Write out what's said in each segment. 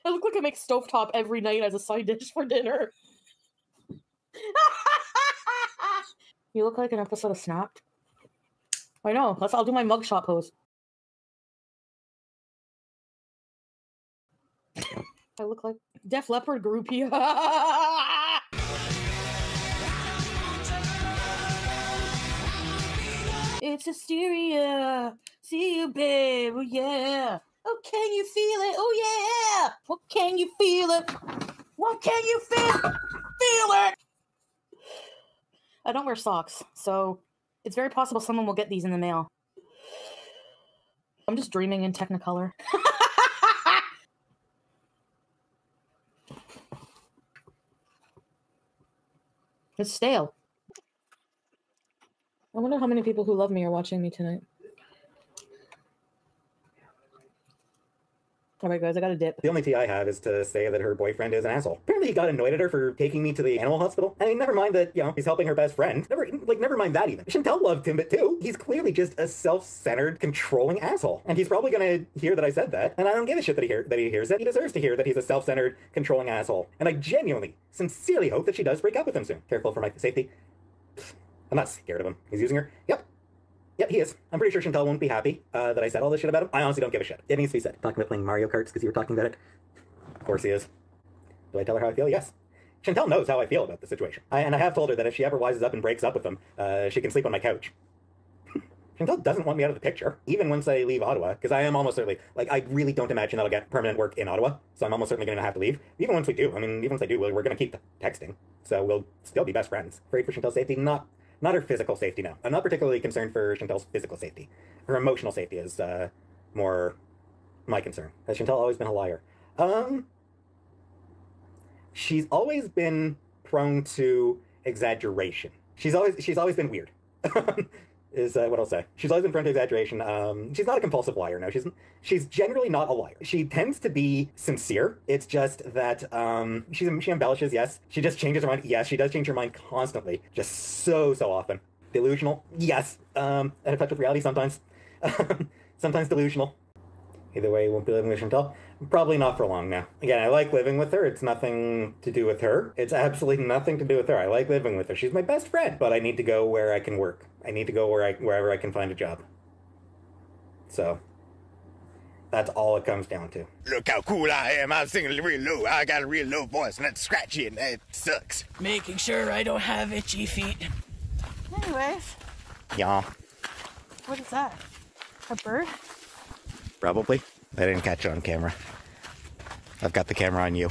I look like I make stovetop every night as a side dish for dinner. You look like an episode of Snapped. I know. I'll do my mugshot pose. I look like Def Leppard groupie. It's hysteria. See you, babe. Oh, yeah. Oh, can you feel it? Oh, yeah. What can you feel it? What can you feel? Feel it. I don't wear socks, so it's very possible someone will get these in the mail. I'm just dreaming in Technicolor. It's stale. I wonder how many people who love me are watching me tonight. Alright guys, I got a dip. The only tea I have is to say that her boyfriend is an asshole. Apparently he got annoyed at her for taking me to the animal hospital. I mean, never mind that, you know, he's helping her best friend. Never mind that even. Chantel loved him, but too. He's clearly just a self-centered, controlling asshole. And he's probably gonna hear that I said that, and I don't give a shit that he hears it. He deserves to hear that he's a self-centered, controlling asshole. And I genuinely, sincerely hope that she does break up with him soon. Careful for my safety. I'm not scared of him. He's using her. Yep, he is. I'm pretty sure Chantel won't be happy that I said all this shit about him. I honestly don't give a shit. It needs to be said. Talking about playing Mario Karts because you were talking about it. Of course he is. Do I tell her how I feel? Yes. Chantel knows how I feel about the situation. And I have told her that if she ever wises up and breaks up with him, she can sleep on my couch. Chantel doesn't want me out of the picture, even once I leave Ottawa, because I am almost certainly, like, I really don't imagine that I'll get permanent work in Ottawa, so I'm almost certainly going to have to leave. Even once we do, even once I do, we're going to keep texting, so we'll still be best friends. Afraid for Chantel's safety? Not her physical safety, no. I'm not particularly concerned for Chantel's physical safety. Her emotional safety is more my concern. Has Chantel always been a liar? She's always been prone to exaggeration. She's always been weird. Is what I'll say. She's always been prone to exaggeration. She's not a compulsive liar, no. She's generally not a liar. She tends to be sincere. It's just that she embellishes, yes. She just changes her mind, yes. She does change her mind constantly, just so often. Delusional, yes. Out of touch with reality sometimes. Sometimes delusional. Either way, you won't be living with Chantel. Probably not for long now. Again, I like living with her. It's nothing to do with her. It's absolutely nothing to do with her. I like living with her. She's my best friend. But I need to go where I can work. I need to go wherever I can find a job. So, that's all it comes down to. Look how cool I am. I'm singing real low. I got a real low voice and it's scratchy and it sucks. Making sure I don't have itchy feet. Anyways. Yeah. What is that? A bird? Probably. I didn't catch it on camera. I've got the camera on you.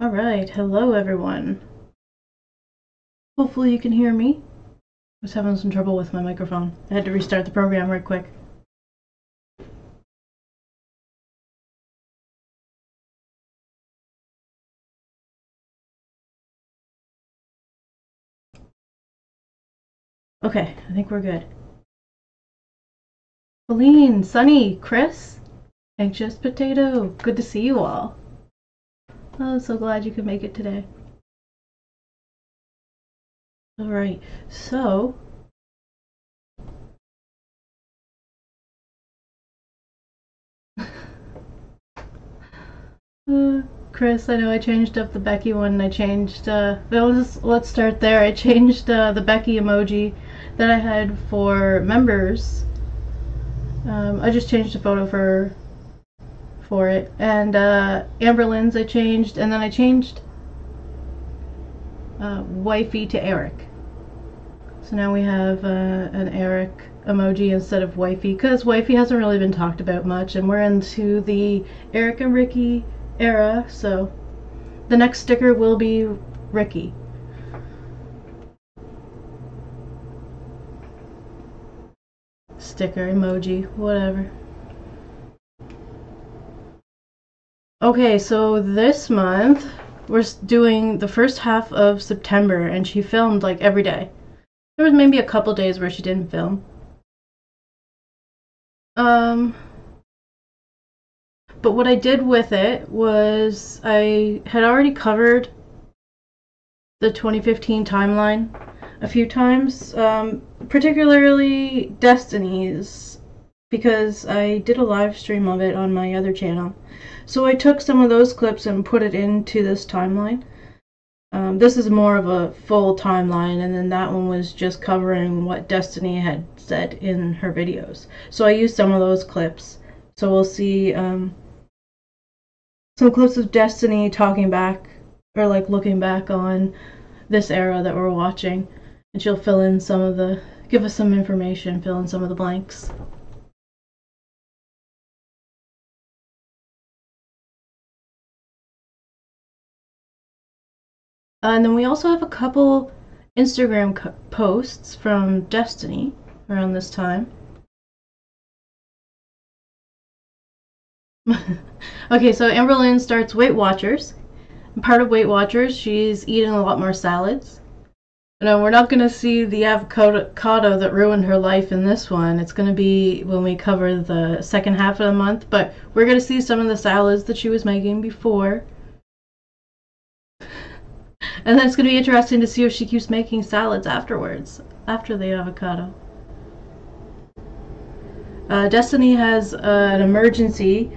Alright, hello everyone. Hopefully you can hear me. I was having some trouble with my microphone. I had to restart the program right quick. Okay, I think we're good. Colleen, Sunny, Chris, Anxious Potato, good to see you all. Oh, I'm so glad you could make it today. Alright, so Chris, I know I changed up the Becky one. I changed, let's start there. I changed the Becky emoji that I had for members. I just changed the photo for it. And Amberlynn's I changed, and then I changed wifey to Eric. So now we have an Eric emoji instead of wifey, because wifey hasn't really been talked about much, and we're into the Eric and Ricky era, so the next sticker will be Ricky. Sticker, emoji, whatever. Okay, so this month we're doing the first half of September, and she filmed like every day. There was maybe a couple days where she didn't film. But what I did with it was I had already covered the 2015 timeline a few times, particularly Destiny's, because I did a live stream of it on my other channel. So I took some of those clips and put it into this timeline. This is more of a full timeline, and then that one was just covering what Destiny had said in her videos. So I used some of those clips. So we'll see some clips of Destiny talking back, or like looking back on this era that we're watching, and she'll fill in some of the, give us some information, fill in some of the blanks. And then we also have a couple Instagram posts from Destiny around this time. Okay, so Amberlynn starts Weight Watchers. And part of Weight Watchers, she's eating a lot more salads. No, we're not going to see the avocado that ruined her life in this one. It's going to be when we cover the second half of the month, but we're going to see some of the salads that she was making before. And then it's going to be interesting to see if she keeps making salads afterwards, after the avocado. Destiny has an emergency.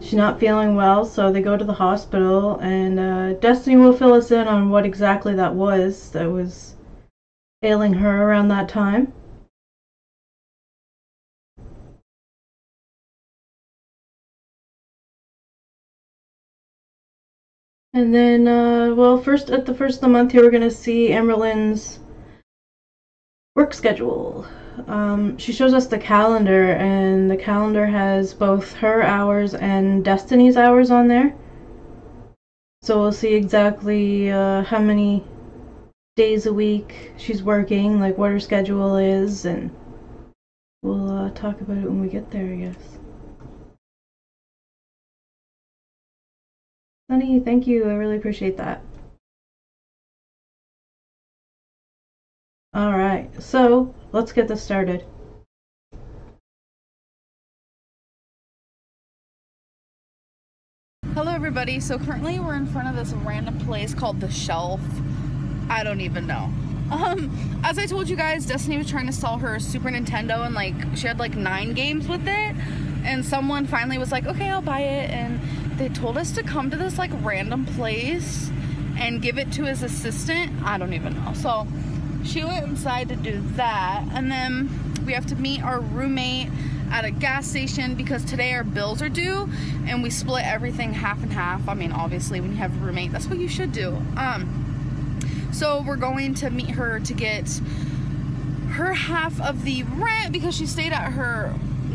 She's not feeling well, so they go to the hospital, and Destiny will fill us in on what exactly that was ailing her around that time. And then, well, first at the first of the month here, we're going to see Amberlynn's work schedule. She shows us the calendar, and the calendar has both her hours and Destiny's hours on there. So we'll see exactly how many days a week she's working, like what her schedule is, and we'll talk about it when we get there, I guess. Sunny, thank you. I really appreciate that. Alright, so let's get this started. Hello everybody, so currently we're in front of this random place called The Shelf. I don't even know. As I told you guys, Destiny was trying to sell her Super Nintendo, and like she had like 9 games with it, and someone finally was like, okay, I'll buy it, and they told us to come to this like random place and give it to his assistant. I don't even know. So she went inside to do that, and then we have to meet our roommate at a gas station because today our bills are due, and we split everything half and half. I mean, obviously when you have a roommate, that's what you should do. So we're going to meet her to get her half of the rent because she stayed at her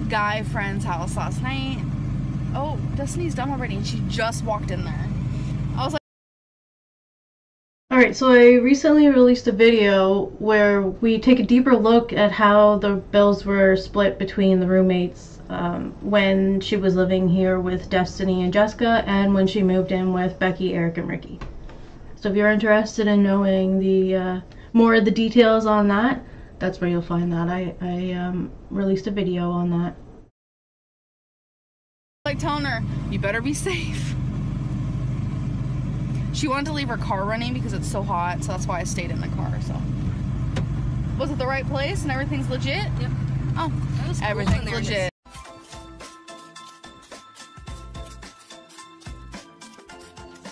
guy friend's house last night. Oh, Destiny's done already, and she just walked in there. I was like, alright, so I recently released a video where we take a deeper look at how the bills were split between the roommates when she was living here with Destiny and Jessica, and when she moved in with Becky, Eric, and Ricky. So if you're interested in knowing the more of the details on that, that's where you'll find that. I released a video on that. like telling her, you better be safe. She wanted to leave her car running because it's so hot, so that's why I stayed in the car. So, was it the right place and everything's legit? Yep. Oh, That was cool everything's in there. legit.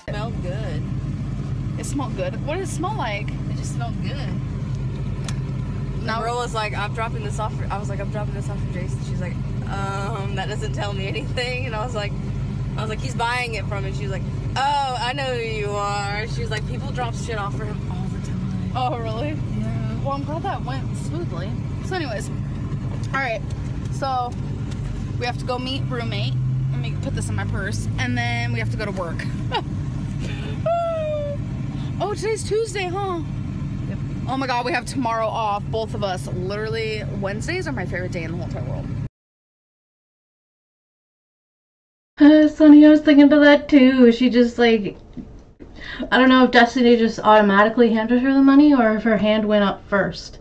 It smelled good. It smelled good. What did it smell like? It just smelled good. Now, The girl was like, I'm dropping this off for, I was like, I'm dropping this off for Jason. She's like, that doesn't tell me anything. And I was like, he's buying it from me. She was like, oh, I know who you are. She was like, people drop shit off for him all the time. oh, really? Yeah. Well, I'm glad that went smoothly. So anyways, all right, so we have to go meet roommate. Let me put this in my purse. And then we have to go to work. Oh, today's Tuesday, huh? Yep. Oh my God, we have tomorrow off, both of us. Literally, Wednesdays are my favorite day in the whole entire world. Sonny, I was thinking about that too. She just like, I don't know if Destiny just automatically handed her the money or if her hand went up first.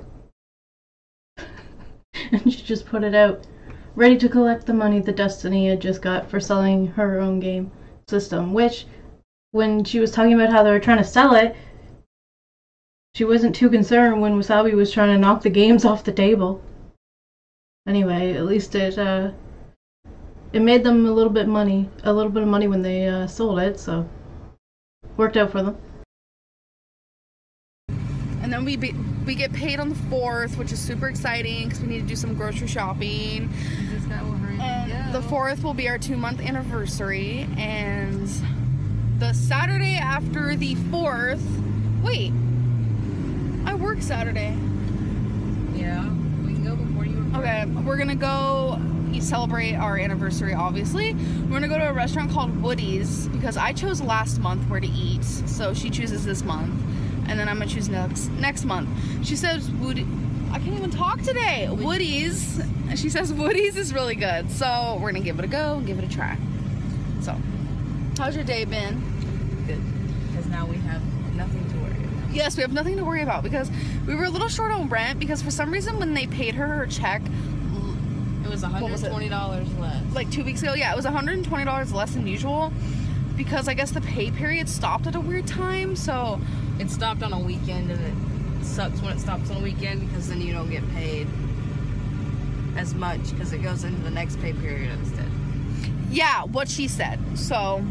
And she just put it out, ready to collect the money that Destiny had just got for selling her own game system, which, when she was talking about how they were trying to sell it, she wasn't too concerned when Wasabi was trying to knock the games off the table. Anyway, at least it made them a little bit of money when they sold it, so worked out for them. And then we get paid on the 4th, which is super exciting because we need to do some grocery shopping. And the 4th will be our 2-month anniversary, and the Saturday after the 4th, wait, I work Saturday. Yeah, we can go before you. Okay, we're gonna go celebrate our anniversary, obviously. We're gonna go to a restaurant called Woody's because I chose last month where to eat, so she chooses this month, and then I'm gonna choose next month. She says I can't even talk today. Woody's. She says Woody's is really good, so we're gonna give it a go and give it a try. So, how's your day been? Good, because now we have nothing to worry about. Yes, we have nothing to worry about because we were a little short on rent because for some reason when they paid her check, It was $120 less. like 2 weeks ago, yeah, it was $120 less than usual because I guess the pay period stopped at a weird time, so It stopped on a weekend, and it sucks when it stops on a weekend because then you don't get paid as much because it goes into the next pay period instead. yeah, what she said. So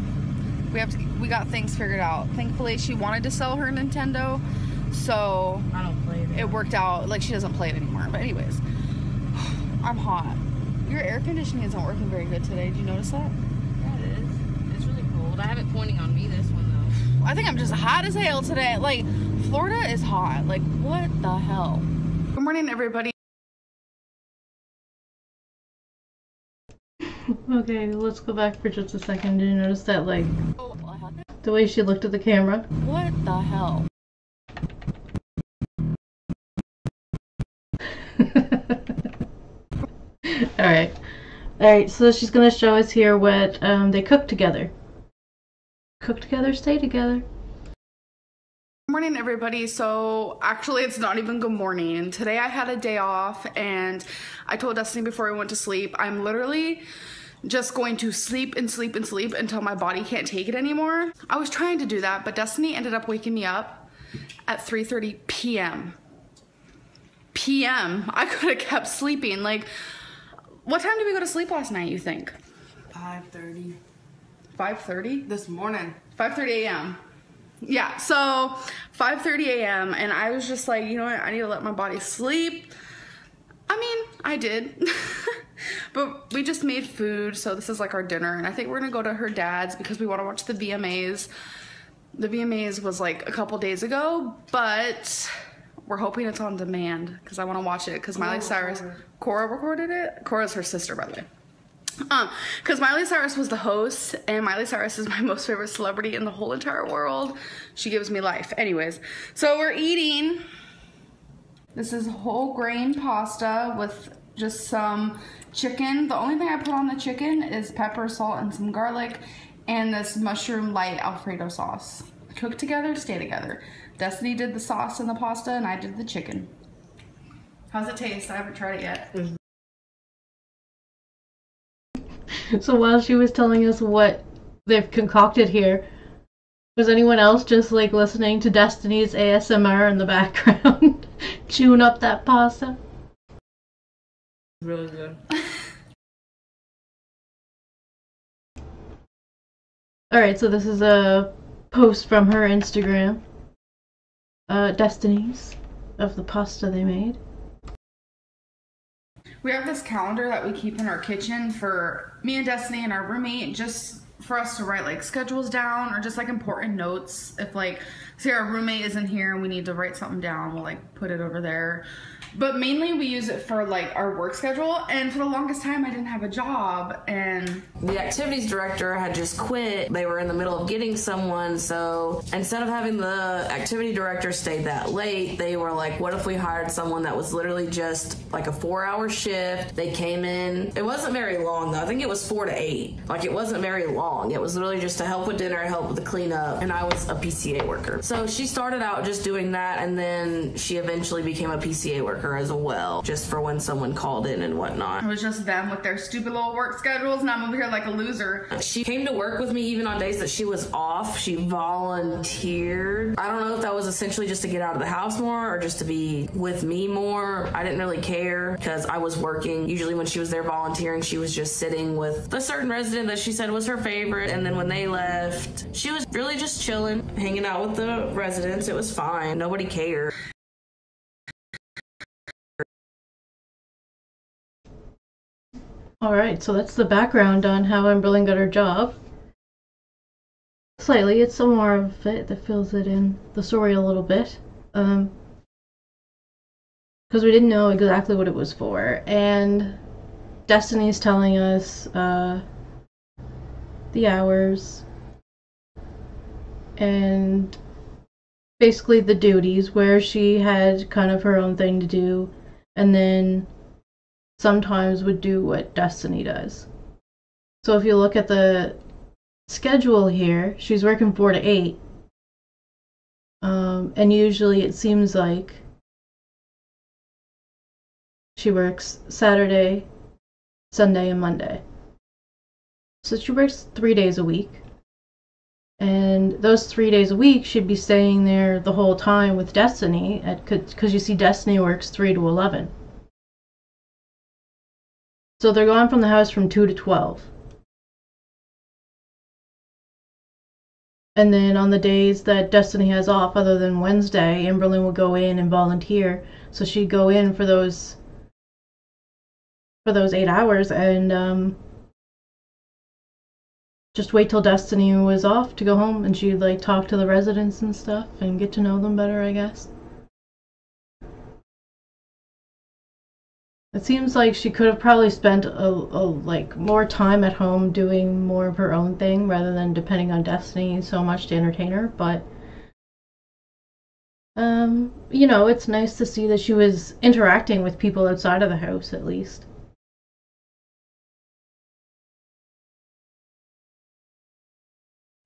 we got things figured out. Thankfully, she wanted to sell her Nintendo, so I don't play it. it worked out. Like, she doesn't play it anymore. But anyways, I'm hot. Your air conditioning isn't working very good today. Did you notice that? Yeah, it is. It's really cold. I have it pointing on me this one though. I think I'm just hot as hell today. Like, Florida is hot. Like, what the hell? Good morning, everybody. Okay, let's go back for just a second. Did you notice that, like, the way she looked at the camera? What the hell? Alright, so she's gonna show us here what they cooked together. Cook together, stay together. Good morning, everybody. So actually it's not even good morning. Today I had a day off and I told Destiny before I went to sleep, I'm literally just going to sleep and sleep and sleep until my body can't take it anymore. I was trying to do that, but Destiny ended up waking me up at 3:30 p.m. I could have kept sleeping. Like, what time did we go to sleep last night, you think? 5:30. 5:30? This morning. 5:30 a.m. Yeah, so 5:30 a.m. and I was just like, you know what, I need to let my body sleep. I mean, I did. But we just made food, so this is like our dinner, and I think we're gonna go to her dad's because we want to watch the VMAs. The VMAs was like a couple days ago, but we're hoping it's on demand because I want to watch it because Miley Cyrus, Cora recorded it. Cora's her sister, by the way. Because Miley Cyrus was the host, and Miley Cyrus is my most favorite celebrity in the whole entire world. She gives me life. Anyways, so we're eating. This is whole grain pasta with just some chicken. The only thing I put on the chicken is pepper, salt, and some garlic, and this mushroom light Alfredo sauce. Cook together, stay together. Destiny did the sauce and the pasta, and I did the chicken. How's it taste? I haven't tried it yet. So while she was telling us what they've concocted here, was anyone else just like listening to Destiny's ASMR in the background, chewing up that pasta? Really good. Alright, so this is a post from her Instagram. Destiny's, of the pasta they made. We have this calendar that we keep in our kitchen for me and Destiny and our roommate, just for us to write like schedules down or just like important notes. If like, say our roommate isn't here and we need to write something down, we'll like put it over there. But mainly we use it for like our work schedule, and for the longest time I didn't have a job, and the activities director had just quit. They were in the middle of getting someone, so instead of having the activity director stay that late, they were like, what if we hired someone that was literally just like a 4-hour shift? They came in, it wasn't very long though, I think it was 4 to 8. Like it wasn't very long, it was literally just to help with dinner, help with the cleanup, and I was a PCA worker. So she started out just doing that, and then she eventually became a PCA worker as well, just for when someone called in and whatnot. It was just them with their stupid little work schedules, and I'm over here like a loser. She came to work with me even on days that she was off. She volunteered. I don't know if that was essentially just to get out of the house more or just to be with me more. I didn't really care because I was working. Usually when she was there volunteering, she was just sitting with a certain resident that she said was her favorite, and then when they left, she was really just chilling, hanging out with the residents. It was fine. Nobody cared. Alright, so that's the background on how Amberlynn got her job. Slightly, it's some more of it that fills it in the story a little bit. Because we didn't know exactly what it was for, and Destiny's telling us the hours and basically the duties, where she had kind of her own thing to do, and then sometimes would do what Destiny does. So if you look at the schedule here, she's working 4 to 8. And usually it seems like she works Saturday, Sunday, and Monday. So she works 3 days a week. And those 3 days a week she'd be staying there the whole time with Destiny, because you see Destiny works 3 to 11. So they're gone from the house from 2 to 12. And then on the days that Destiny has off, other than Wednesday, Amberlynn will go in and volunteer. So she'd go in for those 8 hours and just wait till Destiny was off to go home, and she'd like talk to the residents and stuff and get to know them better, I guess. It seems like she could have probably spent like more time at home doing more of her own thing rather than depending on Destiny so much to entertain her, but you know, it's nice to see that she was interacting with people outside of the house at least.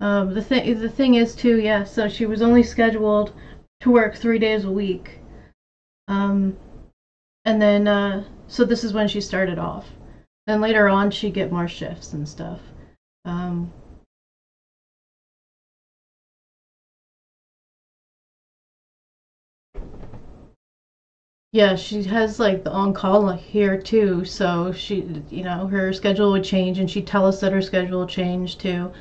The thing is too, yeah, so she was only scheduled to work 3 days a week. And then, so this is when she started off. Then later on, she'd get more shifts and stuff. Yeah, she has like the on-call here too, so she, you know, her schedule would change, and she'd tell us that her schedule changed too.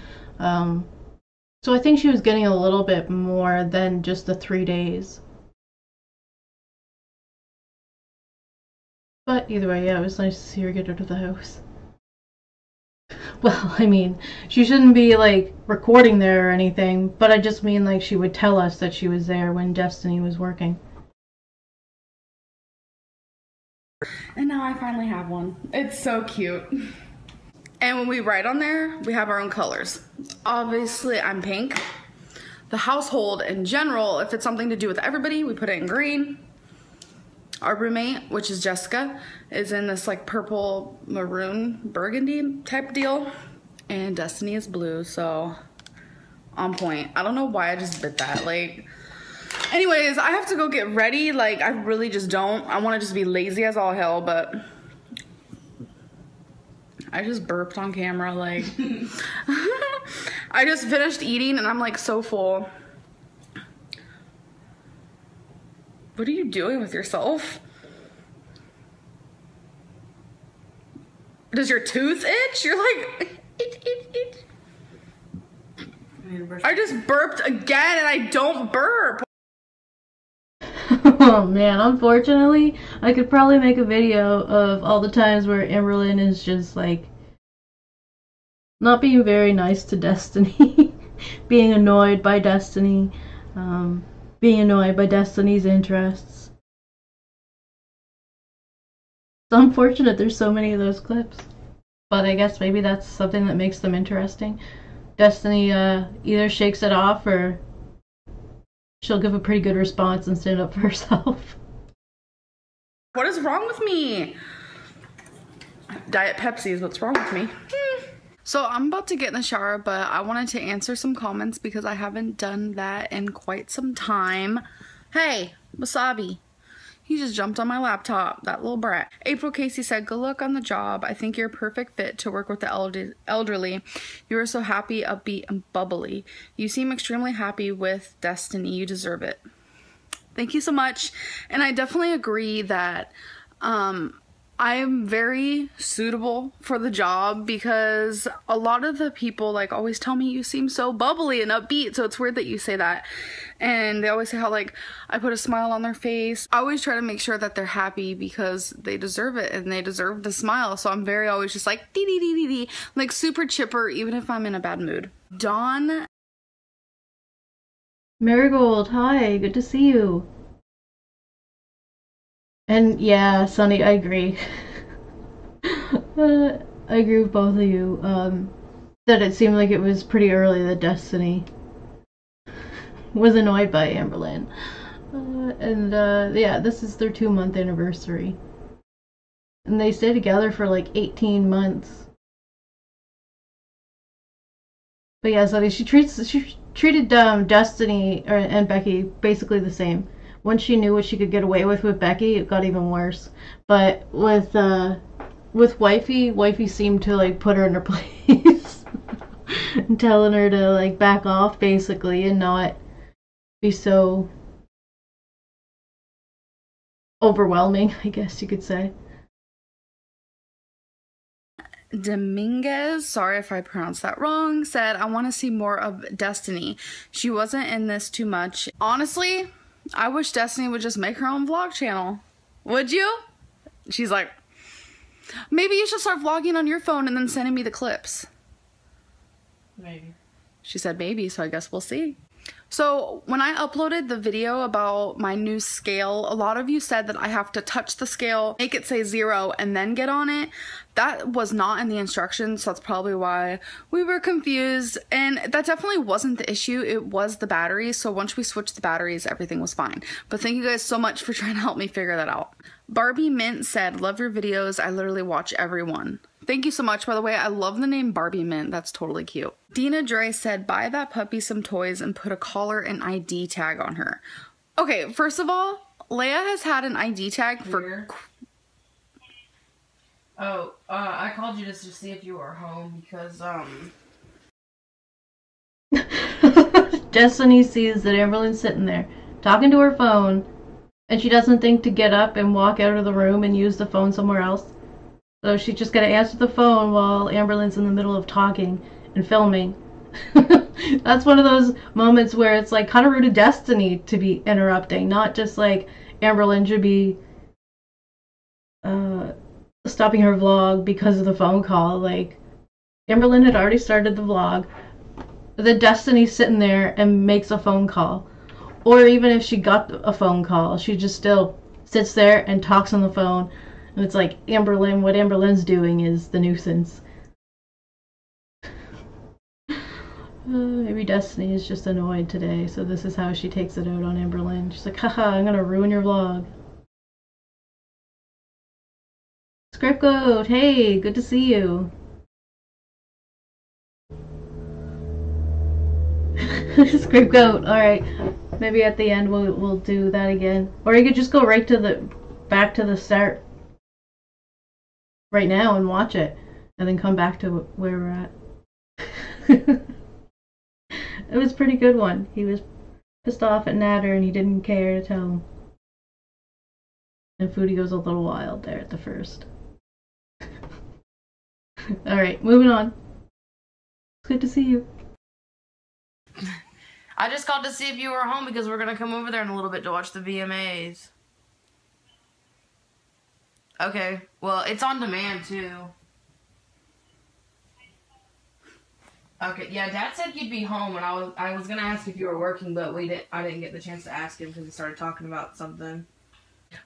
So I think she was getting a little bit more than just the 3 days. But either way, yeah, it was nice to see her get out of the house. Well, I mean, she shouldn't be, like, recording there or anything, but I just mean, like, she would tell us that she was there when Destiny was working. And now I finally have one. It's so cute. And when we write on there, we have our own colors. Obviously, I'm pink. The household in general, if it's something to do with everybody, we put it in green. Our roommate, which is Jessica, is in this like purple maroon burgundy type deal, and Destiny is blue, so on point. I don't know why I just bit that. Like, anyways, I have to go get ready. Like, I really just don't. I want to just be lazy as all hell, but I just burped on camera, like. I just finished eating and I'm like so full. What are you doing with yourself? Does your tooth itch? You're like, itch. I just burped again and I don't burp. Oh man, unfortunately, I could probably make a video of all the times where Amberlynn is just like not being very nice to Destiny, being annoyed by Destiny, being annoyed by Destiny's interests. It's unfortunate there's so many of those clips, but I guess maybe that's something that makes them interesting. Destiny either shakes it off or she'll give a pretty good response and stand up for herself. What is wrong with me? Diet Pepsi is what's wrong with me. So I'm about to get in the shower, but I wanted to answer some comments because I haven't done that in quite some time. Hey, Wasabi. He just jumped on my laptop, that little brat. April Casey said, good luck on the job. I think you're a perfect fit to work with the elderly. You are so happy, upbeat, and bubbly. You seem extremely happy with Destiny. You deserve it. Thank you so much. And I definitely agree that I'm very suitable for the job because a lot of the people like always tell me you seem so bubbly and upbeat, so it's weird that you say that. And they always say how like I put a smile on their face. I always try to make sure that they're happy because they deserve it and they deserve to smile. So I'm very always just like dee dee dee dee dee, like super chipper even if I'm in a bad mood. Dawn Marigold, hi, good to see you. And yeah, Sunny, I agree. I agree with both of you. That it seemed like it was pretty early that Destiny was annoyed by Amberlynn. Yeah, this is their 2-month anniversary. And they stayed together for like 18 months. But yeah, Sunny, she treated Destiny and Becky basically the same. Once she knew what she could get away with Becky, it got even worse. But with Wifey seemed to like put her in her place and telling her to like back off basically and not be so overwhelming, I guess you could say. Dominguez, sorry if I pronounced that wrong, said, I want to see more of Destiny. She wasn't in this too much. Honestly, I wish Destiny would just make her own vlog channel. Would you? She's like, maybe you should start vlogging on your phone and then sending me the clips. Maybe. She said maybe, so I guess we'll see. So when I uploaded the video about my new scale, a lot of you said that I have to touch the scale, make it say 0, and then get on it. That was not in the instructions, so that's probably why we were confused. And that definitely wasn't the issue, it was the batteries. So once we switched the batteries, everything was fine. But thank you guys so much for trying to help me figure that out. Barbie Mint said, love your videos, I literally watch everyone. Thank you so much, by the way. I love the name Barbie Mint. That's totally cute. Dina Dre said, buy that puppy some toys and put a collar and ID tag on her. Okay, first of all, Leia has had an ID tag for... Oh, I called you just to see if you were home because, Destiny sees that Amberlynn's sitting there, talking to her phone, and she doesn't think to get up and walk out of the room and use the phone somewhere else. So she's just gonna answer the phone while Amberlynn's in the middle of talking and filming. That's one of those moments where it's like kind of rude of Destiny to be interrupting, not just like Amberlynn should be stopping her vlog because of the phone call. Like, Amberlynn had already started the vlog, then Destiny's sitting there and makes a phone call. Or even if she got a phone call, she just still sits there and talks on the phone. And it's like, Amberlynn, what Amberlynn's doing is the nuisance. Maybe Destiny is just annoyed today, so this is how she takes it out on Amberlynn. She's like, haha, I'm gonna ruin your vlog. Scriptgoat, hey, good to see you. Scriptgoat, alright. Maybe at the end we'll do that again. Or you could just go right to back to the start right now and watch it. and then come back to where we're at. It was a pretty good one. He was pissed off at Natter and he didn't care to tell him. And Foodie goes a little wild there at the first. Alright, moving on. It's good to see you. I just called to see if you were home because we're gonna come over there in a little bit to watch the VMAs. Okay, well, it's on demand too. Okay, yeah, Dad said you'd be home, and I was gonna ask if you were working, but I didn't get the chance to ask him because he started talking about something.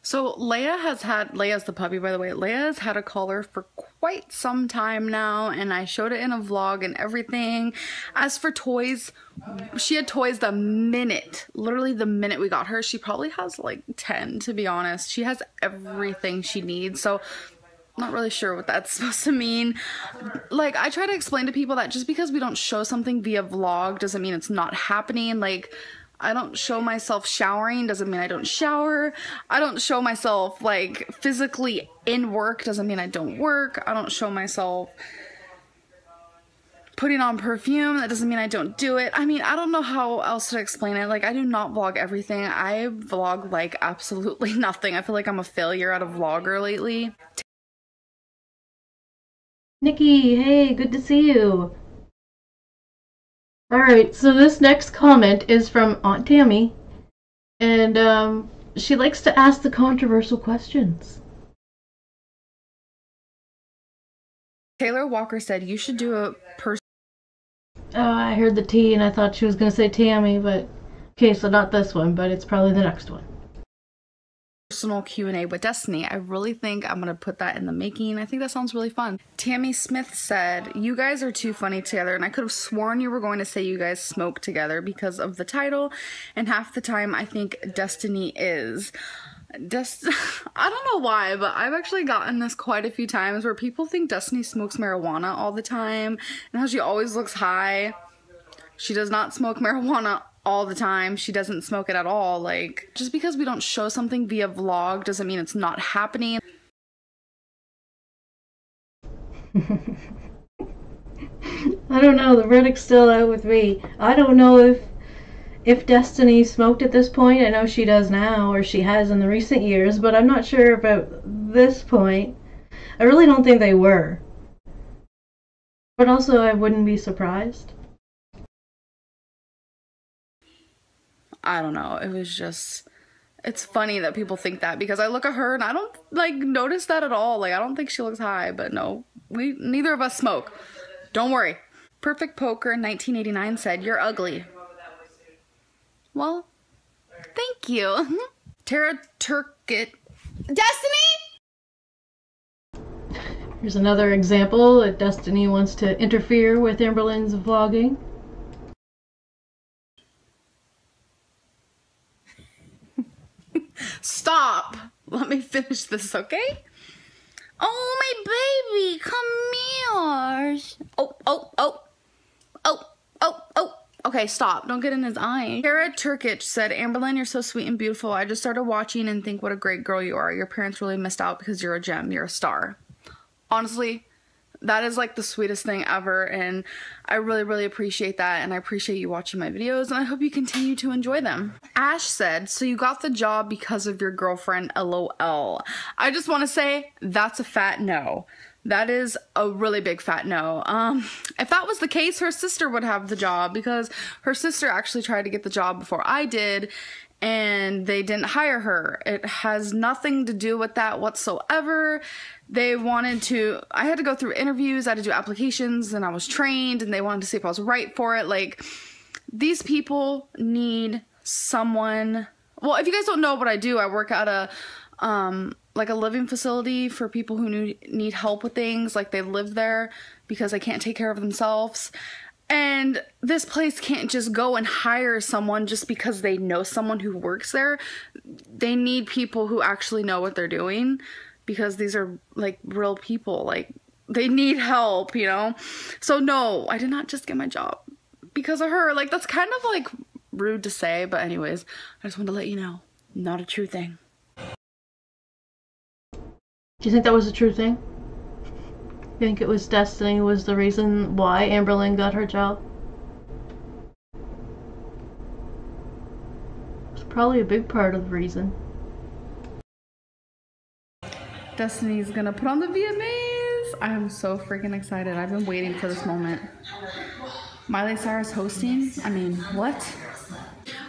So Leia's the puppy, by the way. Leia has had a collar for quite some time now, and I showed it in a vlog and everything. As for toys, she had toys literally the minute we got her. She probably has like 10, to be honest. She has everything she needs, so not really sure what that's supposed to mean. Like, I try to explain to people that just because we don't show something via vlog doesn't mean it's not happening. Like, I don't show myself showering doesn't mean I don't shower. I don't show myself like physically in work doesn't mean I don't work. I don't show myself putting on perfume, that doesn't mean I don't do it. I mean, I don't know how else to explain it. Like, I do not vlog everything. I vlog like absolutely nothing. I feel like I'm a failure at a vlogger lately. Nikki, hey, good to see you. Alright, so this next comment is from Aunt Tammy, and she likes to ask the controversial questions. Taylor Walker said you should do a Oh, I heard the T and I thought she was going to say Tammy, but okay, so not this one, but it's probably the next one. personal Q&A with Destiny. I really think I'm gonna put that in the making. I think that sounds really fun. Tammy Smith said, you guys are too funny together, and I could have sworn you were going to say you guys smoke together because of the title, and half the time I think Destiny is. I don't know why, but I've actually gotten this quite a few times where people think Destiny smokes marijuana all the time and how she always looks high. She does not smoke marijuana all the time. She doesn't smoke it at all. Like, just because we don't show something via vlog doesn't mean it's not happening. I don't know, the verdict's still out with me. I don't know if Destiny smoked at this point. I know she does now, or she has in the recent years, but I'm not sure about this point. I really don't think they were. But also, I wouldn't be surprised. I don't know, it was just, it's funny that people think that, because I look at her and I don't, like, notice that at all. Like, I don't think she looks high, but no, neither of us smoke. Don't worry. Perfect Poker 1989 said, you're ugly. Well, thank you. Tara Turkett. Destiny? Here's another example that Destiny wants to interfere with Amberlynn's vlogging. Stop. Let me finish this, okay? Oh, my baby, come here. Oh. Okay, stop. Don't get in his eye. Tara Turkich said, Amberlynn, you're so sweet and beautiful. I just started watching and think what a great girl you are. Your parents really missed out because you're a gem. You're a star. Honestly, that is like the sweetest thing ever, and I really, really appreciate that, and I appreciate you watching my videos, and I hope you continue to enjoy them. Ash said, so you got the job because of your girlfriend, LOL. I just want to say, that's a fat no. That is a really big fat no. If that was the case, her sister would have the job, because her sister actually tried to get the job before I did, and they didn't hire her. It has nothing to do with that whatsoever. They wanted to, I had to go through interviews, I had to do applications, and I was trained, and they wanted to see if I was right for it. Like, these people need someone. Well, if you guys don't know what I do, I work at a like a living facility for people who need help with things. Like, they live there because they can't take care of themselves. And this place can't just go and hire someone just because they know someone who works there. They need people who actually know what they're doing, because these are like real people. Like, they need help, you know? So no, I did not just get my job because of her. Like, that's kind of like rude to say, but anyways, I just wanted to let you know, not a true thing. Do you think that was a true thing? I think it was Destiny was the reason why Amberlynn got her job. It's probably a big part of the reason. Destiny's gonna put on the VMAs. I am so freaking excited. I've been waiting for this moment. Miley Cyrus hosting? I mean, what?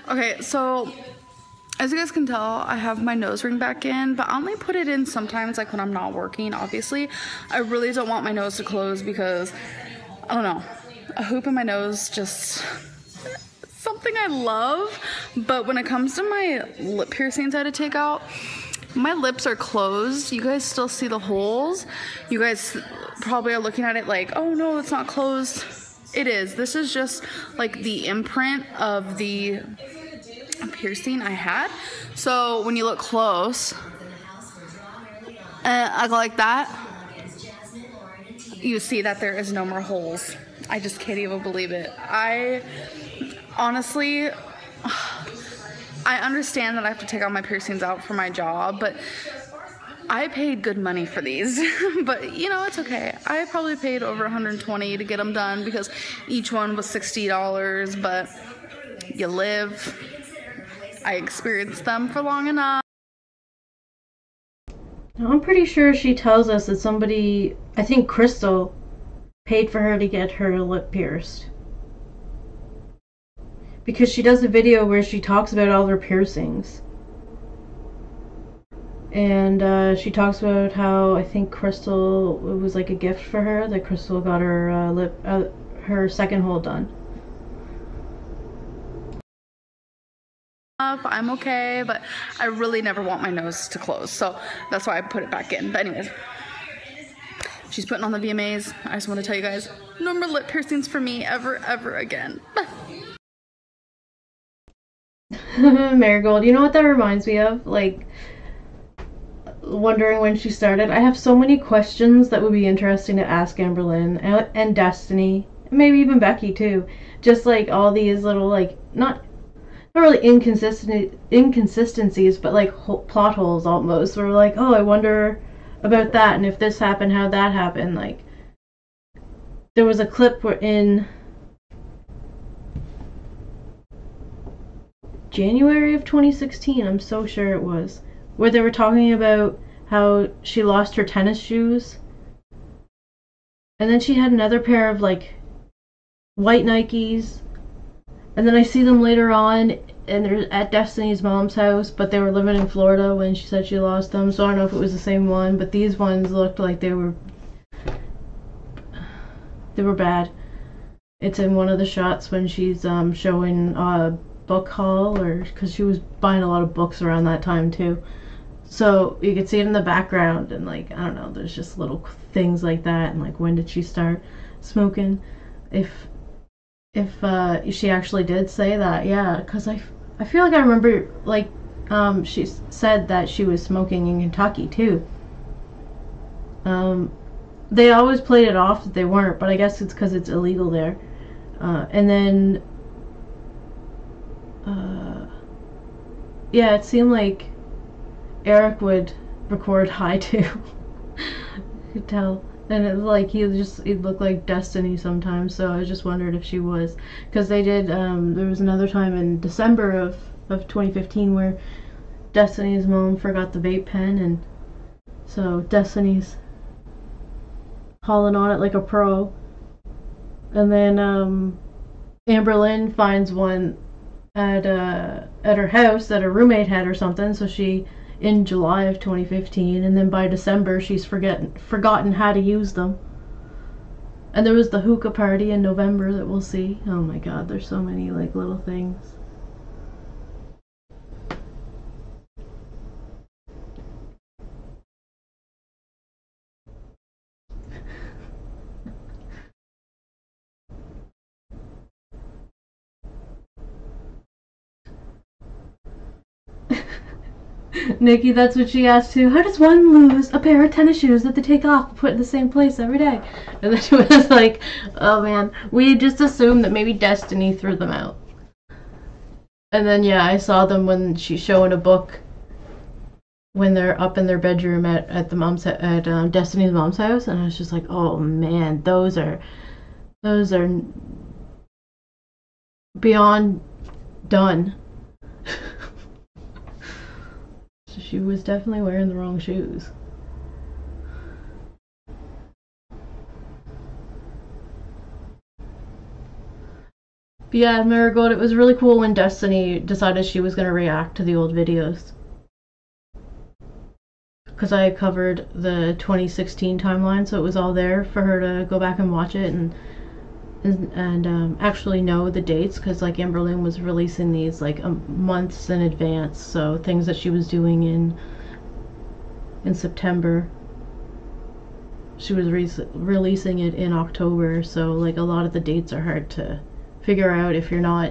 Okay, so as you guys can tell, I have my nose ring back in, but I only put it in sometimes, like when I'm not working, obviously. I really don't want my nose to close because, I don't know, a hoop in my nose just something I love. But when it comes to my lip piercings I had to take out, my lips are closed. You guys still see the holes. You guys probably are looking at it like, oh no, it's not closed. It is. This is just like the imprint of the piercing I had. So when you look close, I go like that, you see that there is no more holes. I just can't even believe it. I honestly, I understand that I have to take all my piercings out for my job, but I paid good money for these. But you know, it's okay. I probably paid over $120 to get them done because each one was $60, but you live. I experienced them for long enough. I'm pretty sure she tells us that somebody, I think Krystle, paid for her to get her lip pierced. Because she does a video where she talks about all her piercings. And she talks about how I think Krystle, it was like a gift for her, that Krystle got her her second hole done. I'm okay, but I really never want my nose to close, so that's why I put it back in. But anyways, she's putting on the VMAs. I just want to tell you guys, no more lip piercings for me ever again. Marigold, you know what that reminds me of? Like, wondering when she started. I have so many questions that would be interesting to ask Amberlynn and Destiny, and maybe even Becky too. Just like all these little, like, not really inconsistencies, but like plot holes almost. Where we're like, oh, I wonder about that, and if this happened, how'd that happen? Like, there was a clip where in January of 2016, I'm so sure it was, where they were talking about how she lost her tennis shoes, and then she had another pair of like white Nikes. And then I see them later on, and they're at Destiny's mom's house, but they were living in Florida when she said she lost them, so I don't know if it was the same one, but these ones looked like they were bad. It's in one of the shots when she's showing a book haul, or because she was buying a lot of books around that time too. So you can see it in the background, and like, I don't know, there's just little things like that, and like, when did she start smoking? If she actually did say that, yeah, because I feel like I remember, like, she said that she was smoking in Kentucky too. They always played it off that they weren't, but I guess it's because it's illegal there. And then, yeah, it seemed like Eric would record high too. You could tell. And it was like, he'd look like Destiny sometimes, so I just wondered if she was. Because they did, there was another time in December of 2015 where Destiny's mom forgot the vape pen, and so Destiny's hauling on it like a pro. And then Amberlynn finds one at her house that her roommate had or something, so she, in July of 2015, and then by December she's forgotten how to use them. And there was the hookah party in November that we'll see. Oh my god, there's so many like little things. Nikki, that's what she asked too. How does one lose a pair of tennis shoes that they take off and put in the same place every day? And then she was like, oh man, we just assumed that maybe Destiny threw them out. And then yeah, I saw them when she's showing a book when they're up in their bedroom at the mom's at Destiny's mom's house, and I was just like, oh man, those are beyond done. So she was definitely wearing the wrong shoes. But yeah, Marigold, it was really cool when Destiny decided she was going to react to the old videos. Because I covered the 2016 timeline, so it was all there for her to go back and watch it and actually know the dates, because like Amberlynn was releasing these like months in advance, so things that she was doing in September, she was releasing it in October, so like a lot of the dates are hard to figure out if you're not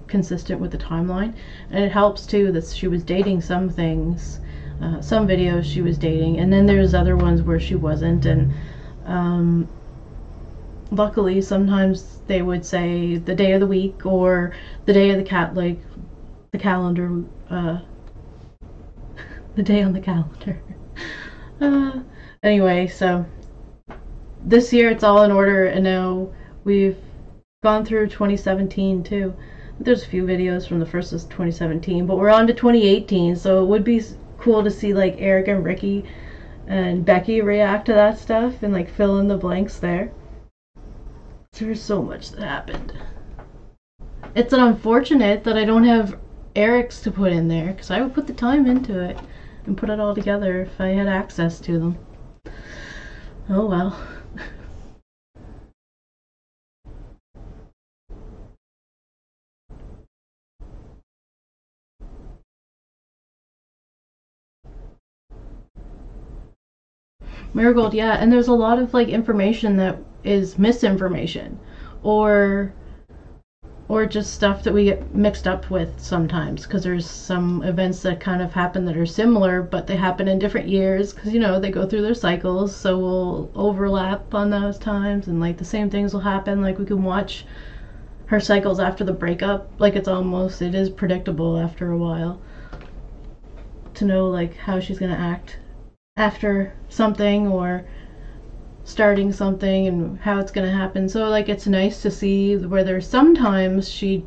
consistent with the timeline. And it helps too that she was dating some things, some videos she was dating, and then there's other ones where she wasn't, and luckily sometimes they would say the day of the week or the day of the like the calendar, the day on the calendar. Anyway, so this year it's all in order, and now we've gone through 2017 too. There's a few videos from the first of 2017, but we're on to 2018, so it would be cool to see like Eric and Ricky and Becky react to that stuff and like fill in the blanks there. There's so much that happened. It's unfortunate that I don't have Eric's to put in there, because I would put the time into it and put it all together if I had access to them. Oh well. Marigold, yeah, and there's a lot of like information that is misinformation, or just stuff that we get mixed up with sometimes, because there's some events that kind of happen that are similar, but they happen in different years, because you know they go through their cycles, so we'll overlap on those times, and like the same things will happen. Like we can watch her cycles after the breakup, like it is predictable after a while to know like how she's gonna act after something or starting something and how it's gonna happen. So like it's nice to see where there's sometimes she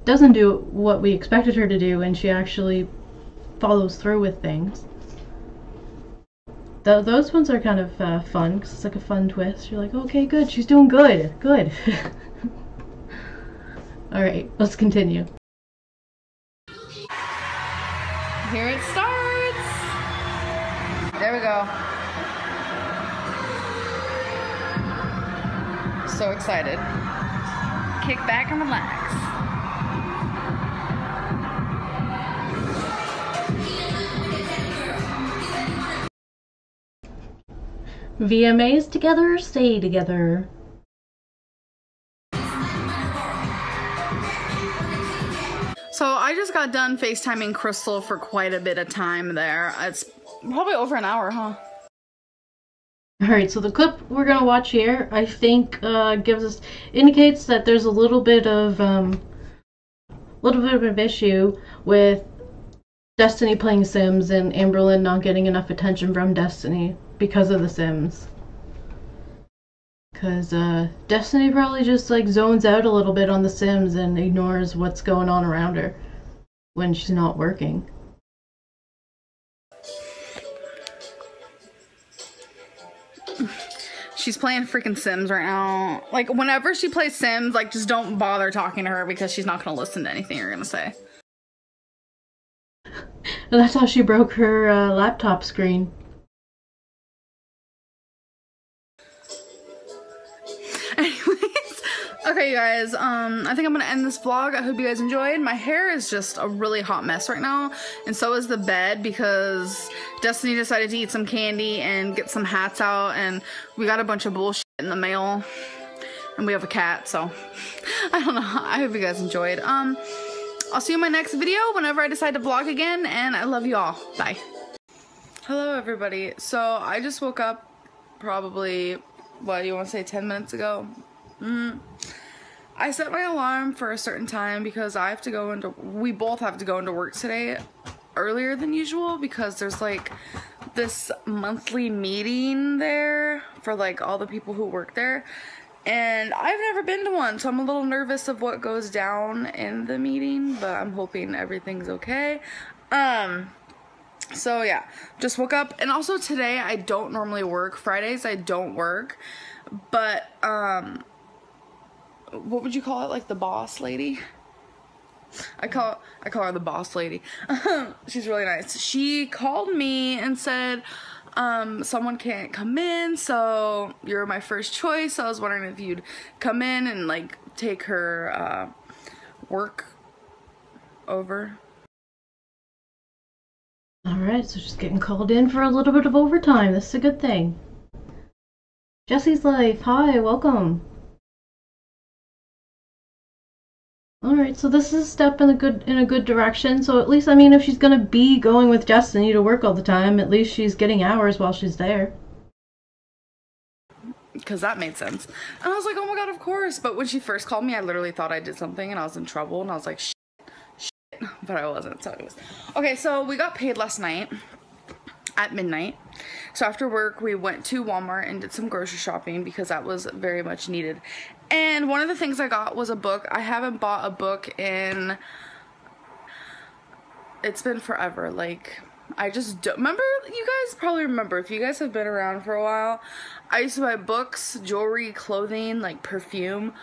doesn't do what we expected her to do and she actually follows through with things. Those ones are kind of fun, because it's like a fun twist. You're like, okay, good, she's doing good. Alright, let's continue. Here it starts. There we go. So excited. Kick back and relax. VMAs together, stay together. So I just got done FaceTiming Krystle for quite a bit of time there. It's probably over an hour, huh? Alright, so the clip we're gonna watch here, I think, indicates that there's a little bit of an issue with Destiny playing Sims and Amberlynn not getting enough attention from Destiny because of the Sims. Because Destiny probably just like zones out a little bit on the Sims and ignores what's going on around her when she's not working. She's playing freaking Sims right now. Like, whenever she plays Sims, like, just don't bother talking to her because she's not going to listen to anything you're going to say. And that's how she broke her laptop screen. Anyways, okay, you guys, I think I'm going to end this vlog. I hope you guys enjoyed. My hair is just a really hot mess right now, and so is the bed, because Destiny decided to eat some candy and get some hats out, and we got a bunch of bullshit in the mail, and we have a cat, so I don't know. I hope you guys enjoyed. I'll see you in my next video whenever I decide to vlog again, and I love you all. Bye. Hello, everybody. So I just woke up probably, what, you want to say 10 minutes ago? I set my alarm for a certain time because we both have to go into work today. earlier than usual because there's like this monthly meeting there for like all the people who work there, and I've never been to one, so I'm a little nervous of what goes down in the meeting, but I'm hoping everything's okay. So yeah, just woke up, and also today I don't normally work. Fridays I don't work, but what would you call it, like the boss lady? I call her the boss lady. She's really nice. She called me and said someone can't come in, so you're my first choice. I was wondering if you'd come in and like take her work over. Alright, so she's getting called in for a little bit of overtime. This is a good thing. Jesse's Life, hi, welcome. Alright, so this is a step in a good direction. So at least, I mean, if she's gonna be going with Destiny to work all the time, at least she's getting hours while she's there. Because that made sense. And I was like, oh my god, of course. But when she first called me, I literally thought I did something and I was in trouble, and I was like, shit. But I wasn't, so it was. Okay, so we got paid last night at midnight. So after work, we went to Walmart and did some grocery shopping because that was very much needed. And one of the things I got was a book. I haven't bought a book in, it's been forever. Like, I just don't remember. You guys probably remember, if you guys have been around for a while, I used to buy books, jewelry, clothing, like perfume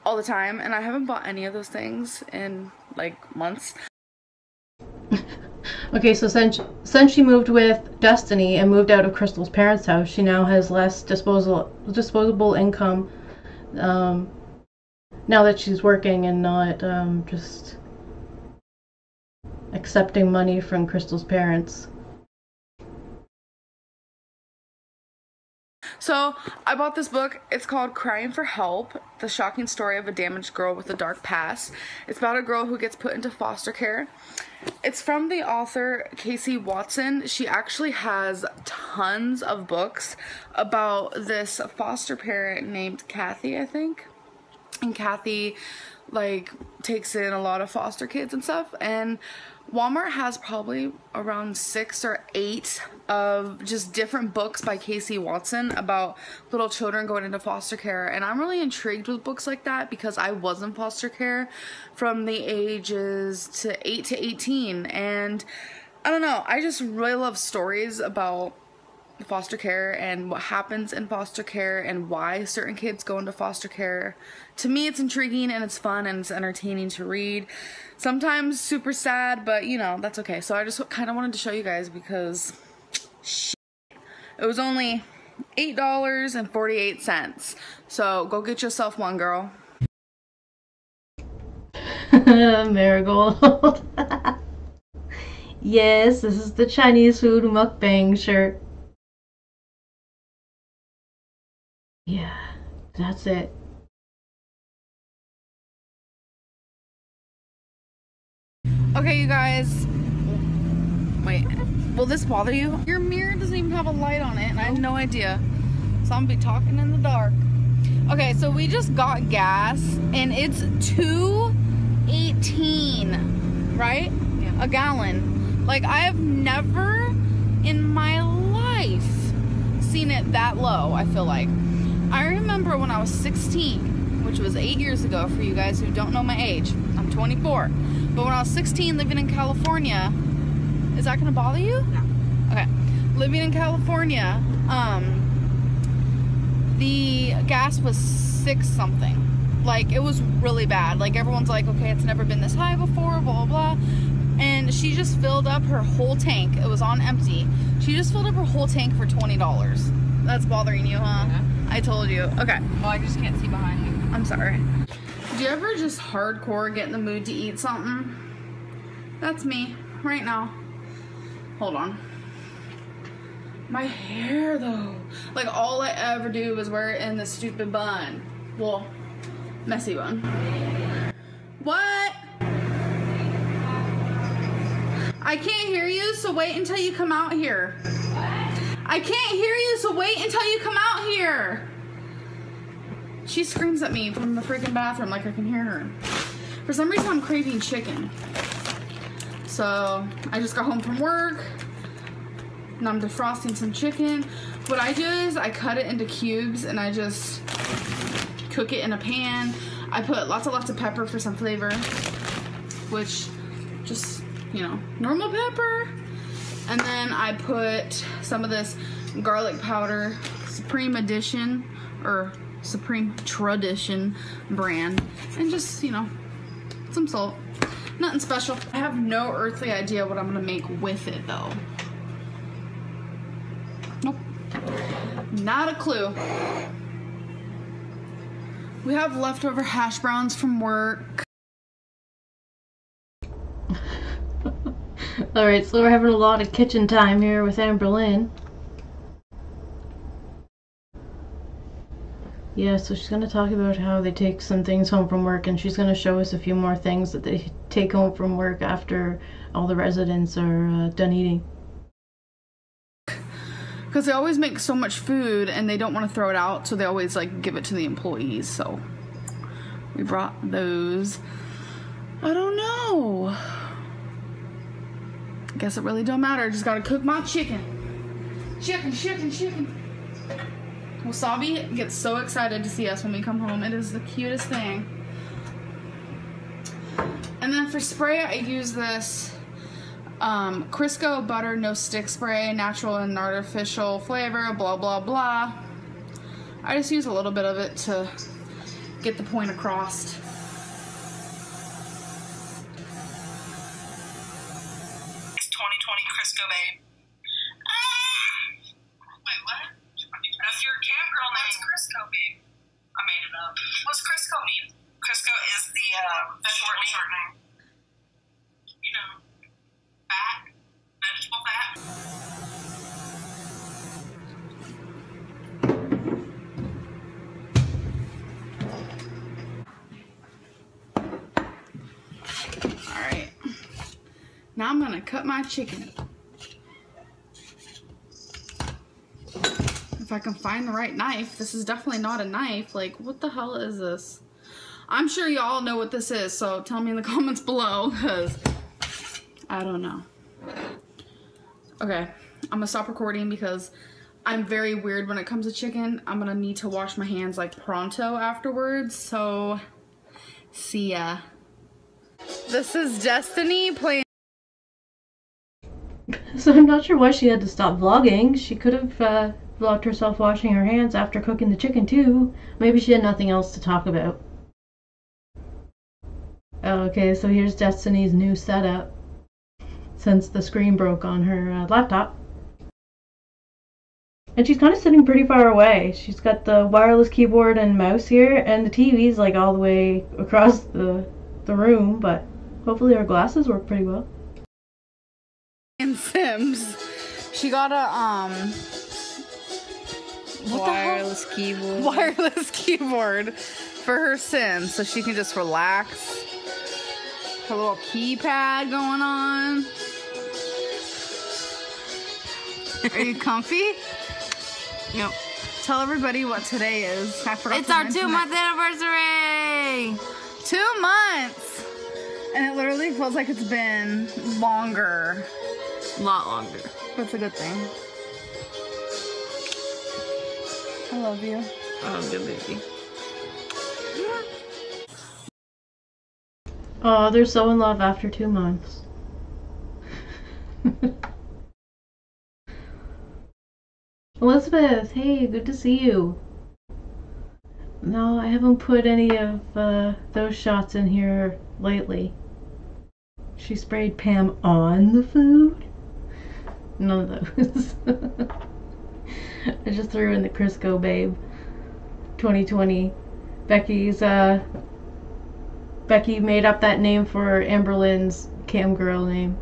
all the time, and I haven't bought any of those things in like months. Okay, so since she moved with Destiny and moved out of Krystle's parents' house, she now has less disposable income now that she's working and not just accepting money from Krystle's parents. So I bought this book. It's called Crying for Help, The Shocking Story of a Damaged Girl with a Dark Past. It's about a girl who gets put into foster care. It's from the author Casey Watson. She actually has tons of books about this foster parent named Kathy, I think. And Kathy like takes in a lot of foster kids and stuff, and Walmart has probably around 6 or 8 of just different books by Casey Watson about little children going into foster care, and I'm really intrigued with books like that because I was in foster care from the ages to 8 to 18, and I don't know, I just really love stories about foster care and what happens in foster care and why certain kids go into foster care. To me, it's intriguing and it's fun and it's entertaining to read. Sometimes super sad, but you know, that's okay. So I just kind of wanted to show you guys because shit, it was only $8.48. So go get yourself one, girl. Marigold. Yes, this is the Chinese food mukbang shirt. Yeah, that's it. Okay, you guys. Wait, will this bother you? Your mirror doesn't even have a light on it, and I had no idea. So I'm gonna be talking in the dark. Okay, so we just got gas, and it's $2.18, right? Yeah. A gallon. Like, I have never in my life seen it that low, I feel like. I remember when I was 16, which was 8 years ago for you guys who don't know my age. I'm 24. But when I was 16 living in California, is that gonna bother you? No. Okay. Living in California, the gas was 6 something. Like, it was really bad. Like, everyone's like, okay, it's never been this high before, blah, blah, blah. And she just filled up her whole tank. It was on empty. She just filled up her whole tank for $20. That's bothering you, huh? Yeah. I told you. Okay. Well, I just can't see behind you. I'm sorry. Do you ever just hardcore get in the mood to eat something? That's me right now. Hold on. My hair though. Like, all I ever do is wear it in this stupid bun. Well, messy bun. What? I can't hear you, so wait until you come out here. I can't hear you, so wait until you come out here. She screams at me from the freaking bathroom like I can hear her. For some reason, I'm craving chicken. So I just got home from work. Now I'm defrosting some chicken. What I do is I cut it into cubes and I just cook it in a pan. I put lots of pepper for some flavor, which just, you know, normal pepper. And then I put some of this garlic powder, Supreme Edition or Supreme Tradition brand, and just, you know, some salt. Nothing special. I have no earthly idea what I'm gonna make with it though. Nope. Not a clue. We have leftover hash browns from work. Alright, so we're having a lot of kitchen time here with Amberlynn. Yeah, so she's going to talk about how they take some things home from work, and she's going to show us a few more things that they take home from work after all the residents are done eating. Because they always make so much food and they don't want to throw it out, so they always like give it to the employees. So we brought those. I don't know. I guess it really don't matter. I just gotta cook my chicken. Chicken. Wasabi gets so excited to see us when we come home. It is the cutest thing. And then for spray, I use this Crisco butter no stick spray, natural and artificial flavor, blah blah blah. I just use a little bit of it to get the point across. It's 2020 Crisco, babe. Wait, what? That's your cam girl name. What's Crisco, babe? I made it up. What's Crisco mean? Crisco is the short name. You know, fat, vegetable fat. Alright. Now I'm gonna cut my chicken. If I can find the right knife. This is definitely not a knife. Like, what the hell is this? I'm sure y'all know what this is, so tell me in the comments below, because I don't know. Okay, I'm gonna stop recording because I'm very weird when it comes to chicken. I'm gonna need to wash my hands like pronto afterwards, so see ya. This is Destiny playing. So I'm not sure why she had to stop vlogging. She could have vlogged herself washing her hands after cooking the chicken too. Maybe she had nothing else to talk about. Okay, so here's Destiny's new setup since the screen broke on her laptop. And she's kind of sitting pretty far away. She's got the wireless keyboard and mouse here, and the TV's like all the way across the room, but hopefully her glasses work pretty well. In Sims, she got a wireless keyboard. Wireless keyboard for her Sims, so she can just relax. Her little keypad going on. Are you comfy? Yep. Tell everybody what today is. I forgot. It's our 2-month anniversary. 2 months, and it literally feels like it's been longer. A lot longer. But it's a good thing. I love you. Oh, good baby. Oh, they're so in love after 2 months. Elizabeth, hey, good to see you. No, I haven't put any of those shots in here lately. She sprayed Pam on the food? None of those. I just threw in the Crisco, babe. 2020. Becky made up that name for Amberlynn's cam girl name.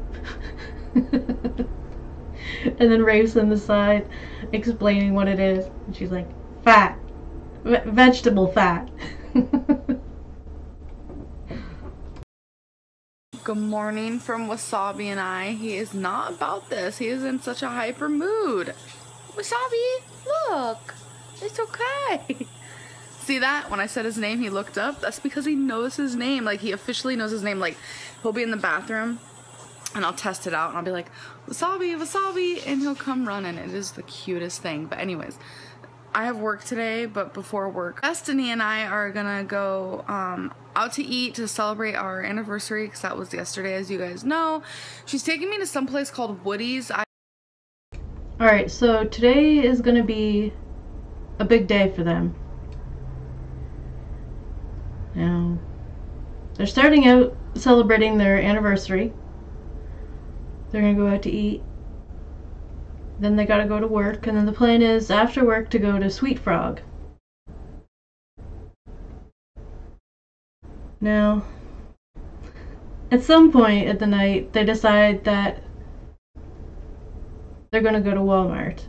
And then Rave's on the side explaining what it is. And she's like, fat. Vegetable fat. Good morning from Wasabi and I. He is not about this. He is in such a hyper mood. Wasabi, look. It's okay. See that? When I said his name, he looked up. That's because he knows his name. Like, he officially knows his name. Like, he'll be in the bathroom and I'll test it out and I'll be like, wasabi, wasabi, and he'll come running. It is the cutest thing. But anyways, I have work today, but before work, Destiny and I are gonna go out to eat to celebrate our anniversary, because that was yesterday, as you guys know. She's taking me to some place called Woody's. Alright, so today is gonna be a big day for them. Now, they're starting out celebrating their anniversary. They're gonna go out to eat. Then they gotta go to work, and then the plan is after work to go to Sweet Frog. Now, at some point at the night, they decide that they're gonna go to Walmart.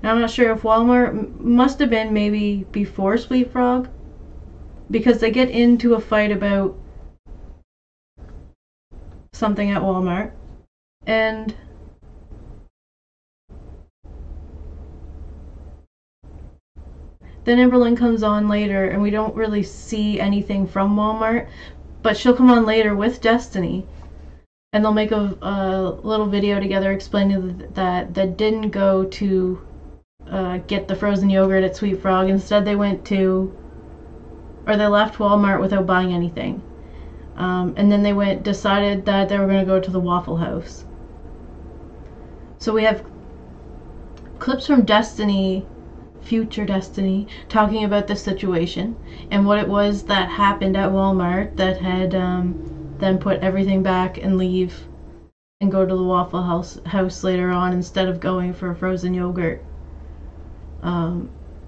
Now, I'm not sure if Walmart must have been maybe before Sweet Frog, because they get into a fight about something at Walmart, and then Amberlynn comes on later, and we don't really see anything from Walmart, but she'll come on later with Destiny, and they'll make a little video together explaining that they didn't go to get the frozen yogurt at Sweet Frog. Instead, they went to, or they left Walmart without buying anything. And then they decided that they were going to go to the Waffle House. So we have clips from Destiny, future Destiny, talking about this situation and what it was that happened at Walmart that had them put everything back and leave and go to the Waffle House later on instead of going for frozen yogurt.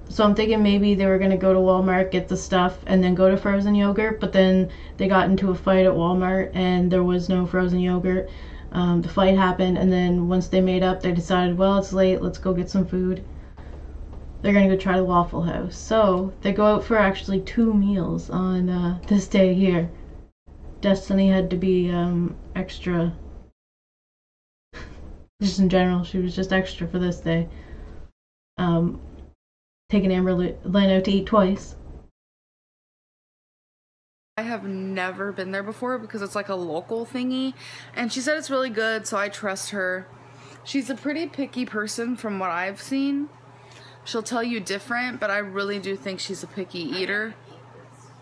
So I'm thinking maybe they were going to go to Walmart, get the stuff, and then go to frozen yogurt, but then they got into a fight at Walmart and there was no frozen yogurt. The fight happened, and then once they made up, they decided, well, it's late, let's go get some food. They're going to go try the Waffle House. So they go out for actually 2 meals on this day here. Destiny had to be extra. Just in general, she was just extra for this day. Taking Amberlynn out to eat twice. I have never been there before because it's like a local thingy, and she said it's really good, so I trust her. She's a pretty picky person from what I've seen. She'll tell you different, but I really do think she's a picky eater.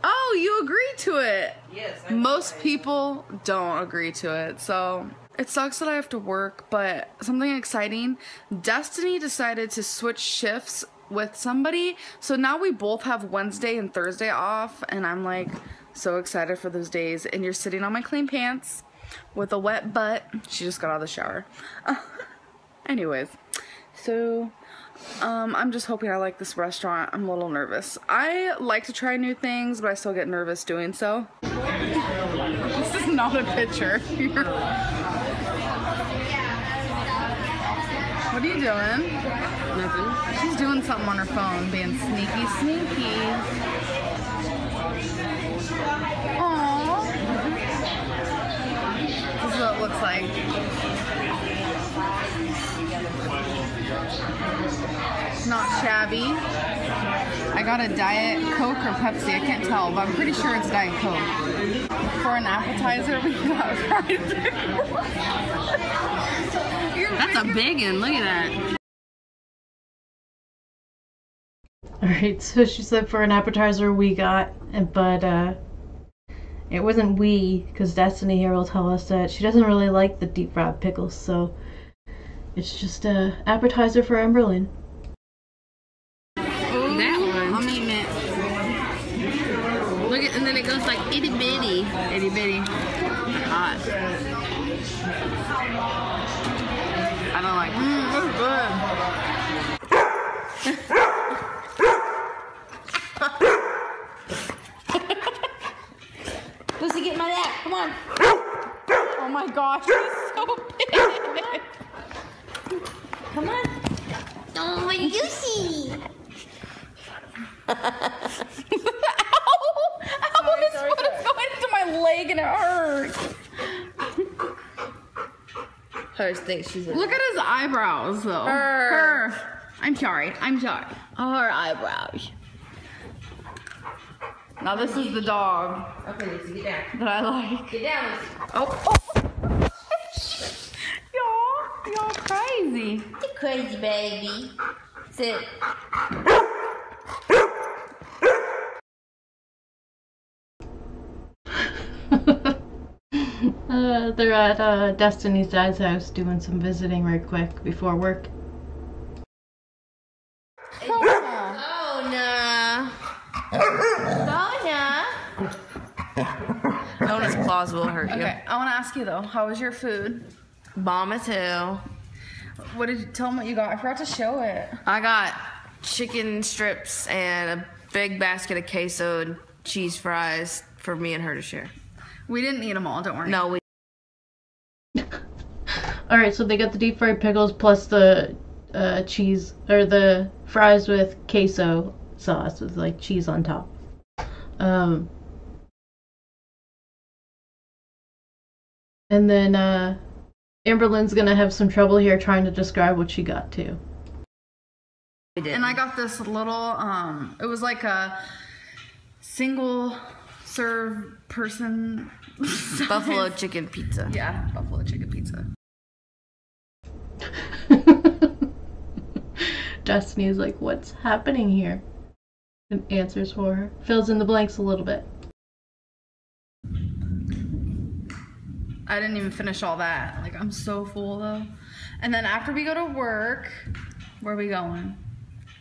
Oh, you agree to it? Yes. Most people don't agree to it, so it sucks that I have to work, but something exciting. Destiny decided to switch shifts with somebody, so now we both have Wednesday and Thursday off, and I'm like so excited for those days. And you're sitting on my clean pants with a wet butt. She just got out of the shower. Anyways, so I'm just hoping I like this restaurant. I'm a little nervous. I like to try new things, but I still get nervous doing so. This is not a picture. What are you doing? Nothing. She's doing something on her phone, being sneaky, sneaky. Aww. This is what it looks like. Not shabby. I got a Diet Coke or Pepsi, I can't tell, but I'm pretty sure it's Diet Coke. For an appetizer, we got fried pickles. That's a big one, look at that. Alright, so she said for an appetizer we got, but it wasn't we, because Destiny here will tell us that she doesn't really like the deep fried pickles, so it's just a appetizer for Amberlynn. That one. I'm eating it. Look at, and then it goes like itty bitty. Itty bitty. Hot. I don't like it. It's good. Lucy, get my dad. Come on. Oh my gosh, he's so big. Come on. Oh, my Lucy. Ow! Ow! His foot is going into my leg and it hurts. Hers thinks she's a Look at his eyebrows, though. Her. I'm sorry. I'm sorry. her eyebrows. Now this is the dog Okay, Lucy, get down. that I like. Get down, Lucy. Oh. crazy. You're crazy, baby. Sit. They're at Destiny's dad's house doing some visiting right quick before work. Oh, nah. Nona's claws will hurt you. Okay, I want to ask you though, how was your food? Bomba too. What did you tell them what you got? I forgot to show it. I got chicken strips and a big basket of queso and cheese fries for me and her to share. We didn't eat them all, don't worry. No, we. Alright, so they got the deep fried pickles plus the cheese, or the fries with queso sauce with like cheese on top. And then Amberlynn's gonna have some trouble here trying to describe what she got too. And I got this little, it was like a single serve person Buffalo chicken pizza. Yeah, buffalo chicken pizza. Destiny is like, what's happening here? And answers for her. Fills in the blanks a little bit. I didn't even finish all that. Like, I'm so full though. And then after we go to work, where are we going?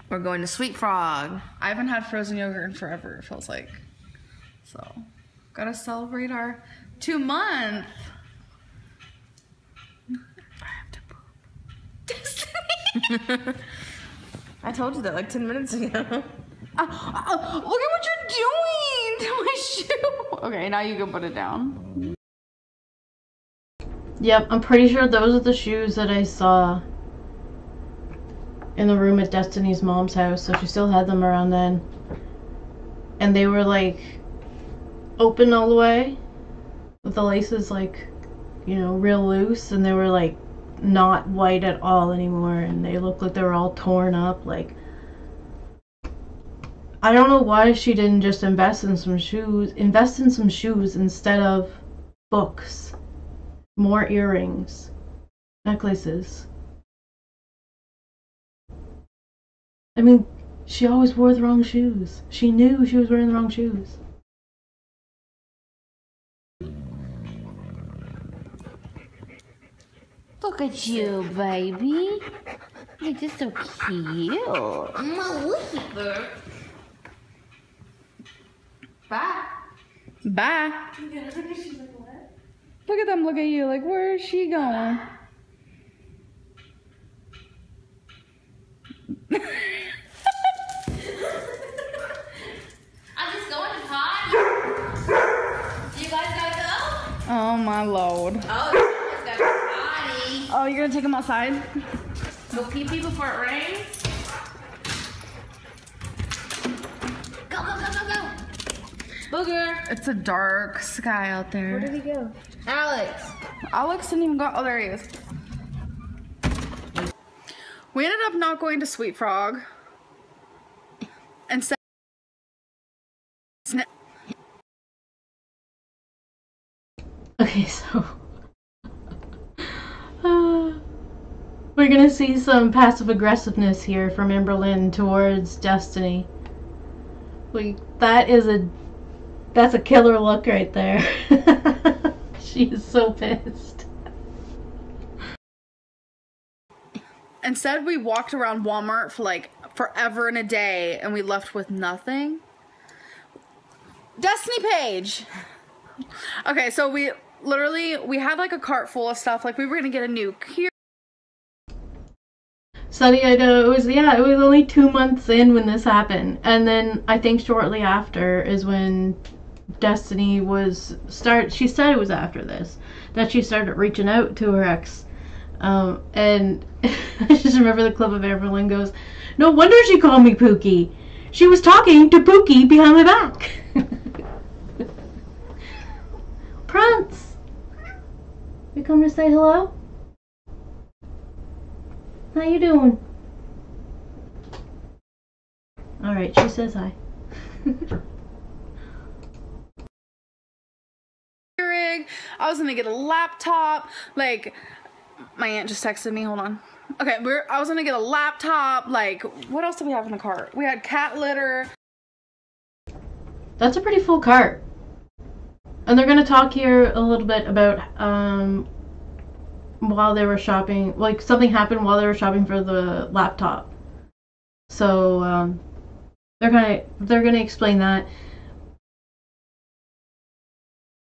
We're going to Sweet Frog. I haven't had frozen yogurt in forever, it feels like. So, gotta celebrate our 2-month. I have to poop. Destiny! I told you that like 10 minutes ago. Look at what you're doing to my shoe. Okay, now you can put it down. Yep, I'm pretty sure those are the shoes that I saw in the room at Destiny's mom's house, so she still had them around then. And they were like open all the way with the laces like, you know, real loose, and they were like not white at all anymore, and they looked like they were all torn up. Like, I don't know why she didn't just invest in some shoes instead of books, more earrings, necklaces. I mean, she always wore the wrong shoes. She knew she was wearing the wrong shoes. Look at you, baby. You're just so cute. Bye. Bye. Look at them, look at you. Like, where is she going? I'm just going to potty. You guys gotta go? Oh my lord. Oh, you guys gotta go potty. Oh, you're gonna take them outside? Go pee pee before it rains. Go, go, go, go, go. Booger. It's a dark sky out there. Where did he go? Alex. Alex didn't even go. Oh, there he is. We ended up not going to Sweet Frog. Instead. Okay, so we're gonna see some passive aggressiveness here from Amberlynn towards Destiny. Like, that's a killer look right there. She is so pissed. Instead, we walked around Walmart for like forever and a day, and we left with nothing. Destiny Page. Okay, so we had like a cart full of stuff. Like, we were gonna get a new cure. Sunny, I know, it was only 2 months in when this happened. And then I think shortly after is when Destiny she said it was after this, that she started reaching out to her ex. And I just remember the clip of Amberlynn goes, "No wonder she called me Pookie. She was talking to Pookie behind my back." Prance, you come to say hello? How you doing? Alright, she says hi. I was gonna get a laptop. Like, my aunt just texted me. Hold on. Okay, I was gonna get a laptop. Like, what else do we have in the cart? We had cat litter. That's a pretty full cart. And they're gonna talk here a little bit about while they were shopping, like something happened while they were shopping for the laptop. So they're gonna explain that.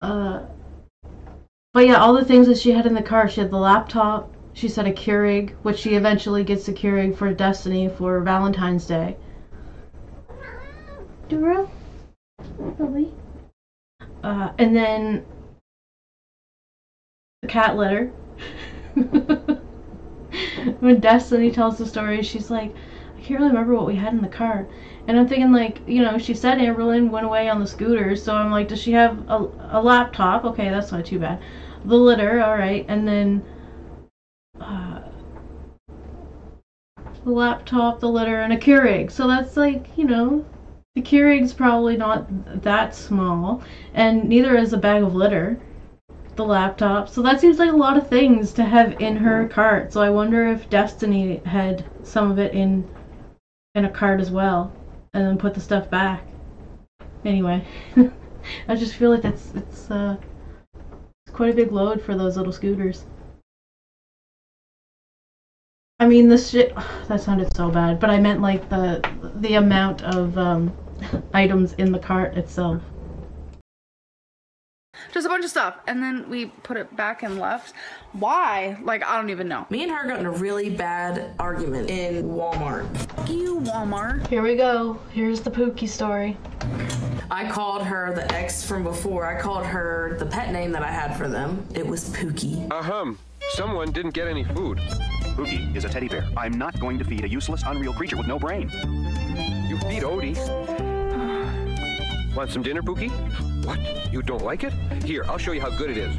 But yeah, all the things that she had in the car. She had the laptop. She said a Keurig, which she eventually gets the Keurig for Destiny for Valentine's Day. Dora? Really? And then the cat litter. When Destiny tells the story, she's like, I can't really remember what we had in the car. And I'm thinking, like, you know, she said Amberlynn went away on the scooter, so I'm like, does she have a laptop? Okay, that's not too bad. The litter, alright, and then the laptop, the litter, and a Keurig. So that's like, you know, the Keurig's probably not that small, and neither is a bag of litter, the laptop. So that seems like a lot of things to have in her cart. So I wonder if Destiny had some of it in a cart as well, and then put the stuff back. Anyway, I just feel like it's quite a big load for those little scooters. I mean, this shit, that sounded so bad, but I meant like the amount of items in the cart itself. Just a bunch of stuff, and then we put it back and left. Why? Like, I don't even know. Me and her got in a really bad argument in Walmart. Fuck you, Walmart. Here we go. Here's the Pookie story. I called her the ex from before. I called her the pet name that I had for them. It was Pookie. Someone didn't get any food. Pookie is a teddy bear. I'm not going to feed a useless, unreal creature with no brain. You feed Odie. Want some dinner, Pookie? What? You don't like it? Here, I'll show you how good it is.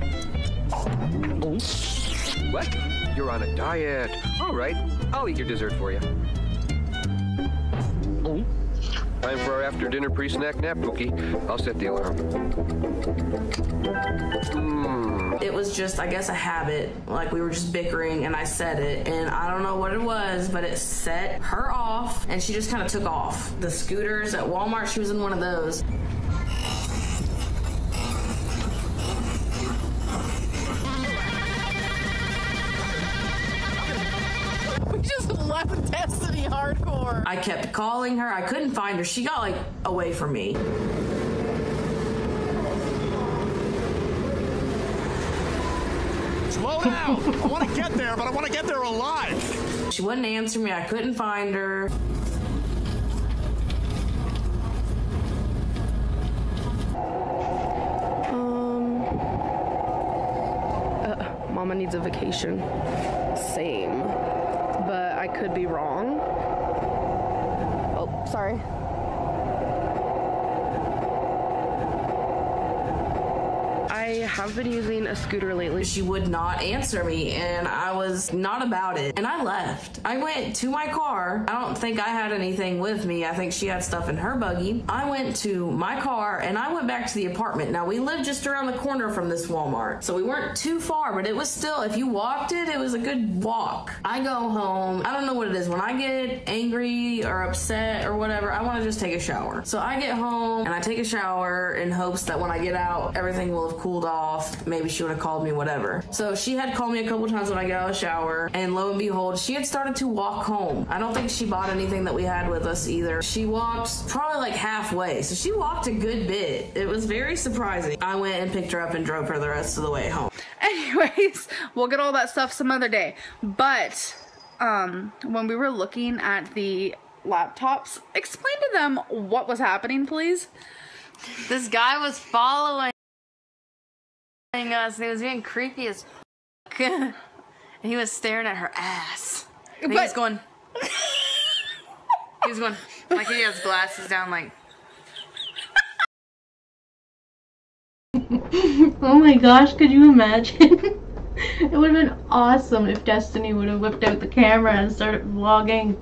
What? You're on a diet. All right, I'll eat your dessert for you. Time for our after-dinner pre-snack nap, Pookie. I'll set the alarm. It was just, I guess, a habit. Like, we were just bickering, and I said it, and I don't know what it was, but it set her off, and she just kind of took off. The scooters at Walmart, she was in one of those. We just left Destiny hardcore. I kept calling her. I couldn't find her. She got, like, away from me. Slow down. I want to get there, but I want to get there alive. She wouldn't answer me. I couldn't find her. Mama needs a vacation. Same. But I could be wrong. Oh, sorry. I have been using a scooter lately. She would not answer me, and I was not about it. And I left. I went to my car. I don't think I had anything with me. I think she had stuff in her buggy. I went to my car, and I went back to the apartment. Now, we lived just around the corner from this Walmart, so we weren't too far, but it was still, if you walked it, it was a good walk. I go home. I don't know what it is. When I get angry or upset or whatever, I want to just take a shower. So I get home, and I take a shower in hopes that when I get out, everything will have cooled off. Maybe she would have called me, whatever. So she had called me a couple times when I got out of the shower, and lo and behold, she had started to walk home. I don't think she bought anything that we had with us either. She walked probably like halfway, so she walked a good bit. It was very surprising. I went and picked her up and drove her the rest of the way home. Anyways, we'll get all that stuff some other day. But when we were looking at the laptops, explain to them what was happening, please. This guy was following us, and he was being creepy as fuck. And he was staring at her ass. And he was going, like he has glasses down, like. Oh my gosh, could you imagine? It would have been awesome if Destiny would have whipped out the camera and started vlogging,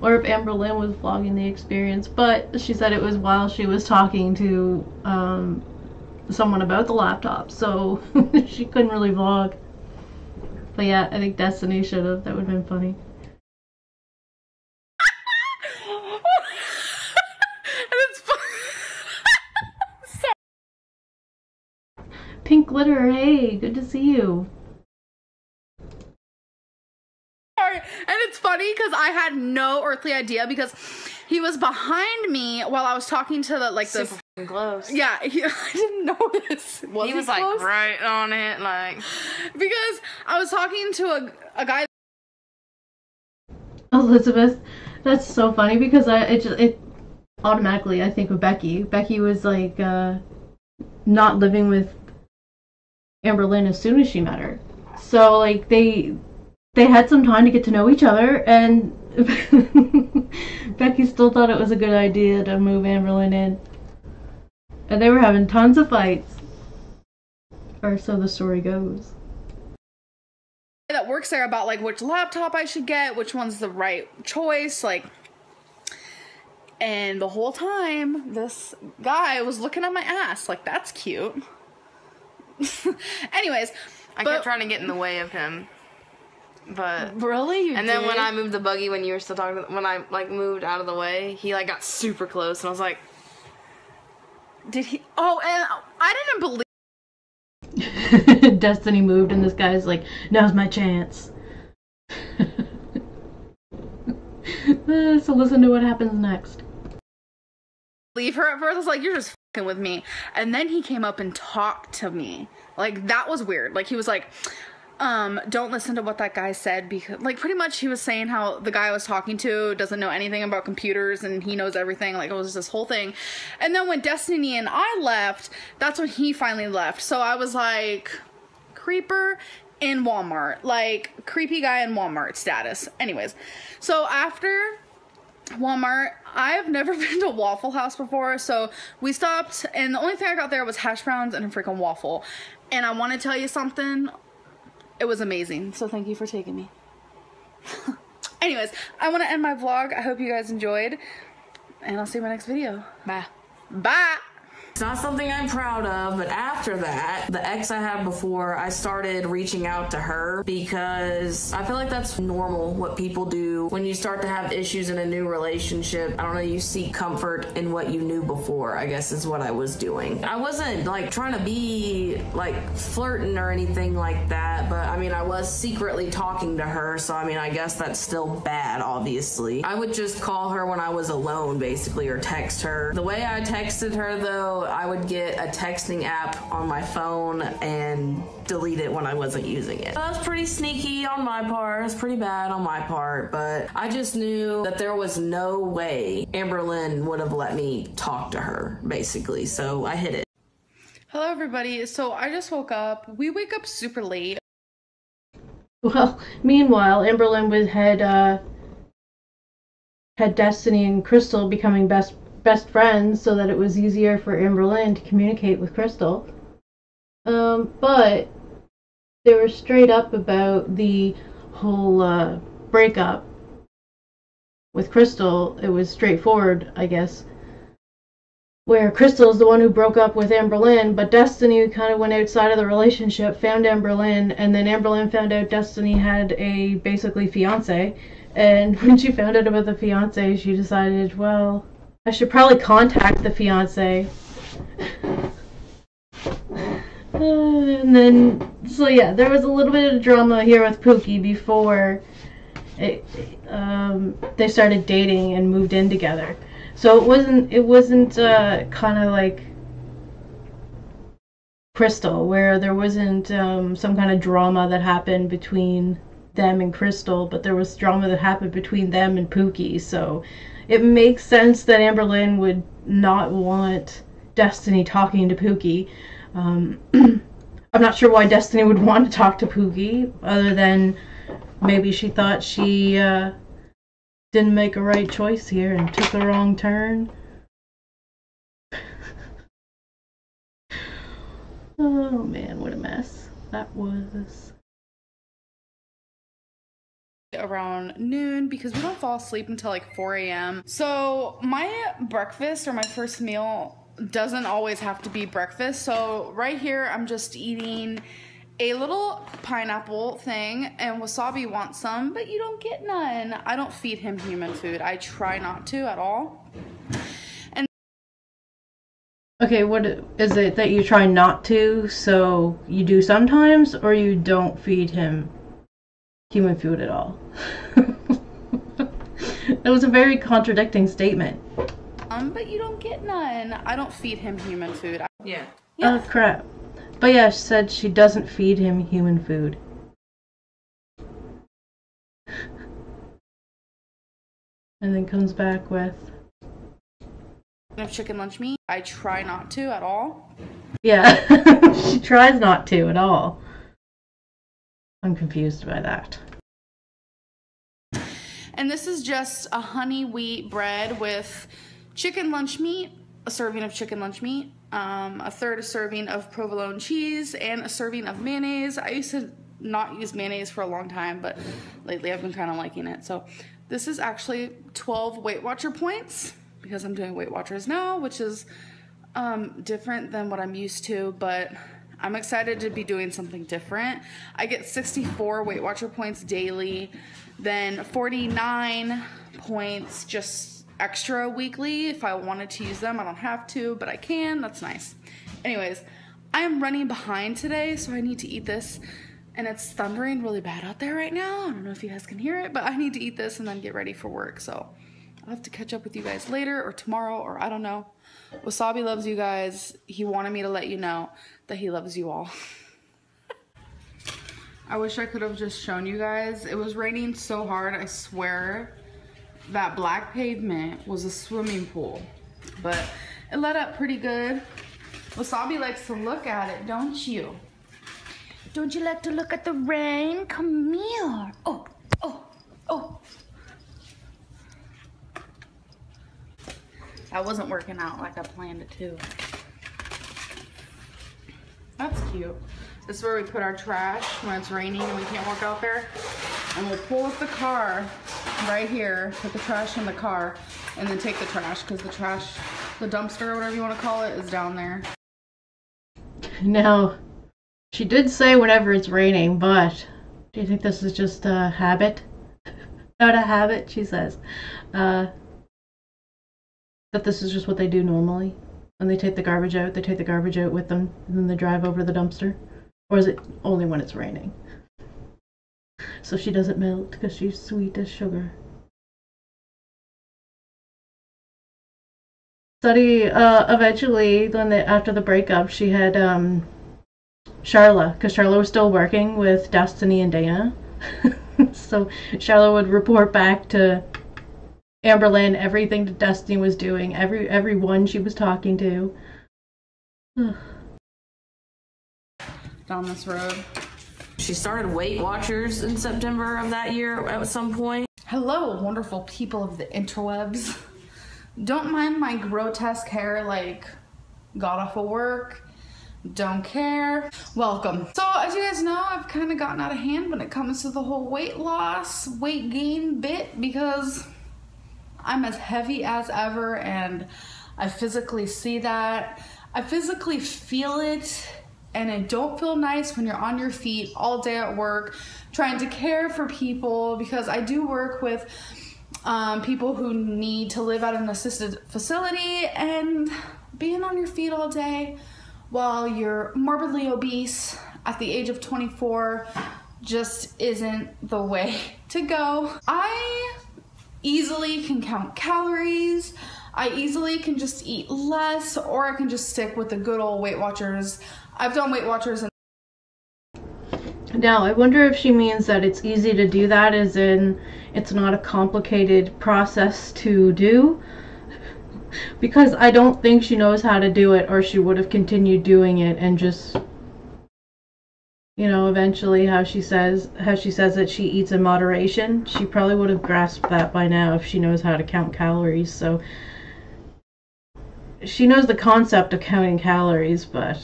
or if Amberlynn was vlogging the experience. But she said it was while she was talking to someone about the laptop, so she couldn't really vlog. But yeah, I think Destiny should have. That would have been funny. And it's Pink glitter, hey, good to see you. sorry. And it's funny because I had no earthly idea because he was behind me while I was talking to the Super close. Yeah, I didn't notice. He was like close? right on it, like because I was talking to a guy. Elizabeth, that's so funny because it automatically I think of Becky. Becky was like not living with Amberlynn as soon as she met her, so like they had some time to get to know each other, and Becky still thought it was a good idea to move Amberlynn in, and they were having tons of fights, or so the story goes. That works there about like which laptop I should get, which one's the right choice, like, and the whole time this guy was looking at my ass like, that's cute. Anyways, I kept trying to get in the way of him, but really, and then when I moved the buggy, when you were still talking, when I like moved out of the way, he like got super close, and I was like, did he? Oh, and I didn't believe. Destiny moved, and this guy's like, now's my chance. So listen to what happens next. Leave her at first. I was like, you're just fucking with me. And then he came up and talked to me. Like, that was weird. Like, he was like, don't listen to what that guy said, because like pretty much he was saying how the guy I was talking to doesn't know anything about computers and he knows everything. Like, it was this whole thing. And then when Destiny and I left, that's when he finally left. So I was like, creeper in Walmart, like creepy guy in Walmart status. Anyways, so after Walmart, I've never been to Waffle House before, so we stopped, and the only thing I got there was hash browns and a freaking waffle. And I want to tell you something, it was amazing, so thank you for taking me. Anyways, I want to end my vlog. I hope you guys enjoyed, and I'll see you in my next video. Bye. Bye! It's not something I'm proud of, but after that, the ex I had before, I started reaching out to her because I feel like that's normal, what people do when you start to have issues in a new relationship. I don't know, you seek comfort in what you knew before, I guess is what I was doing. I wasn't like trying to be like flirting or anything like that, but I mean, I was secretly talking to her, so I mean, I guess that's still bad, obviously. I would just call her when I was alone, basically, or text her. The way I texted her, though, I would get a texting app on my phone and delete it when I wasn't using it. That was pretty sneaky on my part. It was pretty bad on my part, but I just knew that there was no way Amberlynn would have let me talk to her, basically, so I hid it. Hello everybody, so I just woke up. We wake up super late. Well, meanwhile, Amberlynn had Destiny and Krystle becoming best friends so that it was easier for Amberlynn to communicate with Krystle. But they were straight up about the whole breakup with Krystle. It was straightforward, I guess, where Krystle is the one who broke up with Amberlynn, but Destiny kind of went outside of the relationship, found Amberlynn, and then Amberlynn found out Destiny had a basically fiance, and when she found out about the fiance, she decided, well, I should probably contact the fiance. And then, so yeah, there was a little bit of drama here with Pookie before they started dating and moved in together. So it wasn't kind of like Krystle, where there wasn't some kind of drama that happened between them and Krystle, but there was drama that happened between them and Pookie. So it makes sense that Amberlynn would not want Destiny talking to Pookie. I'm not sure why Destiny would want to talk to Pookie, other than maybe she thought she didn't make a right choice here and took the wrong turn. Oh man, what a mess that was. Around noon because we don't fall asleep until like 4 a.m. So my breakfast or my first meal doesn't always have to be breakfast. So right here I'm just eating a little pineapple thing, and Wasabi wants some, but you don't get none. I don't feed him human food. I try not to at all. And okay, what is it that you try not to, so you do sometimes, or you don't feed him human food at all? That was a very contradicting statement. But you don't get none. I don't feed him human food. Yeah. Oh crap. But yeah, she said she doesn't feed him human food. And then comes back with... Of chicken lunch meat. I try not to at all. Yeah, she tries not to at all. I'm confused by that. And this is just a honey wheat bread with chicken lunch meat, a serving of chicken lunch meat, a third serving of provolone cheese, and a serving of mayonnaise. I used to not use mayonnaise for a long time, but lately I've been kind of liking it. So this is actually 12 Weight Watcher points, because I'm doing Weight Watchers now, which is different than what I'm used to, but I'm excited to be doing something different. I get 64 Weight Watcher points daily, then 49 points just extra weekly. If I wanted to use them, I don't have to, but I can. That's nice. Anyways, I am running behind today, so I need to eat this, and it's thundering really bad out there right now. I don't know if you guys can hear it, but I need to eat this and then get ready for work, so I'll have to catch up with you guys later or tomorrow, or I don't know. Wasabi loves you guys. He wanted me to let you know that he loves you all. I wish I could have just shown you guys. It was raining so hard, I swear that black pavement was a swimming pool, but it let up pretty good. Wasabi likes to look at it, don't you? Don't you like to look at the rain? Come here. Oh, oh, oh. That wasn't working out like I planned it to. That's cute. This is where we put our trash when it's raining and we can't walk out there. And we'll pull up the car right here, put the trash in the car, and then take the trash, because the trash, the dumpster or whatever you want to call it, is down there. Now, she did say whenever it's raining, but do you think this is just a habit? Not a habit, she says. That this is just what they do normally. When they take the garbage out, they take the garbage out with them, and then they drive over to the dumpster? Or is it only when it's raining? So she doesn't melt because she's sweet as sugar. Study, eventually, after the breakup, she had Charla, because Charla was still working with Destiny and Dana. So Charla would report back to Amberlynn everything that Destiny was doing, everyone she was talking to. Down this road. She started Weight Watchers in September of that year at some point. Hello, wonderful people of the interwebs. Don't mind my grotesque hair, like, got off of work. Don't care. Welcome. So, as you guys know, I've kind of gotten out of hand when it comes to the whole weight loss, weight gain bit, because I'm as heavy as ever, and I physically see that. I physically feel it, and it don't feel nice when you're on your feet all day at work trying to care for people, because I do work with people who need to live at an assisted facility, and being on your feet all day while you're morbidly obese at the age of 24 just isn't the way to go. I easily can count calories. I easily can just eat less, or I can just stick with the good old Weight Watchers. I've done Weight Watchers. Now, I wonder if she means that it's easy to do that, as in it's not a complicated process to do. Because I don't think she knows how to do it, or she would have continued doing it and just, you know, eventually how she says that she eats in moderation. She probably would have grasped that by now if she knows how to count calories. So she knows the concept of counting calories, but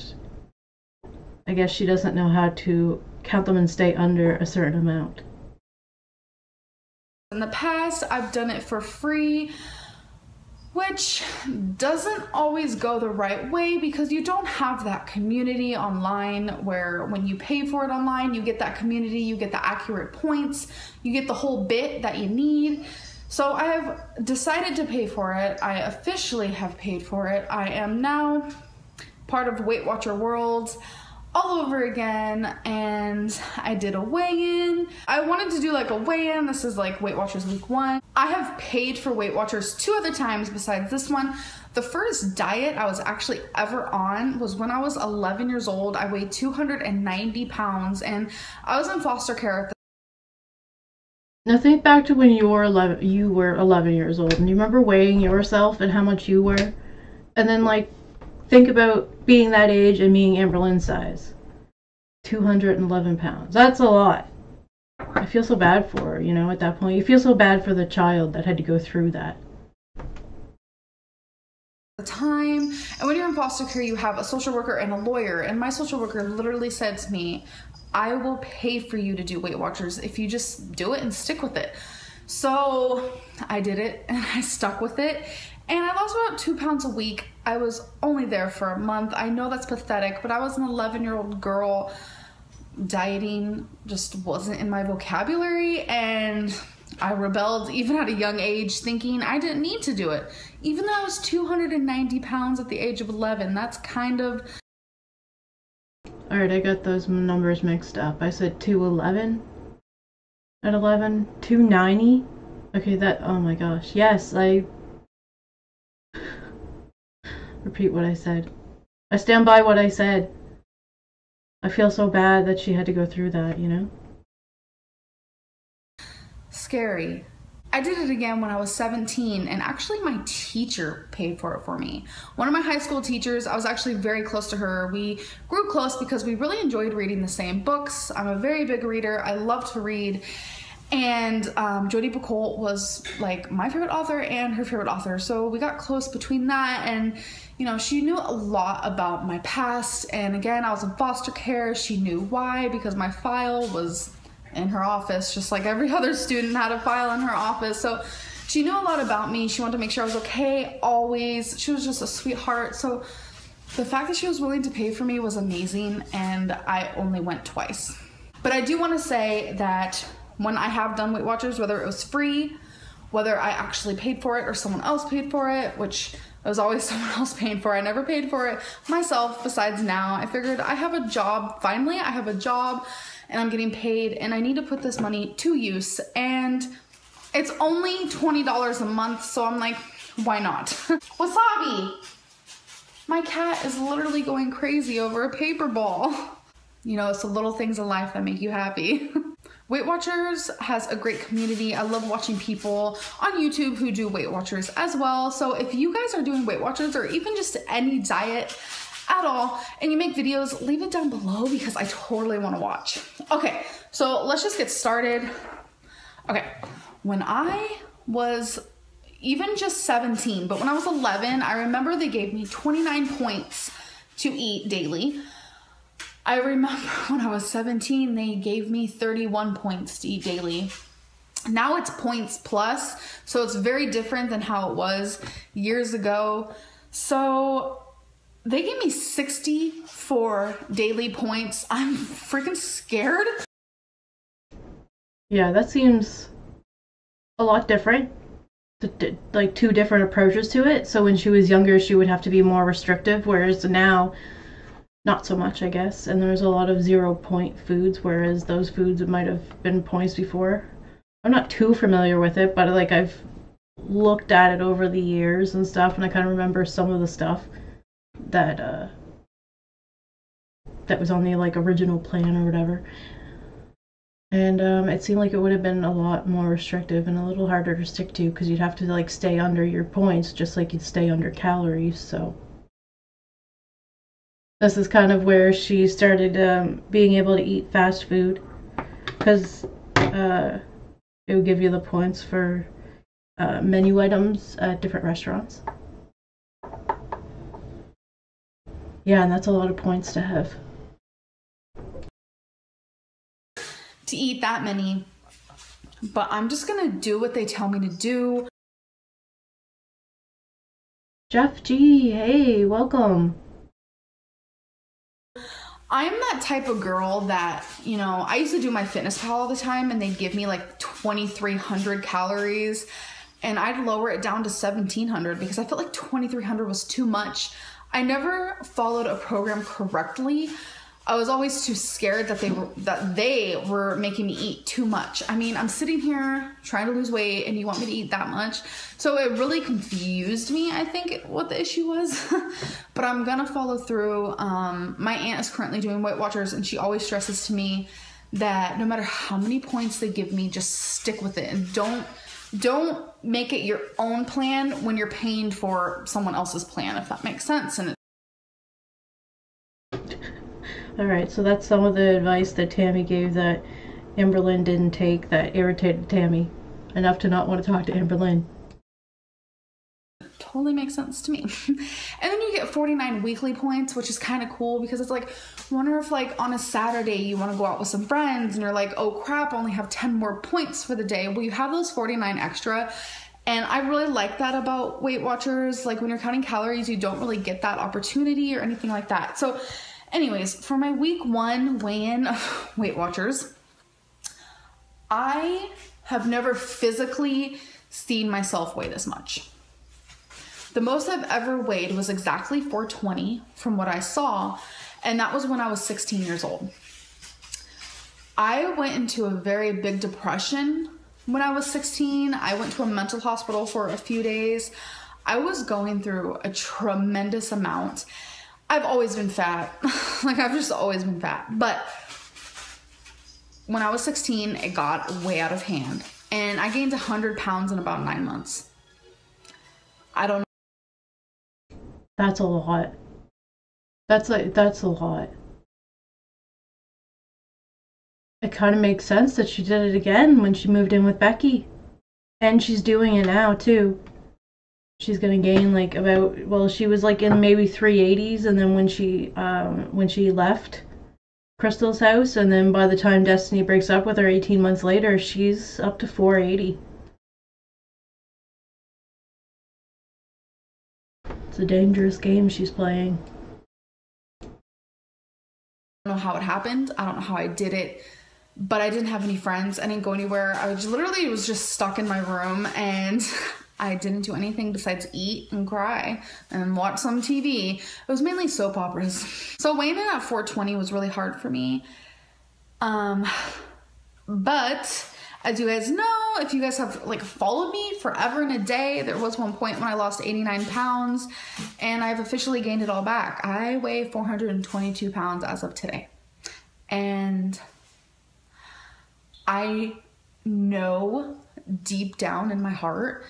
I guess she doesn't know how to count them and stay under a certain amount. In the past, I've done it for free. which doesn't always go the right way because you don't have that community online where when you pay for it online, you get that community, you get the accurate points, you get the whole bit that you need. So I have decided to pay for it. I officially have paid for it. I am now part of Weight Watcher World all over again, and I did a weigh-in. I wanted to do like a weigh-in. This is like Weight Watchers week 1. I have paid for Weight Watchers 2 other times besides this one. The first diet I was actually ever on was when I was 11 years old. I weighed 290 pounds and I was in foster care at the Now think back to when you were 11 years old, and you remember weighing yourself and how much you were, and then like think about being that age and being Amberlynn size. 211 pounds. That's a lot. I feel so bad for her, you know, at that point. You feel so bad for the child that had to go through that. time. And when you're in foster care, you have a social worker and a lawyer. And my social worker literally said to me, I will pay for you to do Weight Watchers if you just do it and stick with it. So I did it and I stuck with it. And I lost about 2 pounds a week. I was only there for a month. I know that's pathetic, but I was an 11-year-old girl. Dieting just wasn't in my vocabulary, and I rebelled even at a young age, thinking I didn't need to do it. Even though I was 290 pounds at the age of 11, that's kind of... Alright, I got those numbers mixed up. I said 211 at 11, 290? Okay, that, oh my gosh. Yes, I... Repeat what I said. I stand by what I said. I feel so bad that she had to go through that, you know? Scary. I did it again when I was 17, and actually my teacher paid for it for me. One of my high school teachers, I was actually very close to her. We grew close because we really enjoyed reading the same books. I'm a very big reader. I love to read. And Jodi Picoult was like my favorite author and her favorite author. So we got close between that, and you know, she knew a lot about my past. And again, I was in foster care. She knew why, because my file was in her office, just like every other student had a file in her office. So she knew a lot about me. She wanted to make sure I was okay always. She was just a sweetheart. So the fact that she was willing to pay for me was amazing, and I only went twice. But I do want to say that when I have done Weight Watchers, whether it was free, whether I actually paid for it or someone else paid for it, which it was always someone else paying for it. I never paid for it myself besides now. I figured I have a job. Finally, I have a job and I'm getting paid, and I need to put this money to use. And it's only $20 a month, so I'm like, why not? Wasabi! My cat is literally going crazy over a paper ball. You know, it's the little things in life that make you happy. Weight Watchers has a great community. I love watching people on YouTube who do Weight Watchers as well. So if you guys are doing Weight Watchers or even just any diet at all and you make videos, leave it down below because I totally want to watch. Okay, so let's just get started. Okay, when I was even just 17, but when I was 11, I remember they gave me 29 points to eat daily. I remember when I was 17, they gave me 31 points to eat daily. Now it's points plus, so it's very different than how it was years ago. So they gave me 60 for daily points. I'm freaking scared. Yeah, that seems a lot different. Like two different approaches to it. So when she was younger, she would have to be more restrictive, whereas now, not so much, I guess. And there's a lot of 0-point foods, whereas those foods might have been points before. I'm not too familiar with it, but like I've looked at it over the years and stuff, and I kind of remember some of the stuff that that was on the like original plan or whatever. And it seemed like it would have been a lot more restrictive and a little harder to stick to, because you'd have to like stay under your points just like you'd stay under calories. So this is kind of where she started being able to eat fast food, because it would give you the points for menu items at different restaurants. Yeah, and that's a lot of points to have. To eat that many, but I'm just gonna do what they tell me to do. Jeff G, hey, welcome. I'm that type of girl that, you know, I used to do my fitness pal all the time and they'd give me like 2,300 calories and I'd lower it down to 1,700 because I felt like 2,300 was too much. I never followed a program correctly. I was always too scared that they were making me eat too much. I mean, I'm sitting here trying to lose weight and you want me to eat that much. So it really confused me, I think, what the issue was. But I'm gonna follow through. My aunt is currently doing Weight Watchers and she always stresses to me that no matter how many points they give me, just stick with it and don't make it your own plan when you're paying for someone else's plan, if that makes sense. And Alright, so that's some of the advice that Tammy gave that Amberlynn didn't take that irritated Tammy enough to not want to talk to Amberlynn. Totally makes sense to me. And then you get 49 weekly points, which is kind of cool because it's like, wonder if like on a Saturday you want to go out with some friends and you're like, oh crap, I only have 10 more points for the day. Well, you have those 49 extra. And I really like that about Weight Watchers. Like when you're counting calories, you don't really get that opportunity or anything like that. So anyways, for my week 1 weigh-in of Weight Watchers, I have never physically seen myself weigh this much. The most I've ever weighed was exactly 420 from what I saw, and that was when I was 16 years old. I went into a very big depression when I was 16. I went to a mental hospital for a few days. I was going through a tremendous amount. I've always been fat. Like, I've just always been fat. But when I was 16, it got way out of hand. And I gained 100 pounds in about 9 months. I don't know. That's a lot. That's a lot. It kind of makes sense that she did it again when she moved in with Becky. And she's doing it now, too. She's gonna gain like about, well, she was like in maybe 380s, and then when she left Krystle's house, and then by the time Destiny breaks up with her 18 months later, she's up to 480. It's a dangerous game she's playing. I don't know how it happened. I don't know how I did it, but I didn't have any friends. I didn't go anywhere. I was just stuck in my room, and I didn't do anything besides eat and cry and watch some TV. It was mainly soap operas. So weighing in at 420 was really hard for me. But as you guys know, if you guys have like followed me forever and a day, there was one point when I lost 89 pounds and I've officially gained it all back. I weigh 422 pounds as of today. And I know deep down in my heart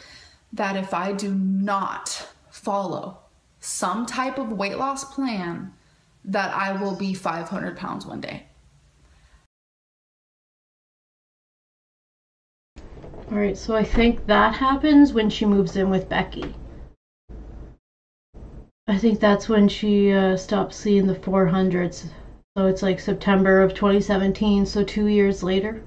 that if I do not follow some type of weight loss plan, that I will be 500 pounds one day. Alright, so I think that happens when she moves in with Becky. I think that's when she stops seeing the 400s. So it's like September of 2017, so 2 years later.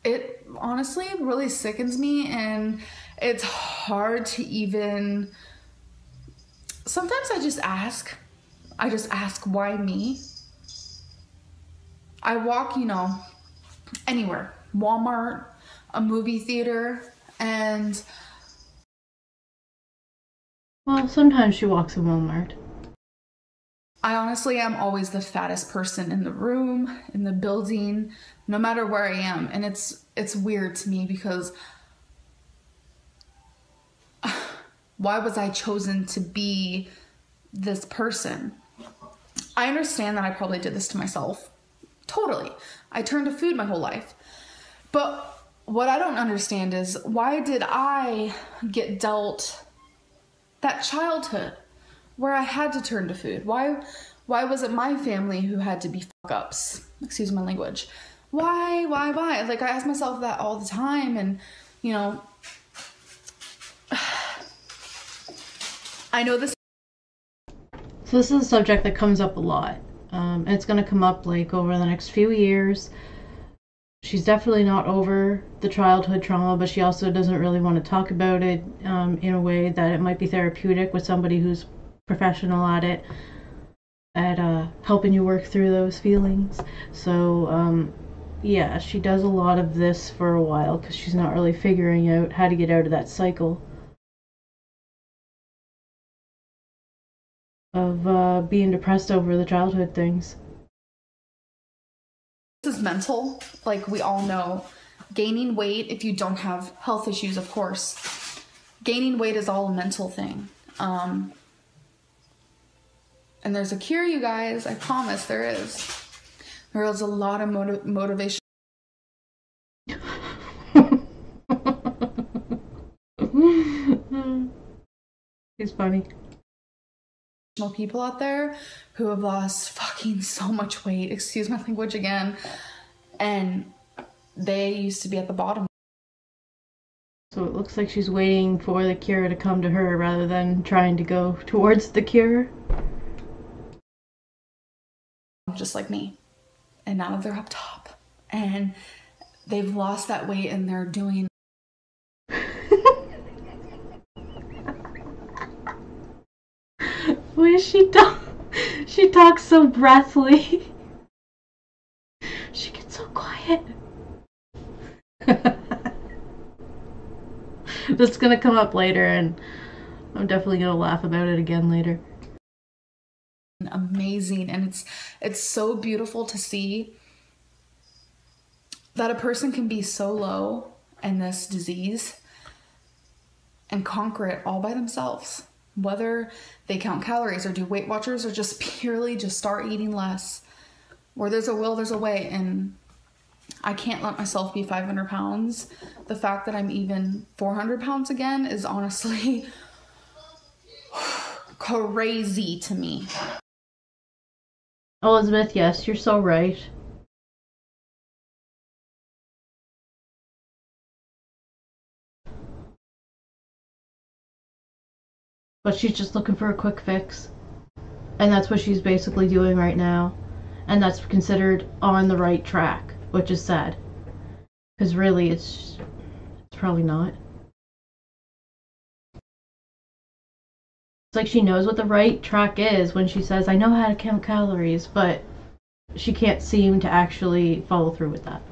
It honestly really sickens me, and it's hard to even... Sometimes I just ask, why me? I walk, anywhere, Walmart, a movie theater, and... Well, sometimes she walks in Walmart. I honestly am always the fattest person in the room, in the building, no matter where I am. And it's weird to me because why was I chosen to be this person? I understand that I probably did this to myself. Totally. I turned to food my whole life. But what I don't understand is, why did I get dealt that childhood where I had to turn to food? Why was it my family who had to be fuck-ups? Excuse my language. Why? Like, I ask myself that all the time, and, I know this. So this is a subject that comes up a lot. And it's going to come up, like, over the next few years. She's definitely not over the childhood trauma, but she also doesn't really want to talk about it in a way that it might be therapeutic with somebody who's professional at it, at helping you work through those feelings. So yeah, she does a lot of this for a while because she's not really figuring out how to get out of that cycle of being depressed over the childhood things. This is mental, like we all know. Gaining weight, if you don't have health issues, of course, gaining weight is all a mental thing. And there's a cure, you guys. I promise there is. There is a lot of motivation. He's funny. People out there who have lost fucking so much weight, excuse my language again, and they used to be at the bottom. So it looks like she's waiting for the cure to come to her rather than trying to go towards the cure. Just like me. And now they're up top and they've lost that weight and they're doing Why she talks so breathly. She gets so quiet. This is gonna come up later and I'm definitely gonna laugh about it again later. Amazing, and it's so beautiful to see that a person can be so low in this disease and conquer it all by themselves. Whether they count calories or do Weight Watchers or just purely just start eating less. Where there's a will, there's a way, and I can't let myself be 500 pounds. The fact that I'm even 400 pounds again is honestly crazy to me. Elizabeth, yes, you're so right. But she's just looking for a quick fix. And that's what she's basically doing right now. And that's considered on the right track, which is sad. Because really, it's probably not. It's like she knows what the right track is when she says, I know how to count calories, but she can't seem to actually follow through with that.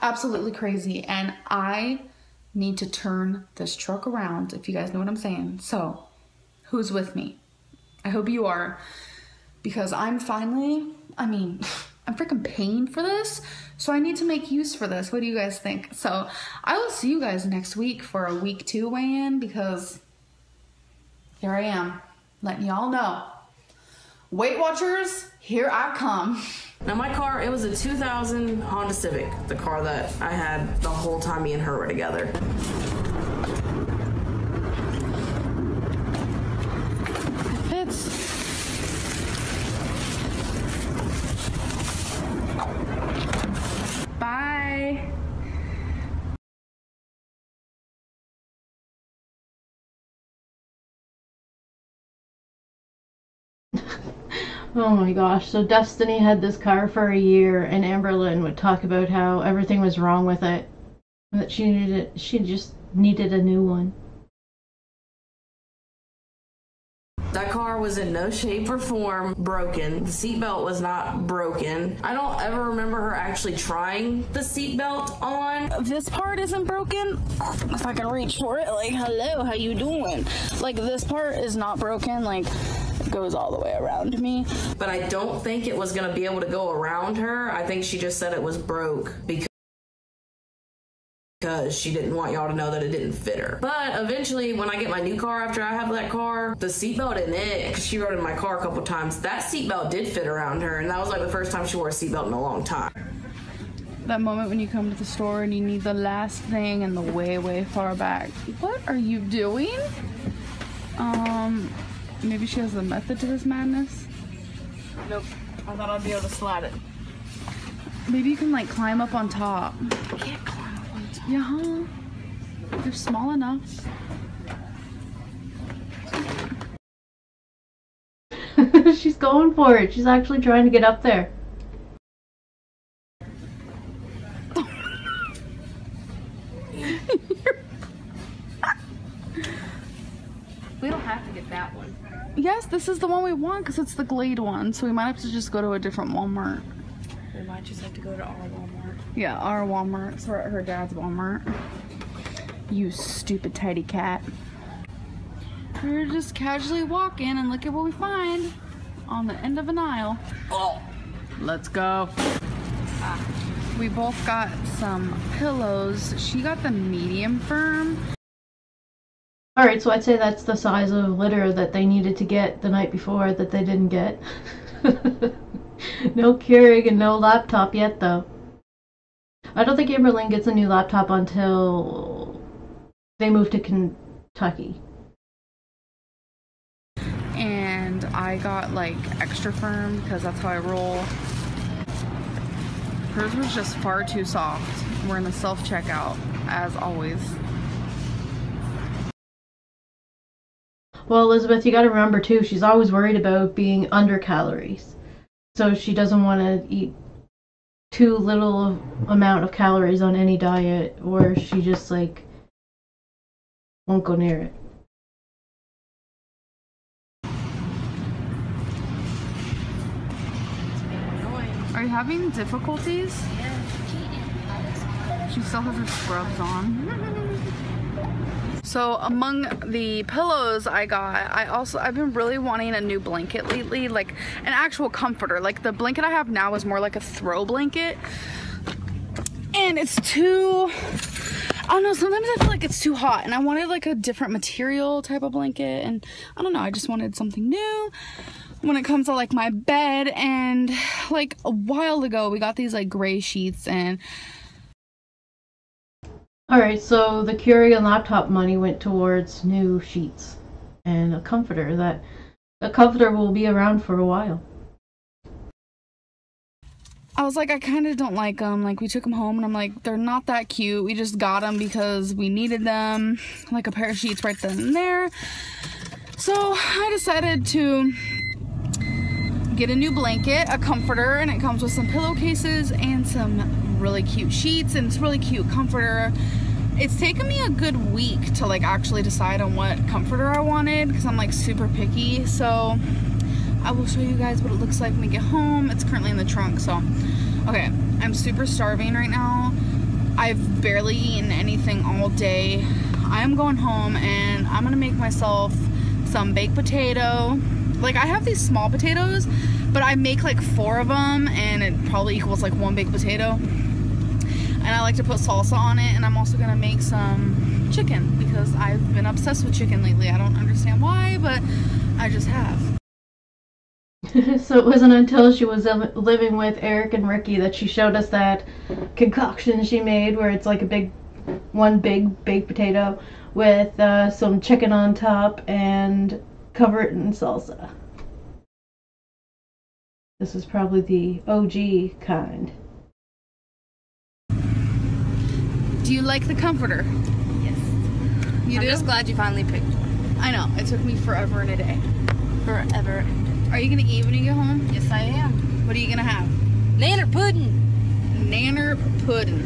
Absolutely crazy. And I need to turn this truck around, if you guys know what I'm saying. So, who's with me? I hope you are, because I'm finally, I'm freaking paying for this, so I need to make use for this. What do you guys think? So, I will see you guys next week for a week 2 weigh-in, because here I am, letting y'all know. Weight Watchers, here I come. Now my car, it was a 2000 Honda Civic, the car that I had the whole time me and her were together. It fits. Bye. Oh my gosh, so Destiny had this car for a year and Amberlynn would talk about how everything was wrong with it and that she just needed a new one. That car was in no shape or form broken. The seatbelt was not broken. I don't ever remember her actually trying the seatbelt on. This part isn't broken. If I can reach for it, like, hello, how you doing? Like, this part is not broken, like, it goes all the way around me. But I don't think it was gonna be able to go around her. I think she just said it was broke because she didn't want y'all to know that it didn't fit her. But eventually, when I get my new car after I have that car, the seatbelt in it, because she rode in my car a couple times, that seatbelt did fit around her, and that was like the first time she wore a seatbelt in a long time. That moment when you come to the store and you need the last thing and the way, way far back. What are you doing? Maybe she has a method to this madness? Nope. I thought I'd be able to slide it. Maybe you can, like, climb up on top. I can't climb up on top. Yeah, they're small enough. She's going for it. She's actually trying to get up there. that one. Yes, this is the one we want because it's the Glade one. So we might have to just go to a different Walmart. We might just have to go to our Walmart. Yeah, our Walmart. So her dad's Walmart. You stupid tidy cat. We're just casually walking and look at what we find on the end of an aisle. Oh, let's go. We both got some pillows. She got the medium firm. Alright, so I'd say that's the size of litter that they needed to get the night before that they didn't get. No Keurig and no laptop yet, though. I don't think Amberlynn gets a new laptop until they move to Kentucky. And I got like extra firm because that's how I roll. Hers was just far too soft. We're in the self-checkout, as always. Well, Elizabeth, you gotta remember too, she's always worried about being under calories. So she doesn't want to eat too little amount of calories on any diet, or she just like won't go near it. Are you having difficulties? She still has her scrubs on. So among the pillows I got, I've been really wanting a new blanket lately, like an actual comforter. Like the blanket I have now is more like a throw blanket. And it's too, I don't know, sometimes I feel like it's too hot and I wanted like a different material type of blanket, and I don't know, I just wanted something new when it comes to like my bed. And like a while ago we got these like gray sheets, and alright, so the Keurig and laptop money went towards new sheets and a comforter. A comforter will be around for a while. I was like, I kind of don't like them. Like, we took them home and I'm like, they're not that cute. We just got them because we needed them. Like a pair of sheets right then and there. So I decided to get a new blanket, a comforter, and it comes with some pillowcases and some really cute sheets, and it's really cute comforter. It's taken me a good week to like actually decide on what comforter I wanted because I'm like super picky. So I will show you guys what it looks like when we get home. It's currently in the trunk. So okay, I'm super starving right now. I've barely eaten anything all day. I am going home and I'm gonna make myself some baked potato. Like, I have these small potatoes, but I make like 4 of them and it probably equals like 1 baked potato. And I like to put salsa on it, and I'm also gonna make some chicken because I've been obsessed with chicken lately. I don't understand why, but I just have. So it wasn't until she was living with Eric and Ricky that she showed us that concoction she made where it's like one big baked potato with some chicken on top and cover it in salsa. This is probably the OG kind. Do you like the comforter? Yes. You do? I'm just glad you finally picked one. I know, it took me forever and a day. Forever and a day. Are you gonna eat when you get home? Yes, I am. What are you gonna have? Nanner pudding. Nanner pudding.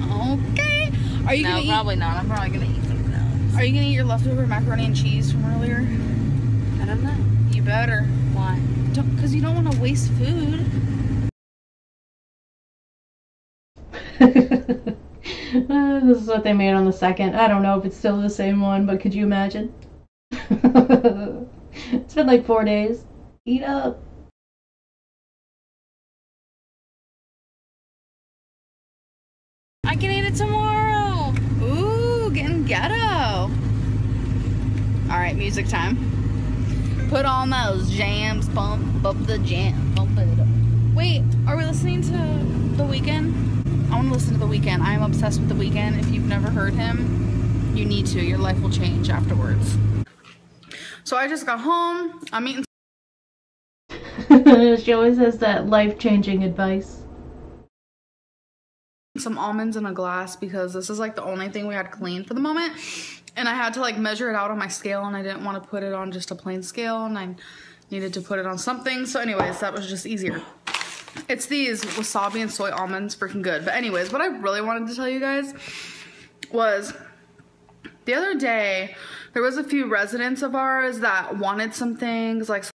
Okay. Are you gonna eat? No, probably not. I'm probably gonna eat something else. Are you gonna eat your leftover macaroni and cheese from earlier? I don't know. You better. Why? Because you don't want to waste food. This is what they made on the 2nd. I don't know if it's still the same one, but could you imagine? It's been like 4 days. Eat up. I can eat it tomorrow. Ooh, getting ghetto. Alright, music time. Put on those jams, bump up the jam, bump it up. Wait, are we listening to The Weeknd? I want to listen to The Weeknd. I am obsessed with The Weeknd. If you've never heard him, you need to. Your life will change afterwards. So I just got home. I'm eating. She always has that life-changing advice. Some almonds in a glass because this is like the only thing we had clean for the moment. And I had to like measure it out on my scale, and I didn't want to put it on just a plain scale, and I needed to put it on something. So anyways, that was just easier. It's these wasabi and soy almonds, freaking good. But anyways, what I really wanted to tell you guys was The other day, there was a few residents of ours that wanted some things, like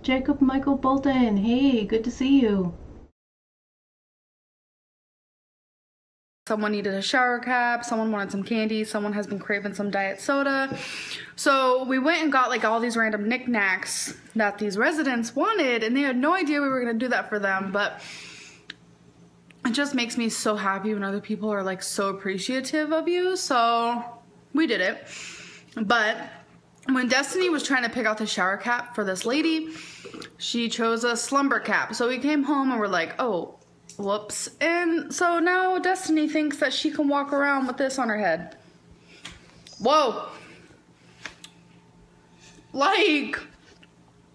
Jacob Michael Bolton, hey, good to see you. someone needed a shower cap, someone wanted some candy, someone has been craving some diet soda. So we went and got like all these random knickknacks that these residents wanted, and they had no idea we were gonna do that for them, but it just makes me so happy when other people are like so appreciative of you. So we did it. But when Destiny was trying to pick out the shower cap for this lady, she chose a slumber cap. So we came home and we're like, oh, whoops. And so now Destiny thinks that she can walk around with this on her head. Whoa. Like,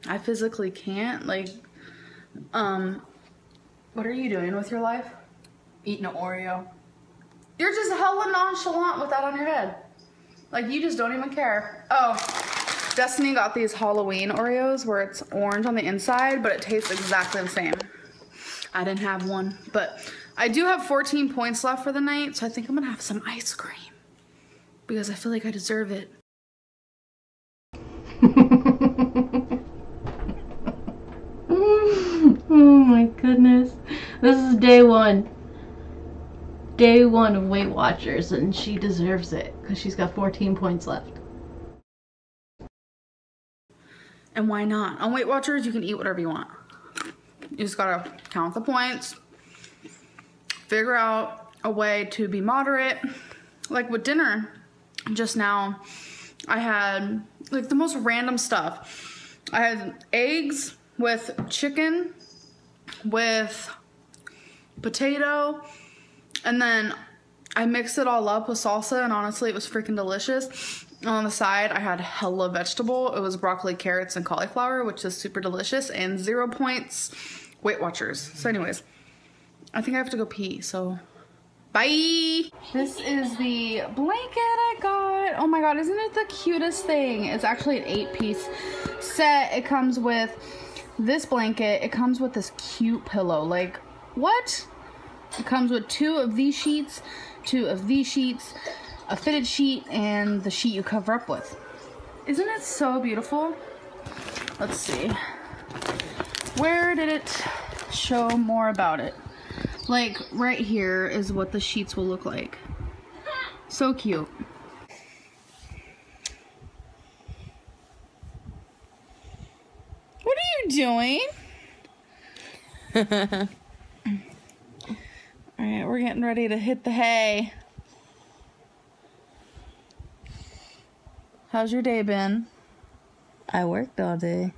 I physically can't. Like, what are you doing with your life? Eating an Oreo. You're just hella nonchalant with that on your head. Like, you just don't even care. Oh, Destiny got these Halloween Oreos where it's orange on the inside, but it tastes exactly the same. I didn't have one, but I do have 14 points left for the night, so I think I'm gonna have some ice cream because I feel like I deserve it. Oh my goodness. This is day one. Day one of Weight Watchers, and she deserves it because she's got 14 points left. And why not? On Weight Watchers, you can eat whatever you want. You just gotta count the points, figure out a way to be moderate. Like with dinner, just now, I had like the most random stuff. I had eggs with chicken, with potato, and then I mixed it all up with salsa, and honestly, it was freaking delicious. On the side, I had hella vegetable. It was broccoli, carrots, and cauliflower, which is super delicious, and 0 points. Weight Watchers. So anyways, I think I have to go pee, so bye! This is the blanket I got. Oh my god, isn't it the cutest thing? It's actually an 8-piece set. It comes with this blanket. It comes with this cute pillow. Like, what? It comes with 2 of these sheets, 2 of these sheets, a fitted sheet, and the sheet you cover up with. Isn't it so beautiful? Let's see. Where did it show more about it? Like, right here is what the sheets will look like. So cute. What are you doing? Alright, we're getting ready to hit the hay. How's your day been? I worked all day.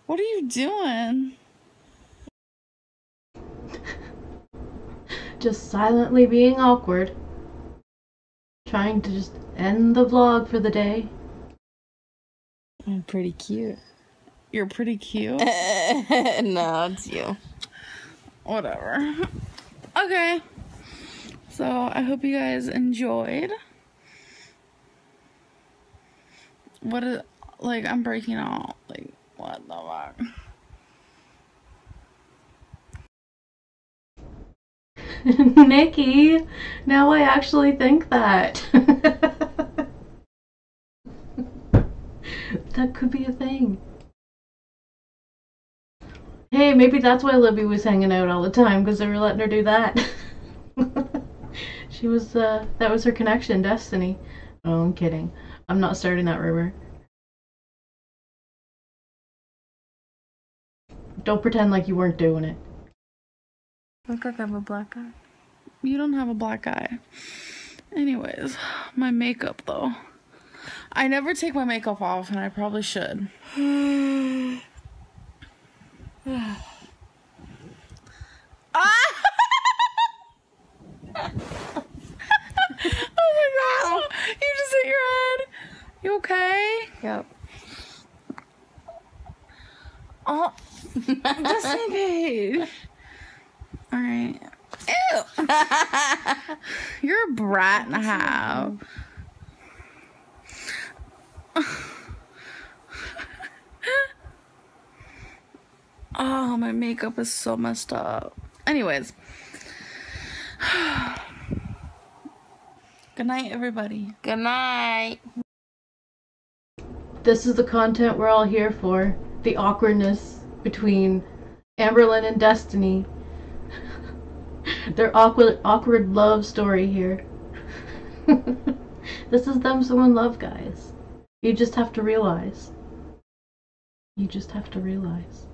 What are you doing? Just silently being awkward. Trying to just end the vlog for the day. I'm pretty cute. You're pretty cute? No, it's you. Whatever. Okay. So, I hope you guys enjoyed. What is, like, I'm breaking out. Like, what the fuck? Nikki, now I actually think that. That could be a thing. Hey, maybe that's why Libby was hanging out all the time, because they were letting her do that. She was, that was her connection, Destiny. Oh, I'm kidding. I'm not starting that rumor. Don't pretend like you weren't doing it. Look like I have a black eye. You don't have a black eye. Anyways, my makeup though. I never take my makeup off, and I probably should. Oh my god! You just hit your head. You okay? Yep. Oh, Destiny babe. All right. Ew. You're a brat and a half. Oh, my makeup is so messed up. Anyways. Good night, everybody. Good night. This is the content we're all here for. The awkwardness between Amberlynn and Destiny. Their awkward love story here. This is them so in love, guys. You just have to realize. You just have to realize.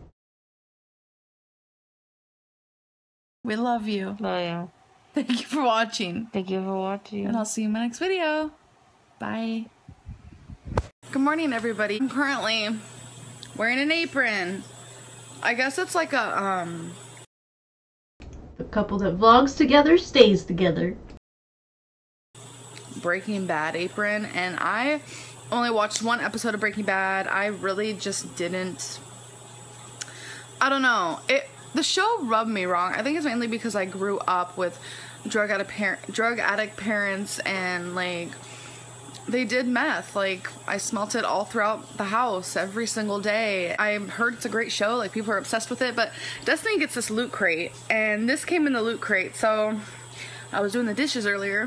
We love you. Oh, yeah. Thank you for watching. Thank you for watching. And I'll see you in my next video. Bye. Good morning, everybody. I'm currently wearing an apron. I guess it's like a, The couple that vlogs together stays together. Breaking Bad apron. And I only watched one episode of Breaking Bad. I really just didn't... I don't know. The show rubbed me wrong. I think it's mainly because I grew up with drug addict parents, and like they did meth. Like I smelt it all throughout the house every single day. I heard it's a great show. Like people are obsessed with it. But Destiny gets this loot crate, and this came in the loot crate. So I was doing the dishes earlier,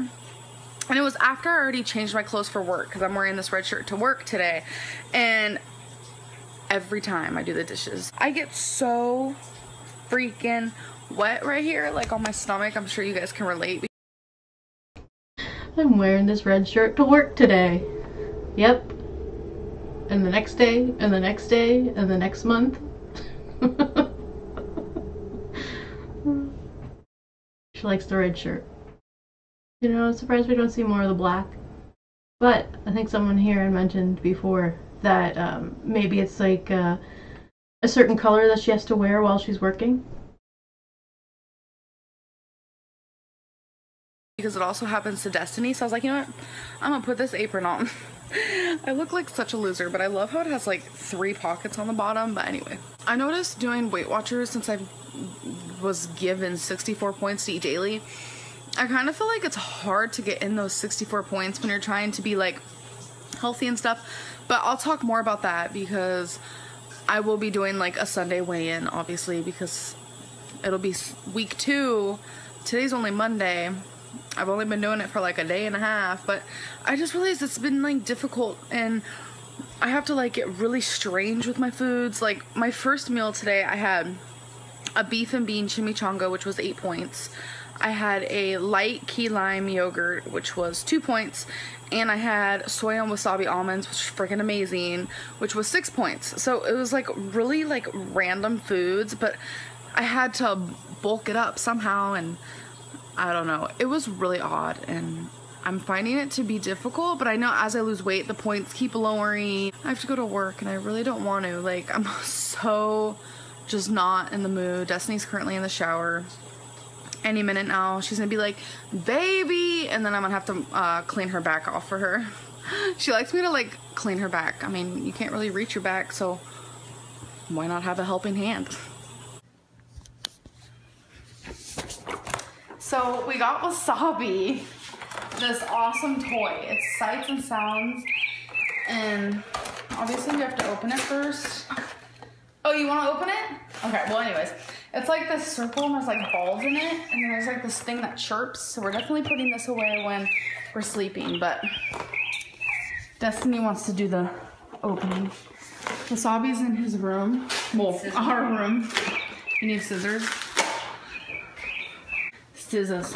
and it was after I already changed my clothes for work because I'm wearing this red shirt to work today. And every time I do the dishes, I get so freaking wet right here, like on my stomach. I'm sure you guys can relate. I'm wearing this red shirt to work today. Yep. And the next day, and the next day, and the next month. She likes the red shirt. You know, I'm surprised we don't see more of the black. But I think someone here had mentioned before that maybe it's like a certain color that she has to wear while she's working. Because it also happens to Destiny, so I was like, you know what? I'm gonna put this apron on. I look like such a loser, but I love how it has like 3 pockets on the bottom. But anyway, I noticed doing Weight Watchers, since I was given 64 points to eat daily, I kind of feel like it's hard to get in those 64 points when you're trying to be like healthy and stuff. But I'll talk more about that because I will be doing like a Sunday weigh-in, obviously, because it'll be week 2. Today's only Monday. I've only been doing it for like a day and a half, but I just realized it's been like difficult, and I have to like get really strange with my foods. Like my first meal today, I had a beef and bean chimichanga, which was 8 points. I had a light key lime yogurt, which was 2 points, and I had soy and wasabi almonds, which was freaking amazing, which was 6 points. So it was like really like random foods, but I had to bulk it up somehow, and I don't know. It was really odd, and I'm finding it to be difficult, but I know as I lose weight, the points keep lowering. I have to go to work, and I really don't want to. Like, I'm so just not in the mood. Destiny's currently in the shower. Any minute now, she's gonna be like, baby, and then I'm gonna have to clean her back off for her. She likes me to like clean her back. I mean, you can't really reach your back, so why not have a helping hand? So we got Wasabi, this awesome toy. It's sights and sounds, and obviously we have to open it first. Oh, you want to open it? Okay, well anyways, it's like this circle and there's like balls in it, and then there's like this thing that chirps, so we're definitely putting this away when we're sleeping, but Destiny wants to do the opening. Wasabi's in his room, well, our room. You need scissors. Scissors.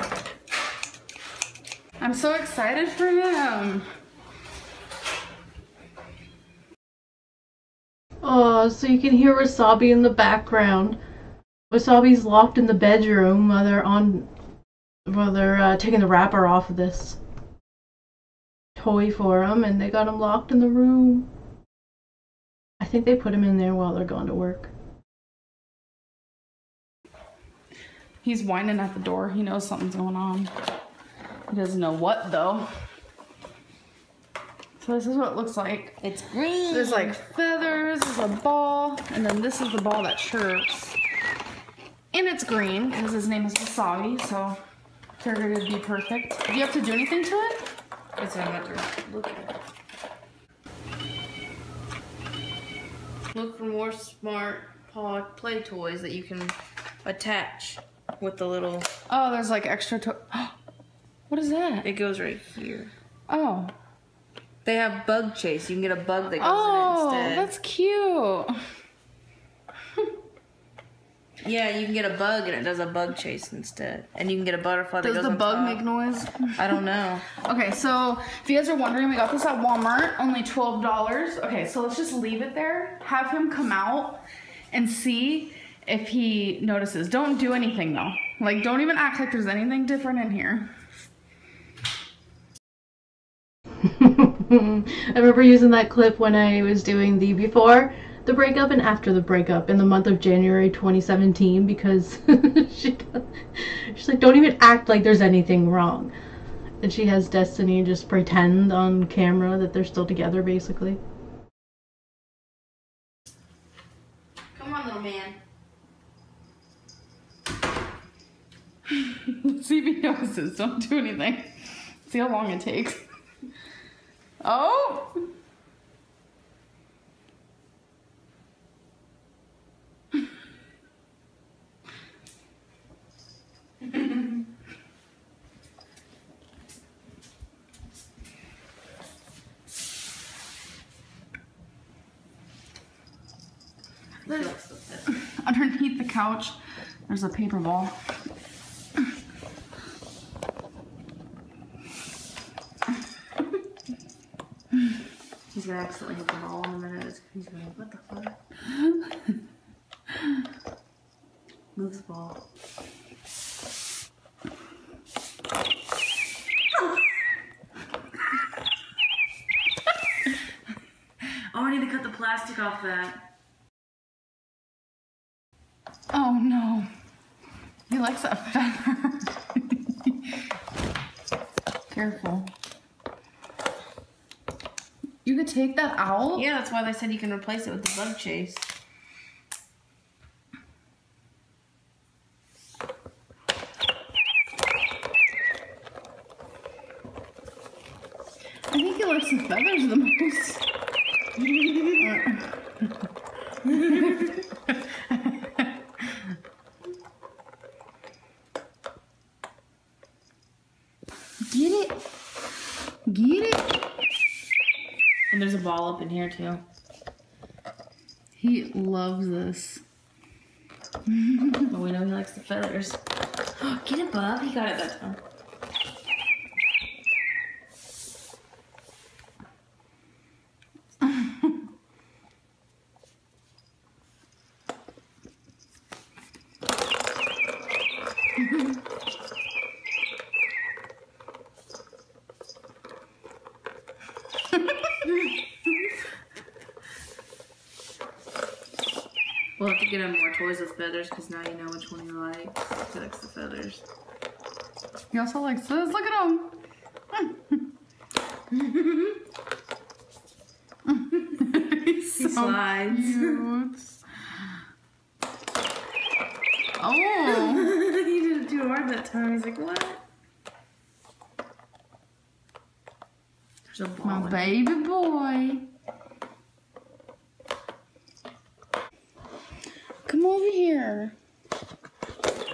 I'm so excited for him. Oh, so you can hear Wasabi in the background. Wasabi's locked in the bedroom while they're taking the wrapper off of this toy for him, and they got him locked in the room. I think they put him in there while they're going to work. He's whining at the door. He knows something's going on. He doesn't know what though. So this is what it looks like. It's green. There's like feathers, there's a ball, and then this is the ball that chirps. And it's green because his name is Wasabi, so figured it'd be perfect. Do you have to do anything to it? It's a matter. Look at it. Look for more smart paw play toys that you can attach with the little... Oh, there's like extra What is that? It goes right here. Oh. They have bug chase. You can get a bug that goes Oh, in it instead. that's cute. Yeah, you can get a bug and it does a bug chase instead. And you can get a butterfly that goes Does the on bug top. make noise? I don't know. Okay, so if you guys are wondering, we got this at Walmart, only $12. Okay, so let's just leave it there. Have him come out and see if he notices. Don't do anything though. Like, don't even act like there's anything different in here. I remember using that clip when I was doing the before the breakup and after the breakup in the month of January 2017 because she's like, don't even act like there's anything wrong. And she has Destiny just pretend on camera that they're still together, basically. Come on, little man. See if he notices. Don't do anything. See how long it takes. Oh! Underneath the couch, there's a paper ball. He's gonna accidentally hit the ball in a minute. He's gonna be like, what the fuck? Move the ball. Oh, I need to cut the plastic off that. Oh no. He likes that feather. Careful. You could take that out? Yeah, that's why they said you can replace it with the bug chase. I think he likes the feathers the most. Get it. Get it. And there's a ball up in here too. He loves this. But we know he likes the feathers. Get it, bub. He got it that time. We'll have to get him more toys with feathers because now you know which one he likes. He likes the feathers. He also likes this. Look at him. He's He slides. Cute. Oh. He did it too hard that time. He's like, what? There's a ball. My baby boy. Come over here.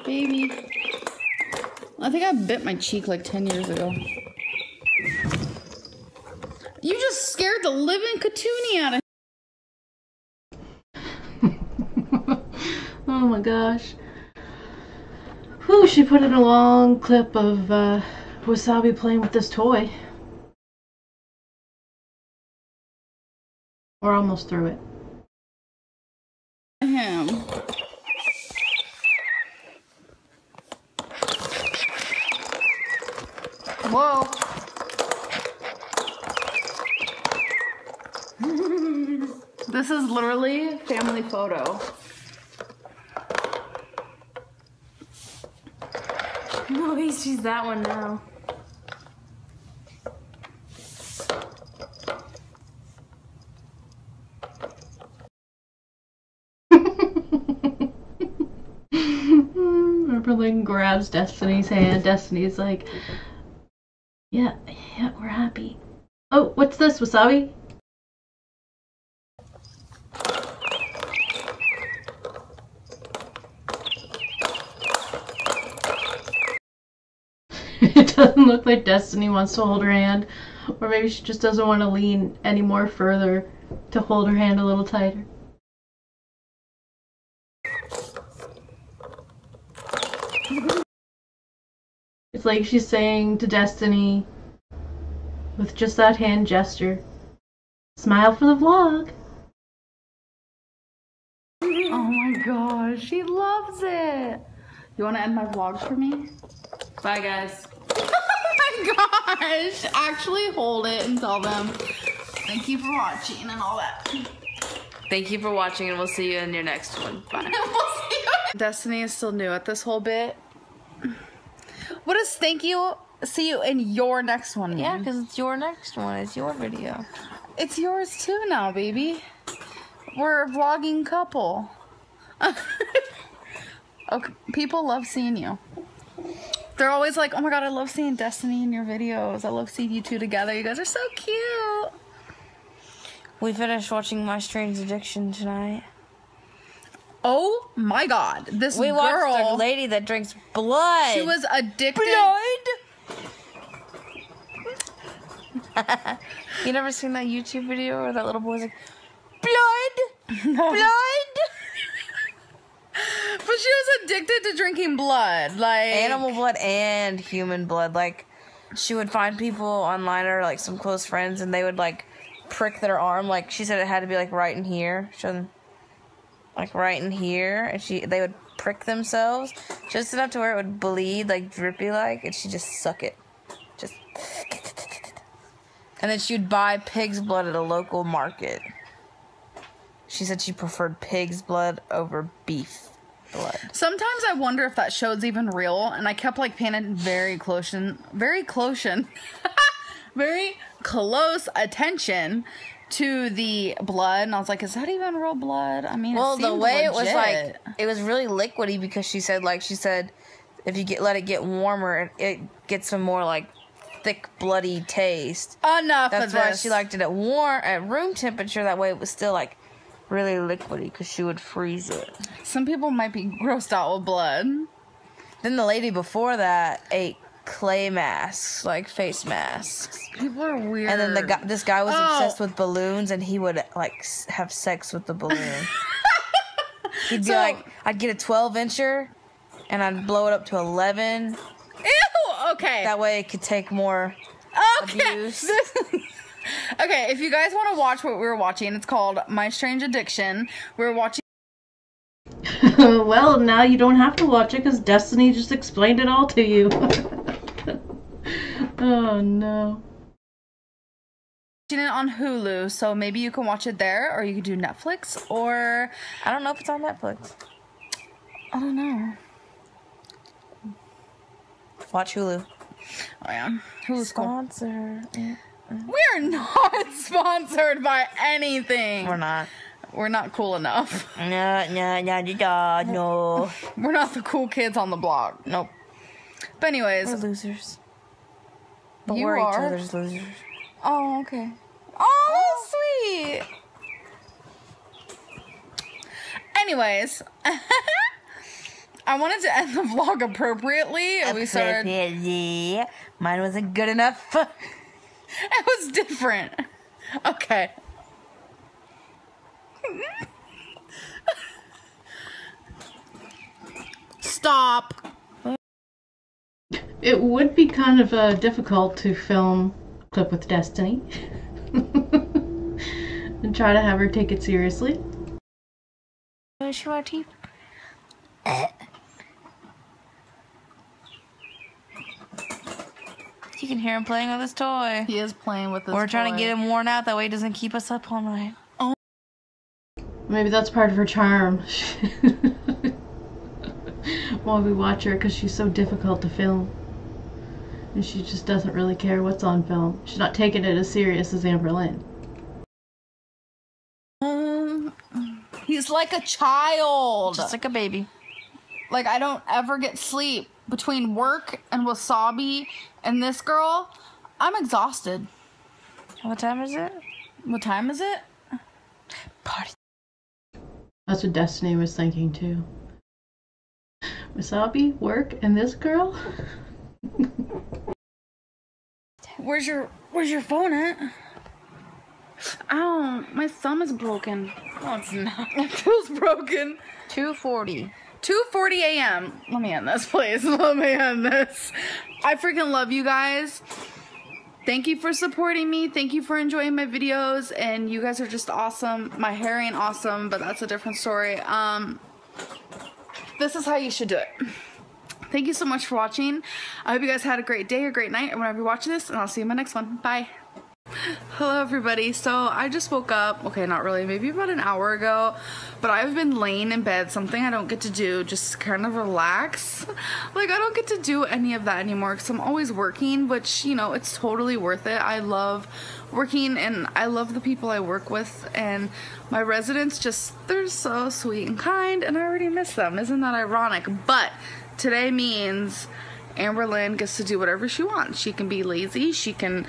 Baby. I think I bit my cheek like 10 years ago. You just scared the living Katoonie out of Oh my gosh. Whew, she put in a long clip of Wasabi playing with this toy. We're almost through it. him. Whoa. This is literally family photo. No, she's that one now. Amberlynn grabs Destiny's hand. Destiny's like, yeah, we're happy. Oh, what's this, Wasabi? look like Destiny wants to hold her hand, or maybe she just doesn't want to lean any more further to hold her hand a little tighter. It's like she's saying to Destiny, with just that hand gesture, smile for the vlog. Oh my gosh, she loves it. You want to end my vlog for me? Bye, guys. Oh my gosh. Actually hold it and tell them thank you for watching and all that. Thank you for watching, and we'll see you in your next one. Bye. We'll see you. Destiny is still new at this whole bit. What does thank you, see you in your next one mean? Yeah, because it's your next one. It's your video. It's yours too now, baby. We're a vlogging couple. Okay, people love seeing you. They're always like, oh my god, I love seeing Destiny in your videos. I love seeing you two together. You guys are so cute. We finished watching My Strange Addiction tonight. Oh my god, this we girl. watched a lady that drinks blood. She was addicted. Blood? You never seen that YouTube video where that little boy's like, blood? No. Blood? But she was addicted to drinking blood. Like animal blood and human blood. Like, she would find people online or like some close friends and they would like prick their arm. Like, she said it had to be like right in here. Like right in here, and they would prick themselves just enough to where it would bleed, like drippy like, and she'd just suck it. Just and then she'd buy pig's blood at a local market. She said she preferred pig's blood over beef blood. Sometimes I wonder if that show's even real, and I kept like paying very close attention to the blood, and I was like, is that even real blood? I mean, well, the way legit. It was like, it was really liquidy because she said if you let it get warmer, it gets some more like thick bloody taste. Enough That's of this. why she liked it at room temperature. That way it was still like really liquidy because she would freeze it. Some people might be grossed out with blood. Then the lady before that ate clay masks, like face masks. People are weird. And then this guy was obsessed with balloons, and he would like have sex with the balloon. He'd be like, I'd get a 12-incher, and I'd blow it up to 11. Ew. Okay. That way it could take more abuse. Okay, if you guys want to watch what we were watching, it's called My Strange Addiction. We were watching. Well, now you don't have to watch it because Destiny just explained it all to you. Oh no. Watching it on Hulu, so maybe you can watch it there, or you could do Netflix, or I don't know if it's on Netflix. I don't know. Watch Hulu. Oh yeah, Hulu's sponsor. We are not sponsored by anything. We're not. We're not cool enough. No. We're not the cool kids on the block. Nope. But anyways. We're losers. But You we're are. each other's losers. Oh, okay. Oh, sweet. Anyways. I wanted to end the vlog appropriately. We started. Mine wasn't good enough. It was different. Okay. Stop. It would be kind of difficult to film Clip with Destiny and try to have her take it seriously. Brush your teeth. You can hear him playing with his toy. He is playing with his toy. We're trying to get him worn out, that way he doesn't keep us up all night. Oh. Maybe that's part of her charm. While we watch her, because she's so difficult to film. And she just doesn't really care what's on film. She's not taking it as serious as Amberlynn. He's like a child. Just like a baby. Like, I don't ever get sleep. Between work and Wasabi and this girl, I'm exhausted. What time is it? What time is it? Party. That's what Destiny was thinking too. Wasabi, work, and this girl? Where's your phone at? Ow, my thumb is broken. Oh, it's not. It feels broken. 2:40. 2:40 a.m. Let me end this, please. Let me end this. I freaking love you guys. Thank you for supporting me. Thank you for enjoying my videos. And you guys are just awesome. My hair ain't awesome, but that's a different story. This is how you should do it. Thank you so much for watching. I hope you guys had a great day or great night or whenever you're watching this, and I'll see you in my next one. Bye. Hello everybody. So I just woke up, okay, not really, maybe about an hour ago, but I've been laying in bed, something I don't get to do, just kind of relax. Like, I don't get to do any of that anymore because I'm always working, which, you know, it's totally worth it. I love working and I love the people I work with, and my residents just, they're so sweet and kind, and I already miss them. Isn't that ironic? But today means Amberlynn gets to do whatever she wants. She can be lazy, she can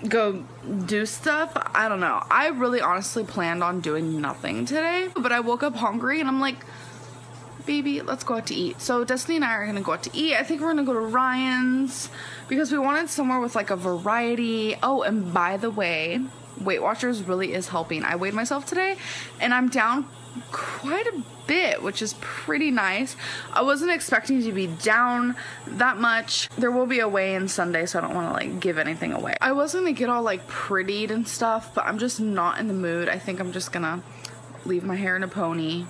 go do stuff. I don't know. I really honestly planned on doing nothing today, but I woke up hungry and I'm like, baby, let's go out to eat. So Destiny and I are gonna go out to eat. I think we're gonna go to Ryan's because we wanted somewhere with like a variety. Oh, and by the way, Weight Watchers really is helping. I weighed myself today and I'm down quite a bit, which is pretty nice. I wasn't expecting to be down that much. There will be a weigh-in Sunday, so I don't want to like give anything away. I was gonna get all like prettied and stuff, but I'm just not in the mood. I think I'm just gonna leave my hair in a pony,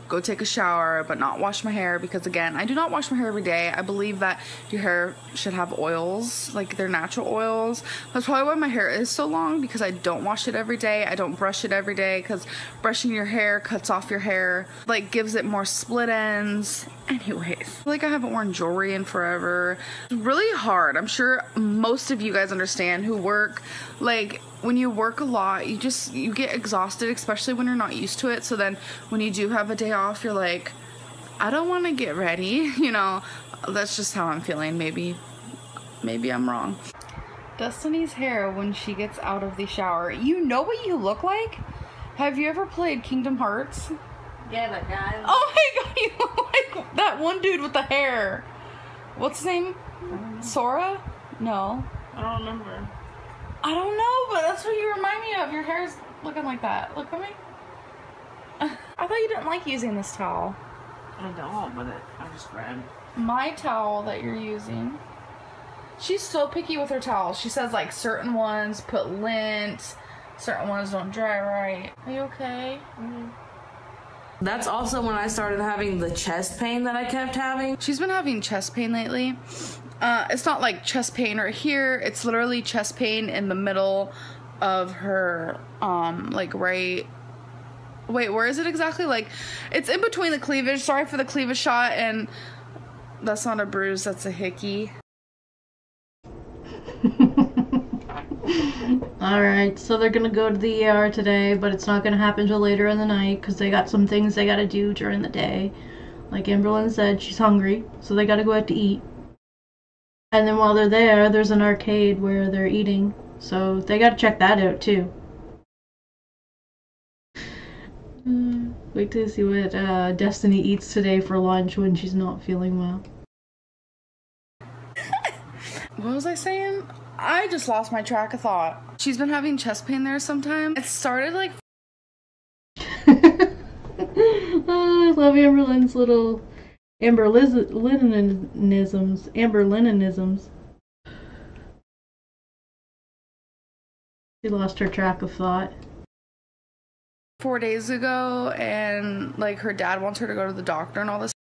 go take a shower, but not wash my hair because, again, I do not wash my hair every day. I believe that your hair should have oils, like they're natural oils. That's probably why my hair is so long, because I don't wash it every day. I don't brush it every day because brushing your hair cuts off your hair, like gives it more split ends. Anyways, like I haven't worn jewelry in forever. It's really hard. I'm sure most of you guys understand who work. Like, when you work a lot, you get exhausted, especially when you're not used to it. So then when you do have a day off, you're like, I don't want to get ready. You know, that's just how I'm feeling. Maybe I'm wrong. Destiny's hair when she gets out of the shower. You know what you look like? Have you ever played Kingdom Hearts? Yeah, that guy. Oh my god, you look like that one dude with the hair. What's his name? Sora? No. I don't remember. I don't know, but that's what you remind me of. Your hair's looking like that. Look at me. I thought you didn't like using this towel. I don't, but I just read. My towel that you're using. She's so picky with her towels. She says like certain ones put lint, certain ones don't dry right. Are you okay? Mm-hmm. That's also when I started having the chest pain that I kept having. She's been having chest pain lately. It's not like chest pain right here. It's literally chest pain in the middle of her, like right... Wait, where is it exactly? Like, it's in between the cleavage. Sorry for the cleavage shot, and that's not a bruise, that's a hickey. Alright, so they're gonna go to the ER today, but it's not gonna happen till later in the night because they got some things they gotta do during the day. Like Amberlynn said, she's hungry, so they gotta go out to eat. And then while they're there, there's an arcade where they're eating, so they gotta check that out too. Wait till you see what Destiny eats today for lunch when she's not feeling well. What was I saying? I just lost my track of thought. She's been having chest pain there sometime. It started like... Oh, I love Amberlynn's little Amberlynnisms. She lost her track of thought. 4 days ago, and like her dad wants her to go to the doctor and all this.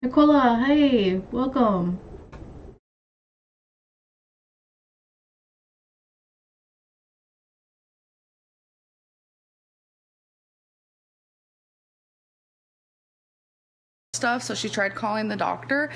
Nicola, hey, welcome. Stuff, so she tried calling the doctor,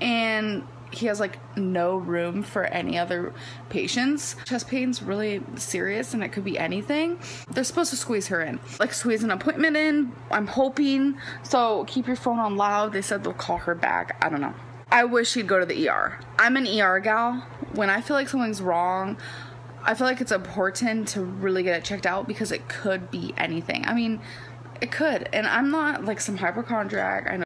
and he has like no room for any other patients. Chest pain's really serious and it could be anything. They're supposed to squeeze her in, like squeeze an appointment in, I'm hoping. So keep your phone on loud. They said they'll call her back. I don't know. I wish she'd go to the ER. I'm an ER gal. When I feel like something's wrong, I feel like it's important to really get it checked out because it could be anything. I mean, it could. And I'm not like some hypochondriac. I know.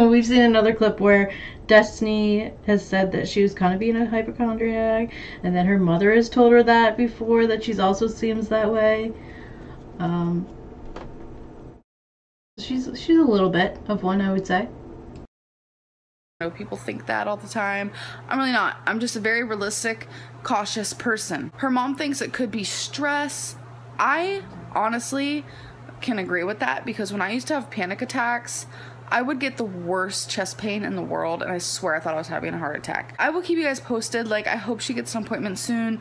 we've seen another clip where Destiny has said that she was kind of being a hypochondriac, and then her mother has told her that before, that she's also seems that way. She's a little bit of one, I would say. I know people think that all the time. I'm really not. I'm just a very realistic, cautious person. Her mom thinks it could be stress. I honestly can agree with that, because when I used to have panic attacks, I would get the worst chest pain in the world, and I swear I thought I was having a heart attack. I will keep you guys posted. Like, I hope she gets an appointment soon.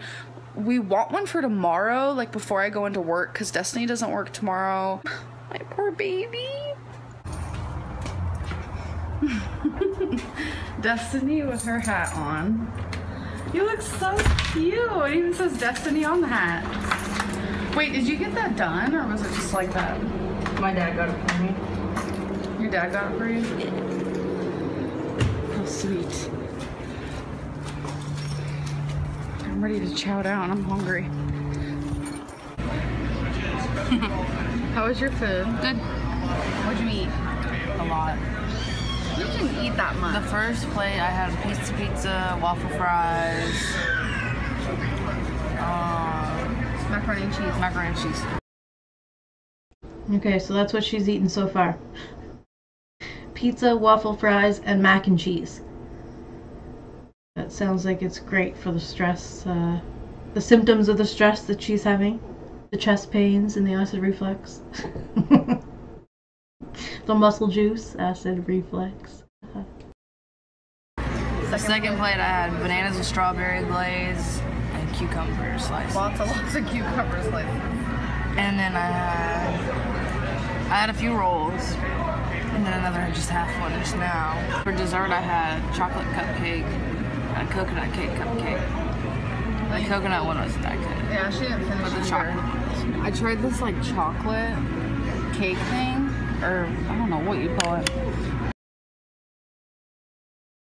We want one for tomorrow, like before I go into work, because Destiny doesn't work tomorrow. My poor baby. Destiny with her hat on. You look so cute. It even says Destiny on the hat. Wait, did you get that done, or was it just like that? My dad got it for me. Your dad got it for you? How sweet. I'm ready to chow down. I'm hungry. How was your food? Good. What'd you eat? A lot. You didn't eat that much. The first plate, I had a piece of pizza, waffle fries, macaroni and cheese. Macaroni and cheese. Okay, so that's what she's eaten so far. Pizza, waffle fries, and mac and cheese. That sounds like it's great for the stress, the symptoms of the stress that she's having. The chest pains and the acid reflux. The muscle juice, acid reflux. The second plate, I had bananas with strawberry glaze and cucumber slices. Lots of cucumber slices. And then I had a few rolls. And then another just half one just now. For dessert, I had chocolate cupcake and a coconut cake cupcake. The coconut one wasn't that good. Yeah, she didn't finish But the either. chocolate. I tried this like chocolate cake thing, or I don't know what you call it.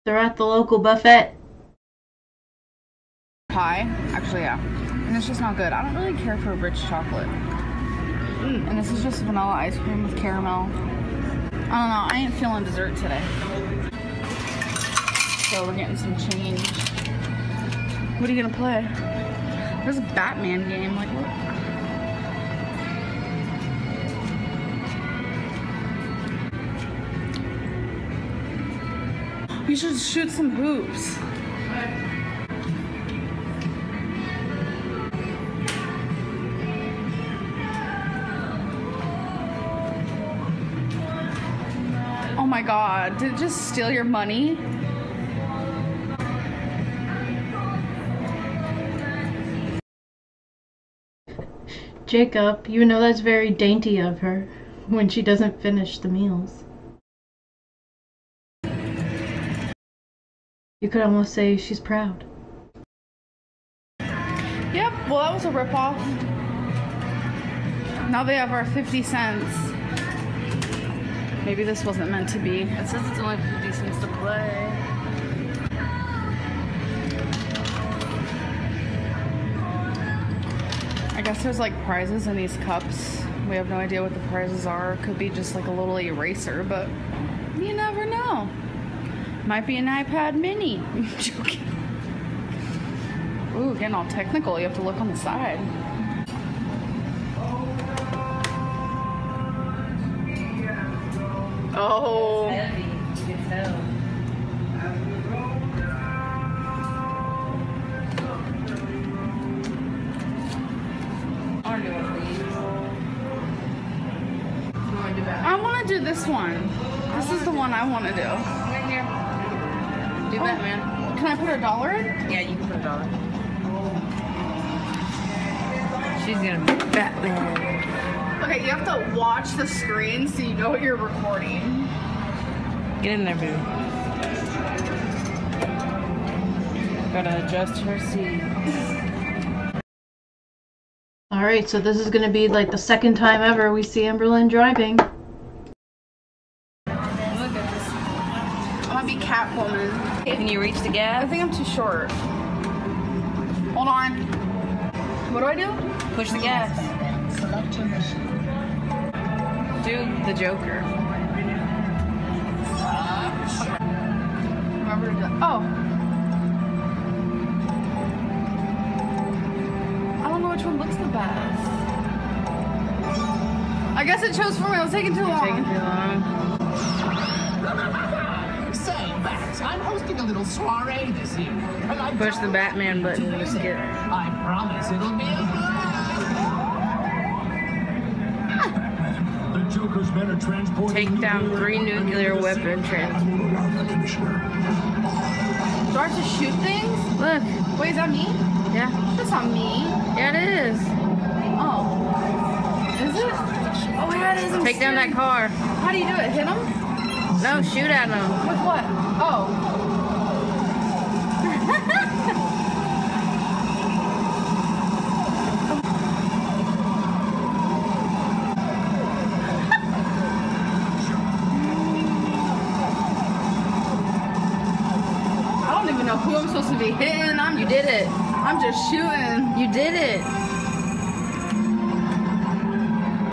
They're at the local buffet. Pie, actually, yeah. And it's just not good. I don't really care for rich chocolate. And this is just vanilla ice cream with caramel. I don't know, I ain't feeling dessert today. So we're getting some change. What are you gonna play? There's a Batman game, like what? We should shoot some hoops. Oh my god, did it just steal your money? Jacob, you know that's very dainty of her when she doesn't finish the meals. You could almost say she's proud. Yep, well that was a ripoff. Now they have our 50 cents. Maybe this wasn't meant to be. It says it's only 50 cents to play. I guess there's like prizes in these cups. We have no idea what the prizes are. Could be just like a little eraser, but you never know. Might be an iPad mini. I'm joking. Ooh, getting all technical. You have to look on the side. Oh. I want to do this one. This is the one I want to do. Right here. Do Batman. Can I put $1 in? Yeah, you can put $1. She's gonna be Batman. Okay, you have to watch the screen so you know what you're recording. Get in there, boo. Gotta adjust her seat. Alright, so this is gonna be like the second time ever we see Amberlynn driving. Look at this. I want to be Catwoman. Can you reach the gas? I think I'm too short. Hold on. What do I do? Push the gas. Do the Joker. Oh. I don't know which one looks the best. I guess it chose for me. I was taking too long. Taking too long. Say, Max, I'm hosting a little soiree this evening. Push the Batman button to skip. I promise it'll be a blast. The Joker's men are transporting. Take down 3 nuclear weapon transporters. Do I have to shoot things? Look. Wait, is that me? Yeah. That's not me. Yeah, it is. Oh. Is it? Oh, yeah, it is. Take down that car. How do you do it? Hit him? No, shoot at him. With what? Oh. I don't even know who I'm supposed to be hitting. You did it. I'm just shooting. You did it.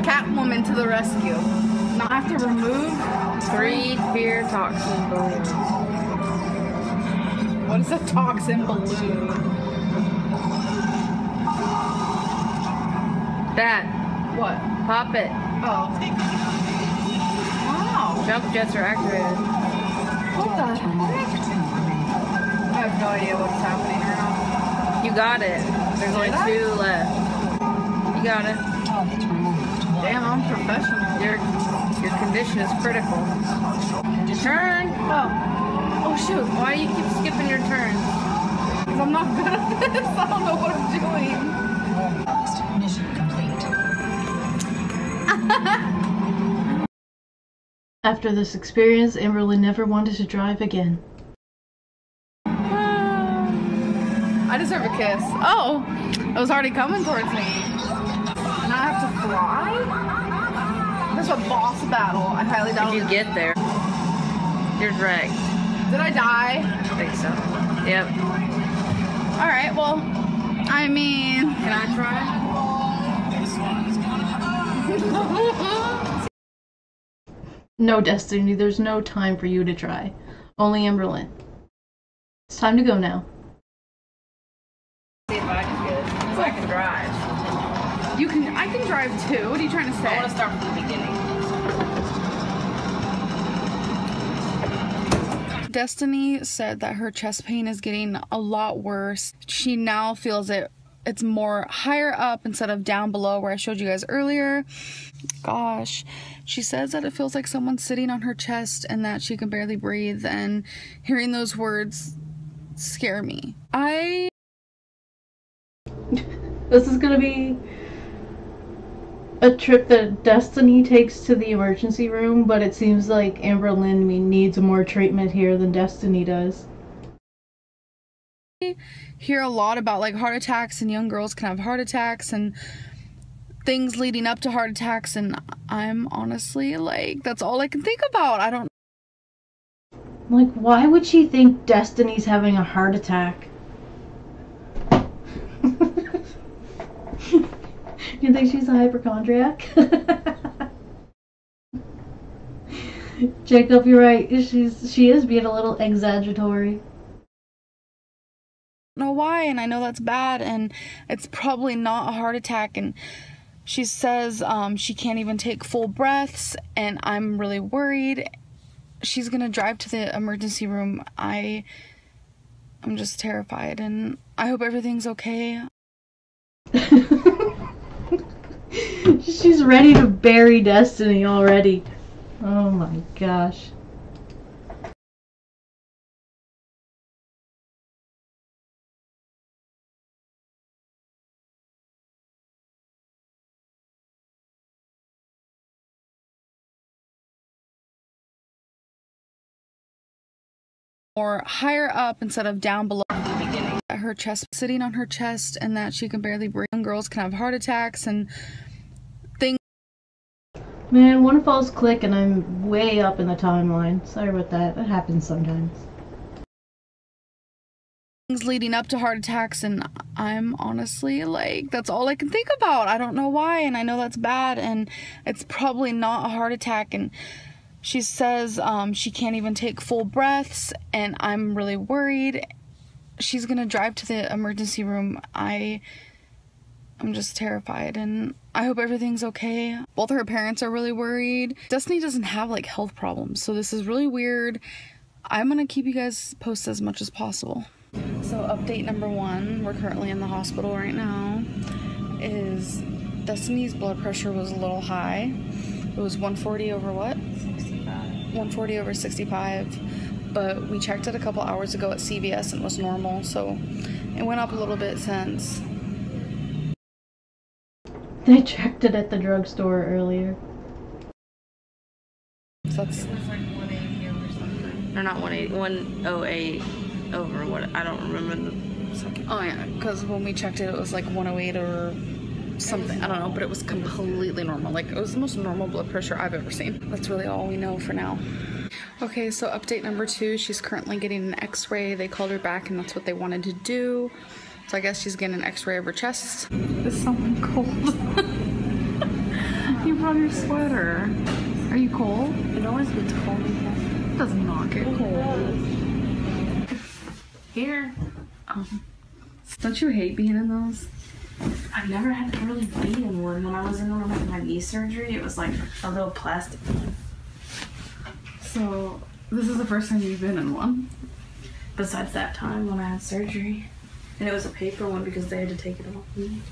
Catwoman to the rescue. Now I have to remove 3 fear toxin balloons. What is a toxin balloon? That. What? Pop it. Oh. Wow. Jump jets are activated. What the heck? I have no idea what's happening right now. You got it. There's only 2 left. You got it. Damn, I'm professional. Your condition is critical. Turn. Oh. Oh shoot. Why do you keep skipping your turns? Because I'm not good at this. I don't know what I'm doing. Mission complete. After this experience, Amberlynn never wanted to drive again. I deserve a kiss. Oh, it was already coming towards me. And I have to fly? This is a boss battle. I highly doubt If you get there, you're dragged. Did I die? I think so. Yep. Alright, well, I mean... Can I try? No, Destiny, there's no time for you to try. Only Amberlynn. It's time to go now. See if I can get it. Because I can drive. I can drive too. What are you trying to say? I want to start from the beginning. Destiny said that her chest pain is getting a lot worse. She now feels it's more higher up instead of down below where I showed you guys earlier. Gosh. She says that it feels like someone's sitting on her chest and that she can barely breathe, and hearing those words scare me. This is gonna be a trip that Destiny takes to the emergency room, but it seems like Amberlynn needs more treatment here than Destiny does. I hear a lot about like heart attacks, and young girls can have heart attacks and things leading up to heart attacks, and I'm honestly like, that's all I can think about. I don't. Like, why would she think Destiny's having a heart attack? You think she's a hypochondriac? Jacob, you're right. She is being a little exaggeratory. Know why, and I know that's bad, and it's probably not a heart attack, and she says she can't even take full breaths, and I'm really worried. She's gonna drive to the emergency room. I'm just terrified, and I hope everything's okay. She's ready to bury Destiny already. Oh my gosh. Or higher up instead of down below. Her chest, sitting on her chest, and that she can barely breathe. Young girls can have heart attacks and things. Man, one false click and I'm way up in the timeline. Sorry about that. That happens sometimes. Things leading up to heart attacks, and I'm honestly like, that's all I can think about. I don't know why, and I know that's bad, and it's probably not a heart attack, and She says she can't even take full breaths, and I'm really worried. She's gonna drive to the emergency room. I'm just terrified, and I hope everything's okay. Both her parents are really worried. Destiny doesn't have like health problems, so this is really weird. I'm gonna keep you guys posted as much as possible. So update number 1, we're currently in the hospital right now, is Destiny's blood pressure was a little high. It was 140 over what? 65. 140 over 65. But we checked it a couple hours ago at CVS and it was normal, so it went up a little bit since. They checked it at the drugstore earlier. So that's like 180 over something. Or not 180, 108 over what, I don't remember the second. Oh yeah, because when we checked it, it was like 108 or something, I don't know, but it was completely normal. Like, it was the most normal blood pressure I've ever seen. That's really all we know for now. Okay, so update number 2, she's currently getting an x-ray. They called her back and that's what they wanted to do. So I guess she's getting an x-ray of her chest. Is someone cold? You brought your sweater. Are you cold? It always gets cold here. It does not get cold. Here. Don't you hate being in those? I've never had to really be in one. When I was in one with my knee surgery, it was like a little plastic one. So, this is the first time you've been in one? Besides that time when I had surgery. And it was a paper one because they had to take it off me.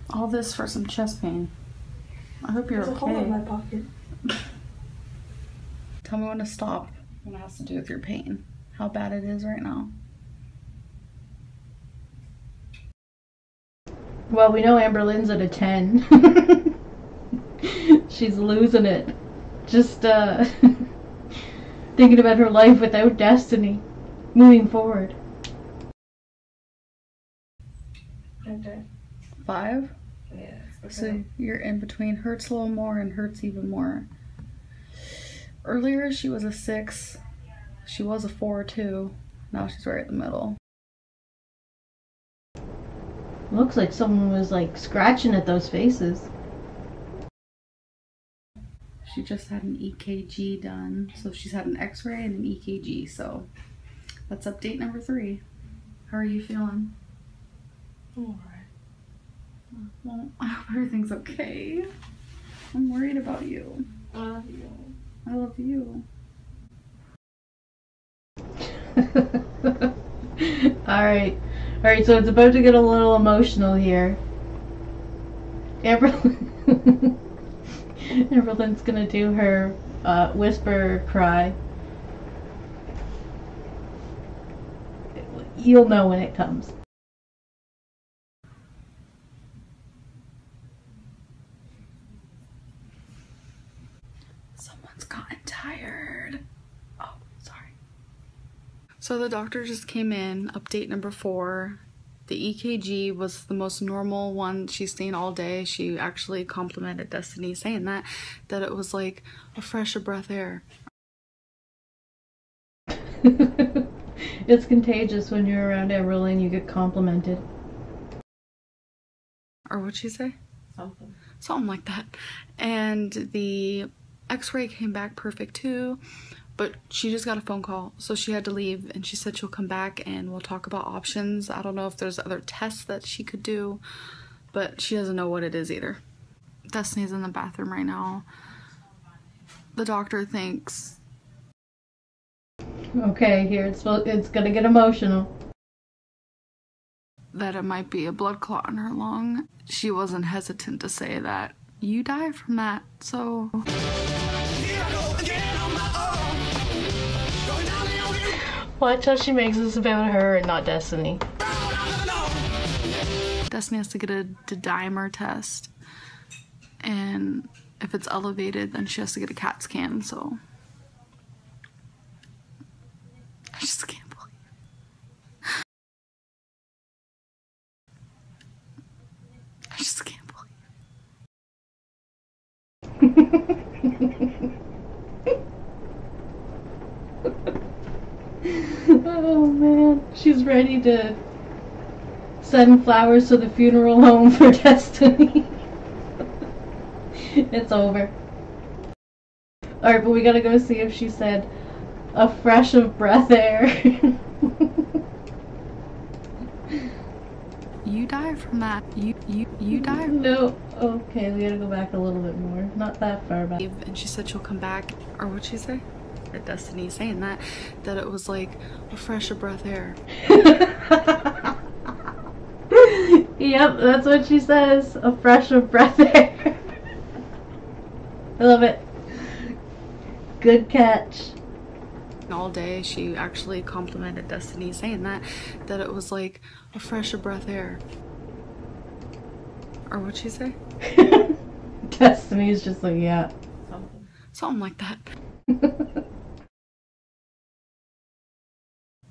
All this for some chest pain. I hope you're There's okay. a hole in my pocket. Tell me when to stop when it has to do with your pain. How bad it is right now. Well, we know Amberlynn's at a 10. She's losing it. Just thinking about her life without Destiny. Moving forward. Okay. 5? Yeah. Okay. So you're in between. Hurts a little more and hurts even more. Earlier she was a 6. She was a 4 too. Now she's right in the middle. Looks like someone was like scratching at those faces. She just had an EKG done. So she's had an x-ray and an EKG. So that's update number 3. How are you feeling? Alright. Well, I hope everything's okay. I'm worried about you. I love you. I love you. Alright, so it's about to get a little emotional here. Amberlynn's gonna do her whisper cry. You'll know when it comes. Someone's gotten tired. Oh, sorry. So the doctor just came in, update number 4. The EKG was the most normal one she's seen all day. She actually complimented Destiny saying that it was like a fresh breath of air. It's contagious when you're around Amberlynn, you get complimented. Or what'd she say? Something. Something like that. And the x-ray came back perfect too. But she just got a phone call, so she had to leave, and she said she'll come back and we'll talk about options. I don't know if there's other tests that she could do, but she doesn't know what it is either. Destiny's in the bathroom right now. The doctor thinks... Okay, here, it's gonna get emotional. That it might be a blood clot in her lung. She wasn't hesitant to say that. You die from that, so... Watch how she makes this about her and not Destiny. Destiny has to get a dimer test, and if it's elevated, then she has to get a CAT scan, so... I just can't believe it. I just can't believe it. Oh man, she's ready to send flowers to the funeral home for Destiny. It's over. Alright, but we gotta go see if she said a fresh of breath air. You die from that. You die. No. Okay, we gotta go back a little bit more. Not that far back. And she said she'll come back. Or what'd she say? Destiny saying that it was like a fresh of breath air. Yep, that's what she says. A fresh of breath air. I love it. Good catch. All day she actually complimented Destiny saying that it was like a fresh of breath air. Or what'd she say? Destiny's just like, yeah. Something like that.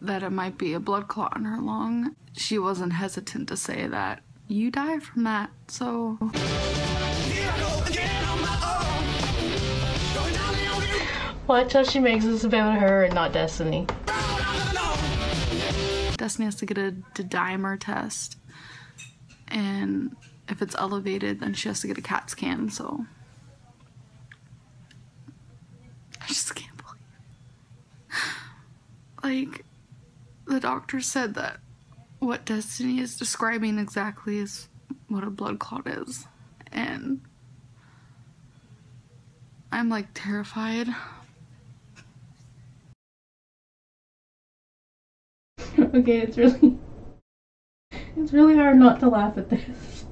That it might be a blood clot in her lung. She wasn't hesitant to say that you die from that, so. Watch how she makes this about her and not Destiny. Destiny has to get a dimer test, and if it's elevated, then she has to get a CAT scan, so. I just can't believe. Like, the doctor said that what Destiny is describing exactly is what a blood clot is, and I'm like terrified. Okay, it's really hard not to laugh at this.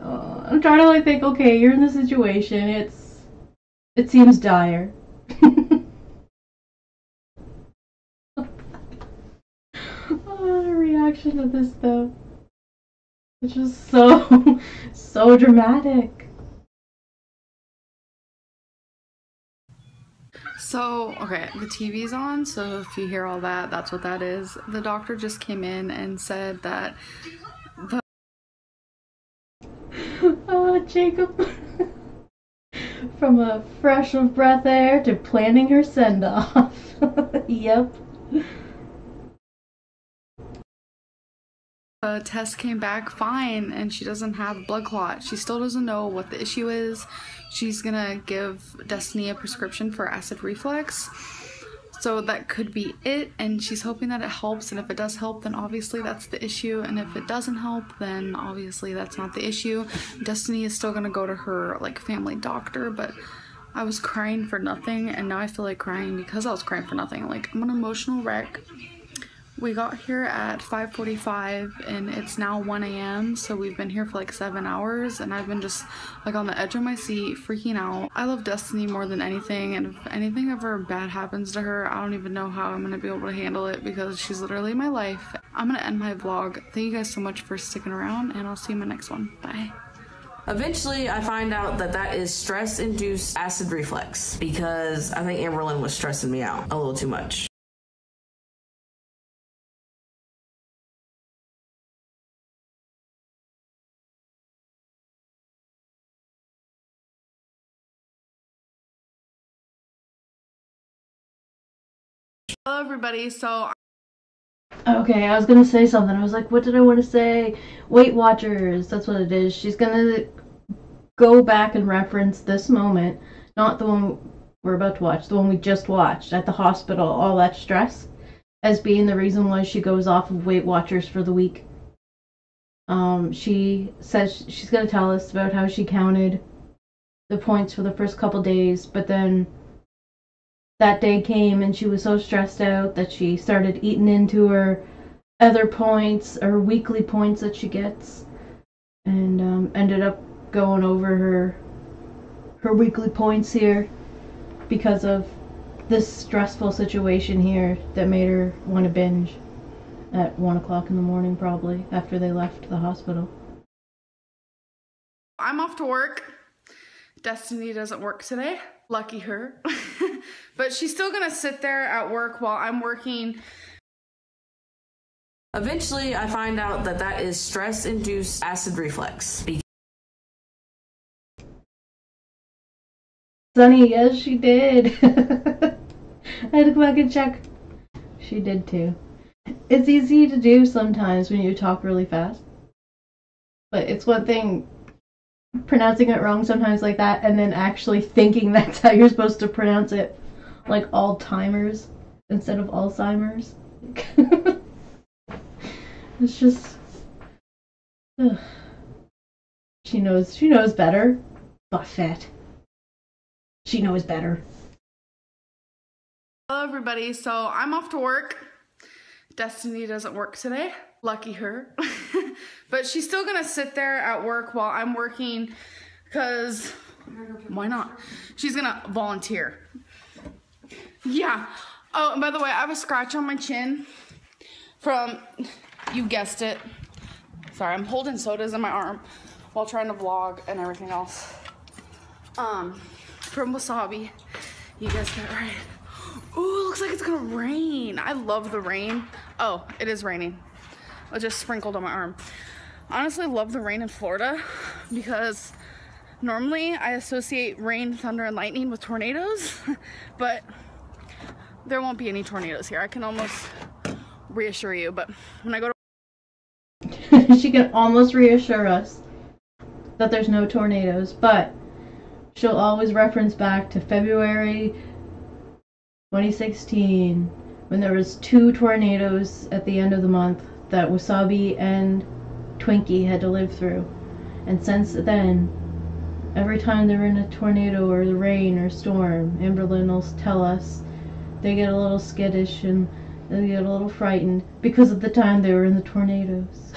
I'm trying to like think, okay, you're in the situation, it seems dire. Oh, the reaction to this though. It's just so dramatic. So, okay, the TV's on, so if you hear all that, that's what that is. The doctor just came in and said that the Oh, Jacob. From a fresh of breath air to planning her send-off. Yep. test came back fine and she doesn't have blood clot. She still doesn't know what the issue is. She's gonna give Destiny a prescription for acid reflux. So that could be it, and she's hoping that it helps, and if it does help, then obviously that's the issue, and if it doesn't help, then obviously that's not the issue. Destiny is still gonna go to her, like, family doctor, but I was crying for nothing, and now I feel like crying because I was crying for nothing. Like, I'm an emotional wreck. We got here at 5:45, and it's now 1 a.m., so we've been here for like 7 hours, and I've been just like on the edge of my seat, freaking out. I love Destiny more than anything, and if anything ever bad happens to her, I don't even know how I'm gonna be able to handle it because she's literally my life. I'm gonna end my vlog. Thank you guys so much for sticking around, and I'll see you in my next one. Bye. Eventually, I find out that that is stress-induced acid reflux because I think Amberlynn was stressing me out a little too much. Hello everybody, so okay, I was gonna say something. I was like, what did I want to say? Weight Watchers, that's what it is. She's gonna go back and reference this moment, not the one we're about to watch, the one we just watched at the hospital, all that stress, as being the reason why she goes off of Weight Watchers for the week. She says she's gonna tell us about how she counted the points for the first couple days, but then that day came and she was so stressed out that she started eating into her other points, or weekly points that she gets, and ended up going over her weekly points here because of this stressful situation here that made her want to binge at 1 o'clock in the morning, probably after they left the hospital. I'm off to work. Destiny doesn't work today. Lucky her. But she's still gonna sit there at work while I'm working. Eventually, I find out that that is stress-induced acid reflux. Sunny, yes, she did. I had to go back and check. She did too. It's easy to do sometimes when you talk really fast. But it's one thing pronouncing it wrong sometimes like that, and then actually thinking that's how you're supposed to pronounce it, like all-timers instead of Alzheimer's. It's just, ugh. She knows better. Buffett. She knows better. Hello everybody, so I'm off to work. Destiny doesn't work today. Lucky her. But she's still gonna sit there at work while I'm working, because why not? She's gonna volunteer. Yeah. Oh, and by the way, I have a scratch on my chin from, you guessed it. Sorry, I'm holding sodas in my arm while trying to vlog and everything else. From Wasabi. You guessed that right. Ooh, looks like it's gonna rain. I love the rain. Oh, it is raining. It just sprinkled on my arm. Honestly, love the rain in Florida because normally I associate rain, thunder, and lightning with tornadoes, but there won't be any tornadoes here. I can almost reassure you, but when I go to she can almost reassure us that there's no tornadoes, but she'll always reference back to February 2016 when there was 2 tornadoes at the end of the month that Wasabi and Twinkie had to live through. And since then, every time they're in a tornado or the rain or storm, Amberlynn will tell us they get a little skittish and they get a little frightened because of the time they were in the tornadoes.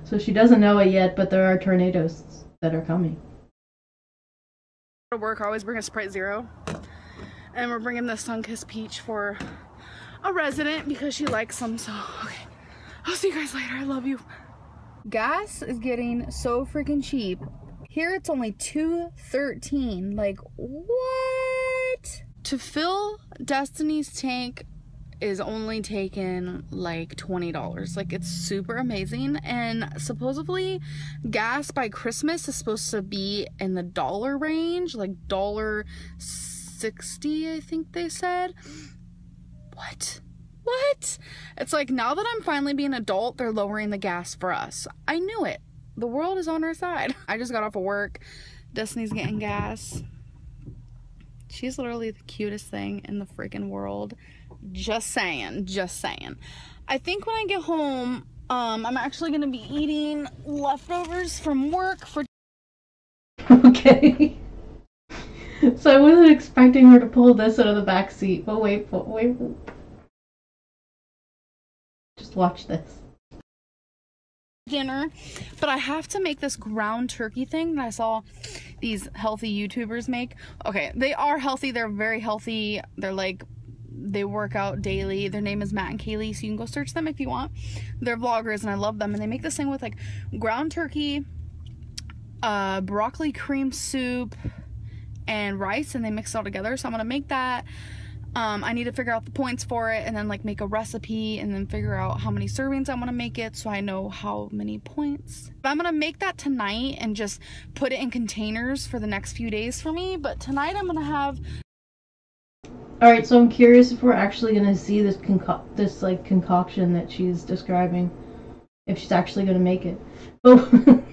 So she doesn't know it yet, but there are tornadoes that are coming. To work, I always bring a Sprite Zero, and we're bringing this Sunkissed Peach for a resident because she likes them. So okay, I'll see you guys later. I love you. Gas is getting so freaking cheap. Here it's only $2.13. Like what? To fill Destiny's tank is only taking like $20. Like it's super amazing. And supposedly gas by Christmas is supposed to be in the dollar range, like $1.60 I think they said. What? It's like now that I'm finally being an adult, they're lowering the gas for us. I knew it. The world is on our side. I just got off of work. Destiny's getting gas. She's literally the cutest thing in the freaking world. Just saying. I think when I get home, I'm actually gonna be eating leftovers from work for. Okay. So I wasn't expecting her to pull this out of the back seat, but wait. Just watch this. Dinner, but I have to make this ground turkey thing that I saw these healthy YouTubers make. Okay, they are healthy. They're very healthy. They're like, they work out daily. Their name is Matt and Kaylee, so you can go search them if you want. They're vloggers and I love them, and they make this thing with like ground turkey, broccoli cream soup, and rice, and they mix it all together. So I'm gonna make that. I need to figure out the points for it and then like make a recipe and then figure out how many servings I want to make it so I know how many points. But I'm gonna make that tonight and just put it in containers for the next few days for me. But tonight I'm gonna have. Alright, so I'm curious if we're actually gonna see this like concoction that she's describing. If she's actually gonna make it. Oh,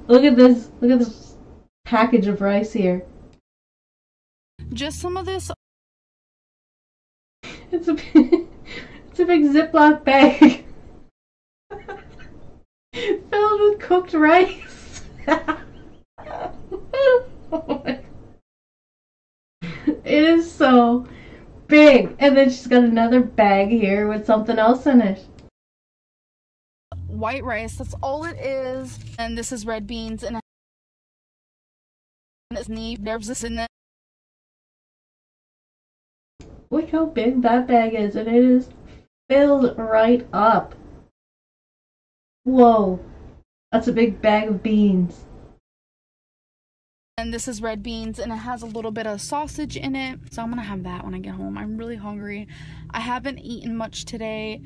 look at this package of rice here. Just some of this. It's a big Ziploc bag filled with cooked rice. Oh my. It is so big. And then she's got another bag here with something else in it. White rice, that's all it is. And this is red beans, and it's neat. There's this in it. Look how big that bag is, and it is filled right up. Whoa, that's a big bag of beans. And this is red beans, and it has a little bit of sausage in it, so I'm gonna have that when I get home. I'm really hungry. I haven't eaten much today,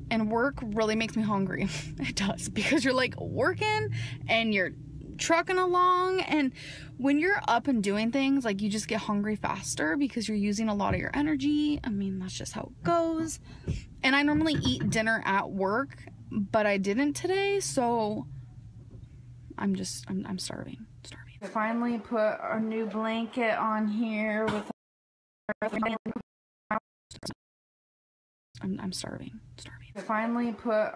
and work really makes me hungry. It does, because you're like working and you're trucking along, and when you're up and doing things, like, you just get hungry faster because you're using a lot of your energy. I mean, that's just how it goes. And I normally eat dinner at work, but I didn't today, so I'm starving. I finally put a new blanket on here with I'm starving. I finally put.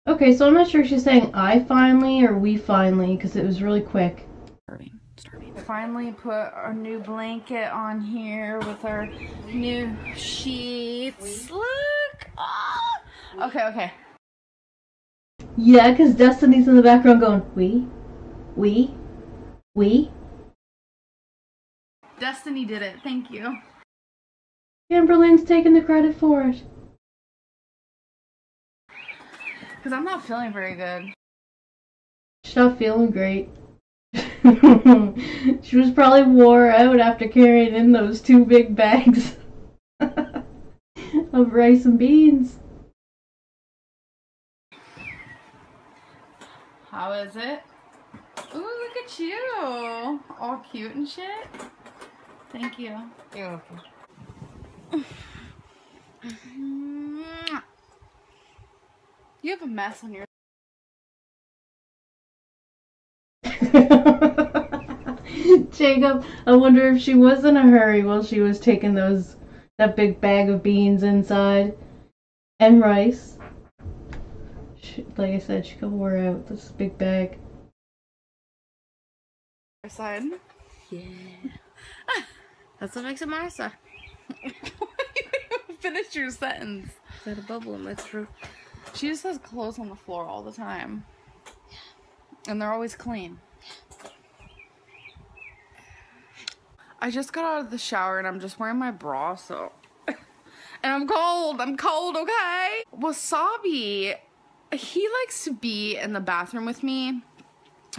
Okay, so I'm not sure if she's saying I finally or we finally, because it was really quick. I finally put a new blanket on here with our new sheets. Look! Oh! Okay. Yeah, because Destiny's in the background going, we. Destiny did it. Thank you. Amberlynn's taking the credit for it. Because I'm not feeling very good. She's not feeling great. She was probably wore out after carrying in those 2 big bags of rice and beans. How is it? Ooh, look at you. All cute and shit. Thank you. You're welcome. You have a mess on your... Jacob, I wonder if she was in a hurry while she was taking that big bag of beans inside. And rice. Like I said, she got wore out this big bag. Side. Yeah. That's what makes it Martha. Finish your sentence. Got a bubble in my throat. She just has clothes on the floor all the time. And they're always clean. I just got out of the shower and I'm just wearing my bra, so... and I'm cold, okay? Wasabi, he likes to be in the bathroom with me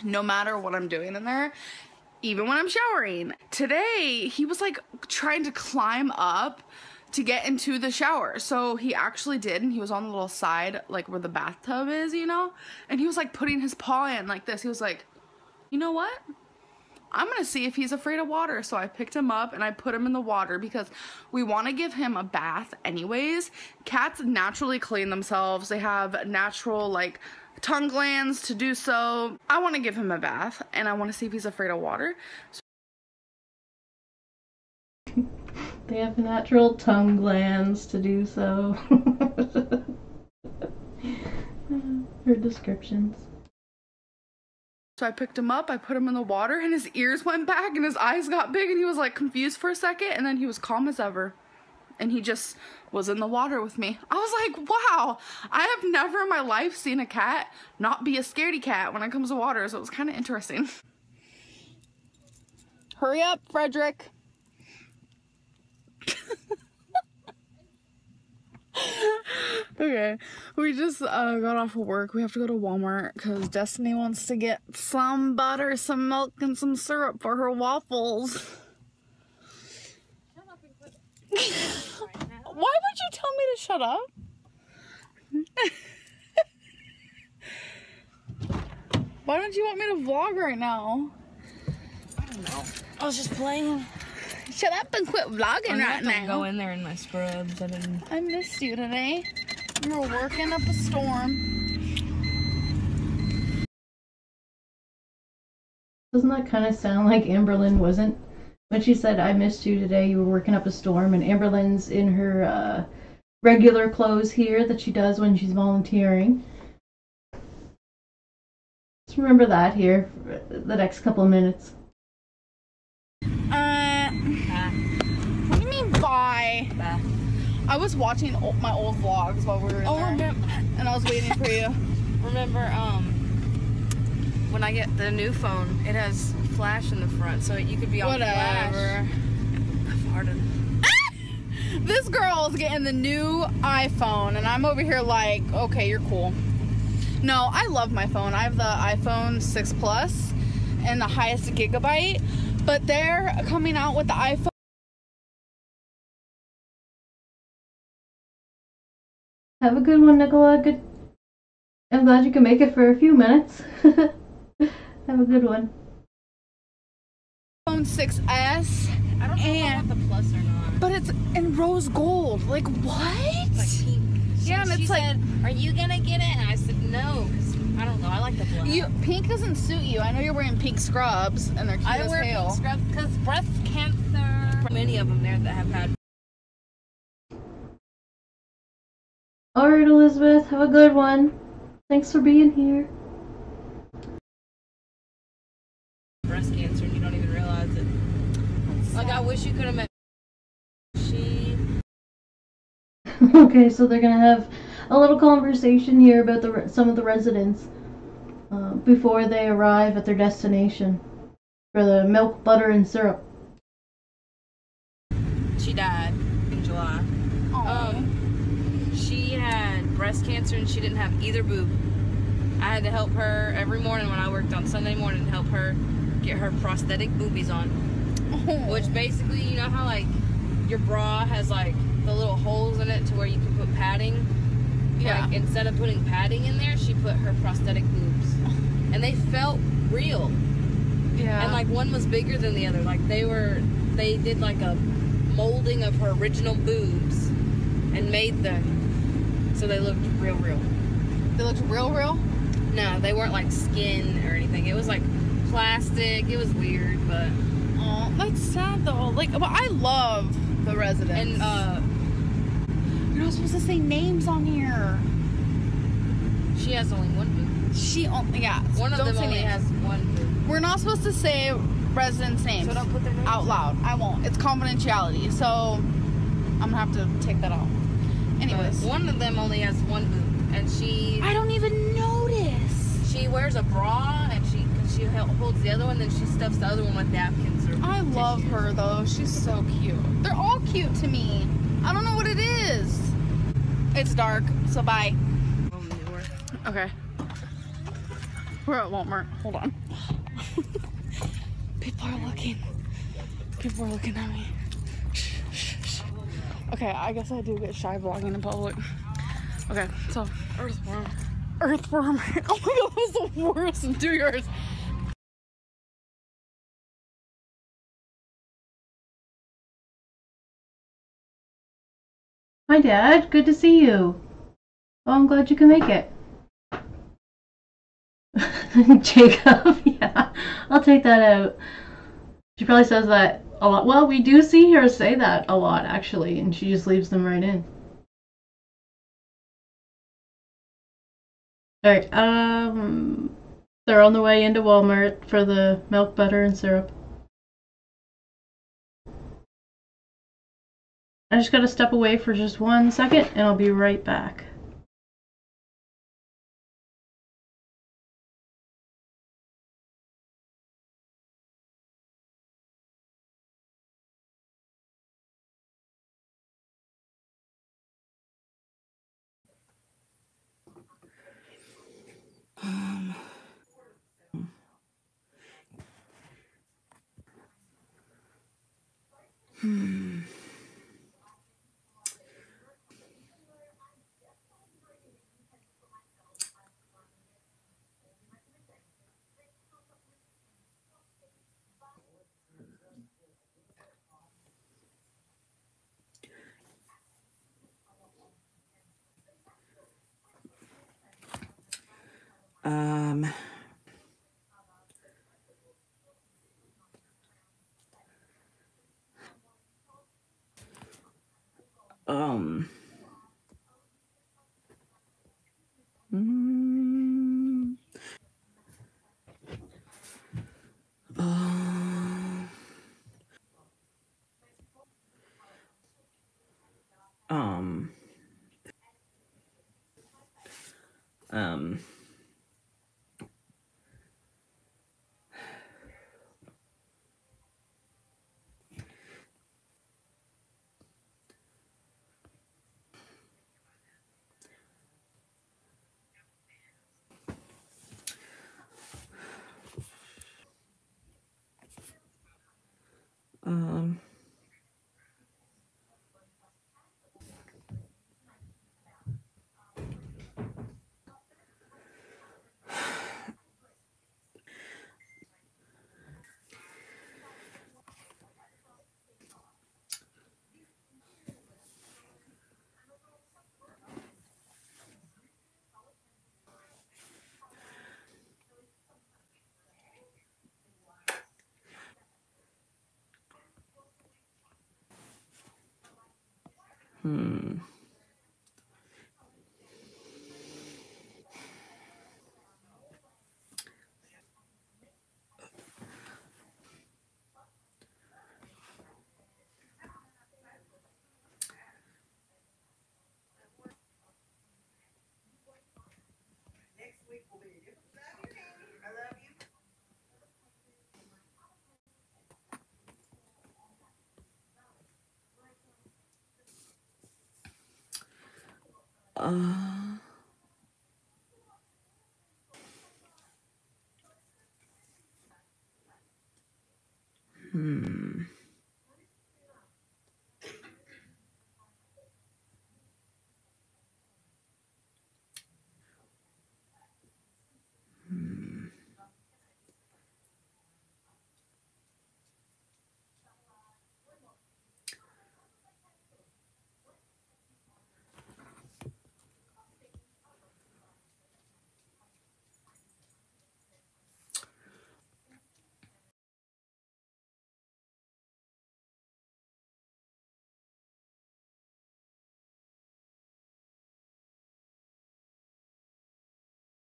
no matter what I'm doing in there, even when I'm showering. Today, he was like trying to climb up to get into the shower. So he actually did, and he was on the little side, like where the bathtub is, you know? And he was like putting his paw in like this. He was like, you know what? I'm gonna see if he's afraid of water. So I picked him up and I put him in the water because we want to give him a bath anyways. Cats naturally clean themselves. They have natural like tongue glands to do so. I want to give him a bath and I want to see if he's afraid of water. They have natural tongue glands to do so. Her descriptions. So I picked him up, I put him in the water, and his ears went back and his eyes got big and he was like confused for a second, and then he was calm as ever. And he just was in the water with me. I was like, wow, I have never in my life seen a cat not be a scaredy cat when it comes to water, so it was kind of interesting. Hurry up, Frederick. Okay, we just got off of work. We have to go to Walmart because Destiny wants to get some butter, some milk, and some syrup for her waffles. Why would you tell me to shut up? Why don't you want me to vlog right now? I don't know. I was just playing. Shut up and quit vlogging right now. Go in there in my scrubs. I missed you today. We were working up a storm. Doesn't that kind of sound like Amberlynn wasn't? When she said, I missed you today, you were working up a storm, and Amberlynn's in her regular clothes here that she does when she's volunteering. Just remember that here for the next couple of minutes. What do you mean bye? Bye. I was watching my old vlogs while we were in there, and I was waiting for you. Remember, when I get the new phone, it has flash in the front, so you could be on flash. I farted. This girl is getting the new iPhone, and I'm over here like, okay, you're cool. No, I love my phone. I have the iPhone 6 Plus and the highest gigabyte, but they're coming out with the iPhone. Have a good one, Nicola. Good. I'm glad you can make it for a few minutes. Have a good one. iPhone 6S. I don't know if I want the Plus or not. But it's in rose gold. Like, what? It's like pink. Yeah, and it's like, said, are you gonna get it? And I said, no, because I don't know. I like the black. Pink doesn't suit you. I know you're wearing pink scrubs, and they're cute as hell. I wear pink scrubs because breast cancer. Many of them there that have had. Alright, Elizabeth, have a good one. Thanks for being here. Breast cancer and you don't even realize it. Like, I wish you could have met. Okay, so they're gonna have a little conversation here about some of the residents before they arrive at their destination for the milk, butter, and syrup. She died in July. She had breast cancer and she didn't have either boob. I had to help her every morning when I worked on Sunday morning, help her get her prosthetic boobies on. Which basically, you know how like your bra has like the little holes in it to where you can put padding? Yeah. Like, instead of putting padding in there, she put her prosthetic boobs. And they felt real. Yeah. And like one was bigger than the other. Like they did like a molding of her original boobs and made them so they looked real. They looked real? No, they weren't like skin or anything. It was like plastic. It was weird, but oh, that's sad though. Like, but I love the residents. And you're not supposed to say names on here. She has only one boob. Yeah. One of them only has one boob. We're not supposed to say residents' names. So don't put their names out loud. I won't. It's confidentiality. So I'm gonna have to take that off. Anyways, one of them only has one boob, and I don't even notice. She wears a bra, and she holds the other one, then she stuffs the other one with napkins or I love tissues. her though. She's so cute. They're all cute to me. I don't know what it is. It's dark, so bye. Okay. We're at Walmart. Hold on. People are looking. People are looking at me. Shh. Okay, I guess I do get shy vlogging in public. Okay, so earthworm. Oh my god, that was the worst. Do yours. Hi, Dad. Good to see you. Oh, I'm glad you can make it. Jacob, yeah, I'll take that out. She probably says that a lot. Well, we do see her say that a lot, actually, and she just leaves them right in. Alright, they're on the way into Walmart for the milk, butter, and syrup. I just gotta step away for just 1 second, and I'll be right back.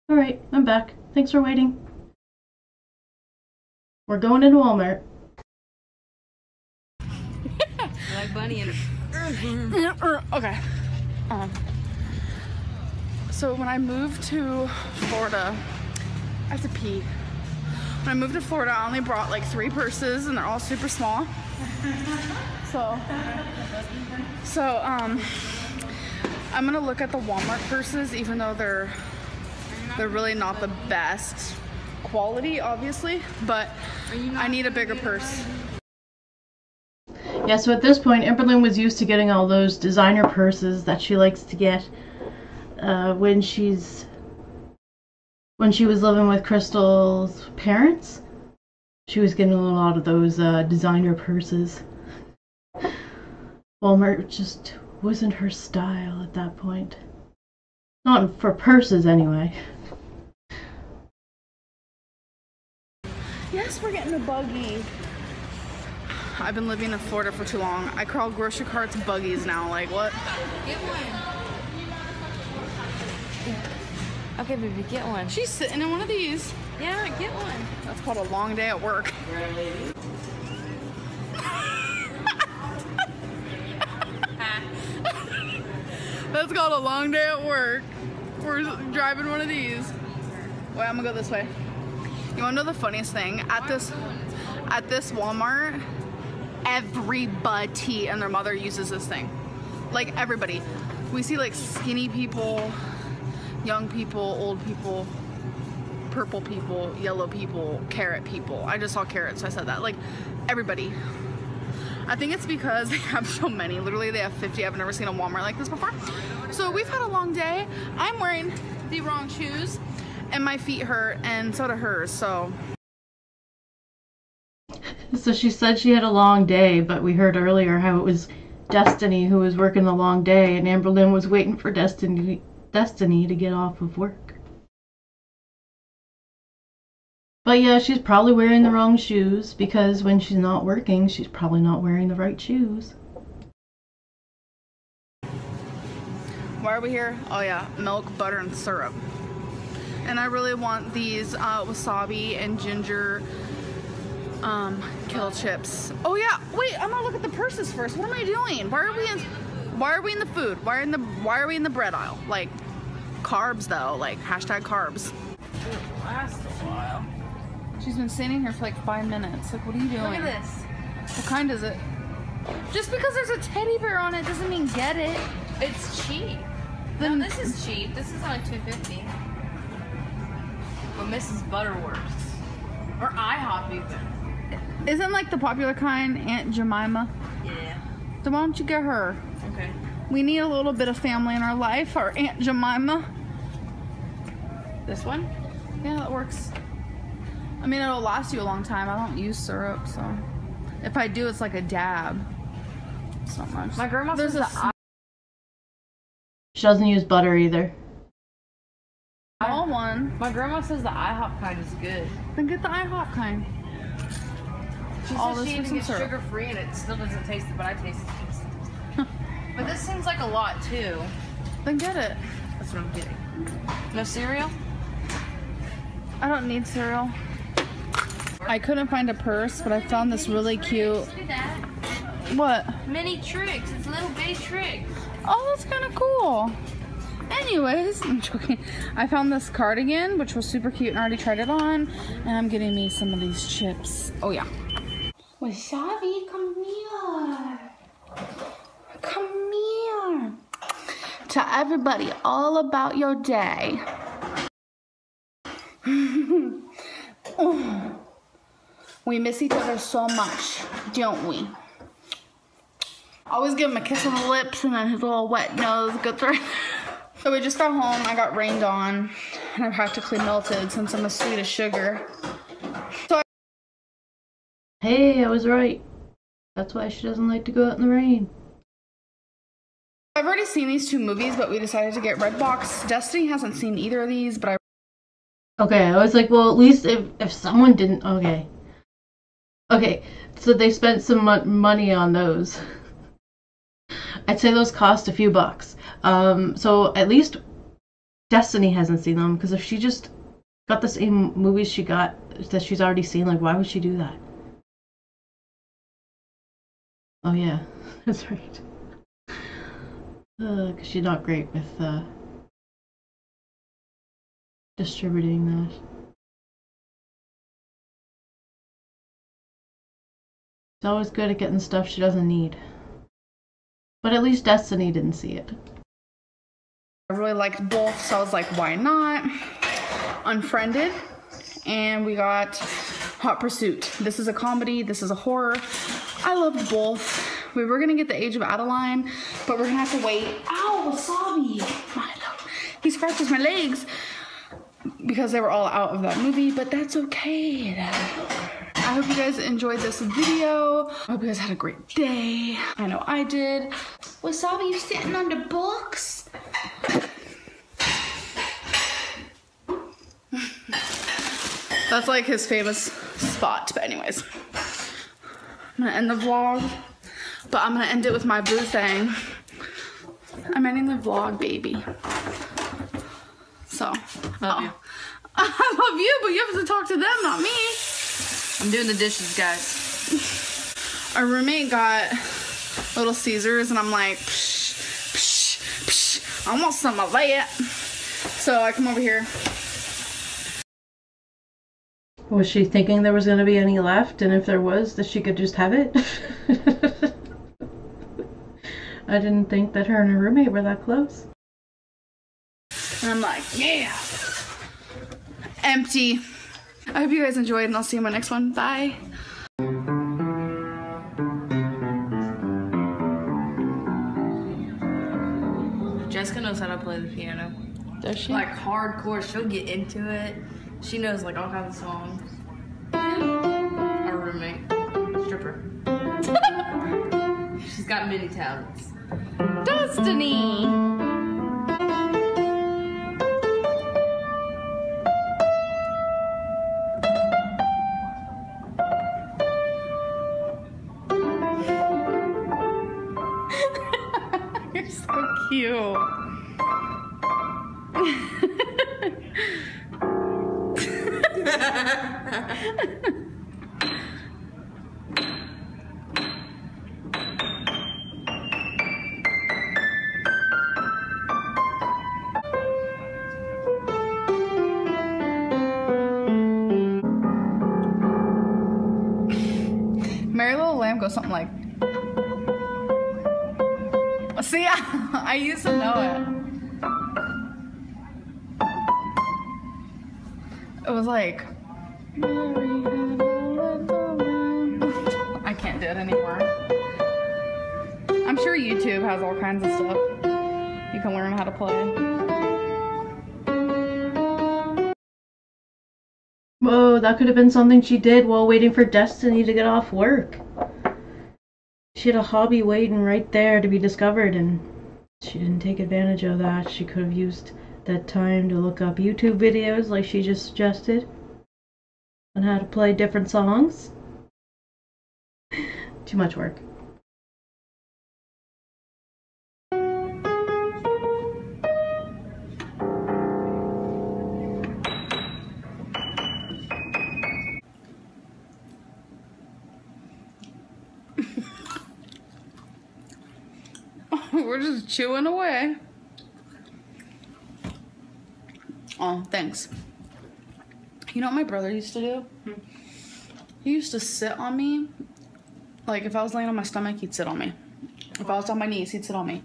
Alright, I'm back. Thanks for waiting. We're going into Walmart. Like Bunny and okay. So when I moved to Florida, I have to pee. When I moved to Florida, I only brought like 3 purses and they're all super small. So I'm gonna look at the Walmart purses, even though they're really not the best quality, obviously, but I need a bigger purse. Yeah, so at this point, Amberlynn was used to getting all those designer purses that she likes to get when she was living with Krystle's parents. She was getting a lot of those designer purses. Walmart just wasn't her style at that point. Not for purses, anyway. Yes, we're getting a buggy. I've been living in Florida for too long. I crawl grocery carts buggies now. Like, what? Get one. Okay, baby, get one. She's sitting in one of these. Yeah, get one. That's called a long day at work. That's called a long day at work. We're driving one of these. Wait, I'm gonna go this way. You wanna know the funniest thing? At this Walmart, everybody and their mother uses this thing. Like, everybody. We see like skinny people, young people, old people, purple people, yellow people, carrot people. I just saw carrots, so I said that. Like, everybody. I think it's because they have so many. Literally, they have 50. I've never seen a Walmart like this before. So we've had a long day. I'm wearing the wrong shoes, and my feet hurt, and so do hers, so. So she said she had a long day, but we heard earlier how it was Destiny who was working the long day, and Amberlynn was waiting for Destiny to get off of work. But yeah, she's probably wearing the wrong shoes, because when she's not working, she's probably not wearing the right shoes. Why are we here? Oh yeah, milk, butter, and syrup. And I really want these wasabi and ginger kale chips. Oh yeah, wait, I'm gonna look at the purses first. What am I doing? Why are we in the food? Why are we in the bread aisle? Like, carbs though, like hashtag carbs. It'll last a while. She's been standing here for like 5 minutes. Like, what are you doing? Look at this. What kind is it? Just because there's a teddy bear on it doesn't mean get it. It's cheap. Then no, this is cheap. This is only $2.50. But Mrs. Butterworth's. Or IHOP even. Isn't like the popular kind Aunt Jemima? Yeah. So why don't you get her? Okay. We need a little bit of family in our life. Our Aunt Jemima. This one? Yeah, that works. I mean, it'll last you a long time. I don't use syrup, so if I do, it's like a dab. It's not much. My grandma says that She doesn't use butter either. All one. My grandma says the IHOP kind is good. Then get the IHOP kind. She says she even gets sugar free and it still doesn't taste it, but I taste it. But this seems like a lot too. Then get it. That's what I'm getting. No cereal? I don't need cereal. I couldn't find a purse, but I found this really cute. What? Mini tricks. It's little bitty tricks. Oh, that's kind of cool. Anyways, I'm joking. I found this cardigan, which was super cute, and I already tried it on. And I'm getting me some of these chips. Oh yeah. Wasabi, come here. Come here. Tell everybody all about your day. We miss each other so much, don't we? Always give him a kiss on the lips and then his little wet nose goes right. So we just got home, I got rained on, and I practically melted since I'm as sweet as sugar. So hey, I was right. That's why she doesn't like to go out in the rain. I've already seen these two movies, but we decided to get Redbox. Destiny hasn't seen either of these, but Okay, I was like, well, at least if someone didn't, okay. Okay, so they spent some money on those. I'd say those cost a few bucks. So at least Destiny hasn't seen them, because if she just got the same movies she got that she's already seen, like, why would she do that? Oh yeah, that's right. Because she's not great with distributing that. She's always good at getting stuff she doesn't need. But at least Destiny didn't see it. I really liked both, so I was like, why not? Unfriended, and we got Hot Pursuit. This is a comedy, this is a horror. I loved both. We were gonna get The Age of Adeline, but we're gonna have to wait. Ow, Wasabi! He scratches my legs because they were all out of that movie, but that's okay. I hope you guys enjoyed this video. I hope you guys had a great day. I know I did. Wasabi, you sitting on the books? That's like his famous spot, but anyways. I'm gonna end the vlog, but I'm gonna end it with my boo thing. I'm ending the vlog, baby. So, Love you. I love you, but you have to talk to them, not me. I'm doing the dishes, guys. Our roommate got Little Caesars, and I'm like, psh, psh, psh, I want some of that. So I come over here. Was she thinking there was going to be any left, and if there was, that she could just have it? I didn't think that her and her roommate were that close. And I'm like, yeah. Empty. I hope you guys enjoyed, and I'll see you in my next one. Bye. Jessica knows how to play the piano. Does she? Like hardcore. She'll get into it. She knows like all kinds of songs. Our roommate, stripper. She's got many talents. Destiny. You're so cute. Merry Little Lamb goes something like, see, I used to know it. It was like, I can't do it anymore. I'm sure YouTube has all kinds of stuff you can learn how to play. Whoa, that could have been something she did while waiting for Destiny to get off work. She had a hobby waiting right there to be discovered, and she didn't take advantage of that. She could have used that time to look up YouTube videos like she just suggested on how to play different songs. Too much work. We're just chewing away. Oh, thanks. You know what my brother used to do? He used to sit on me. Like, if I was laying on my stomach, he'd sit on me. If I was on my knees, he'd sit on me.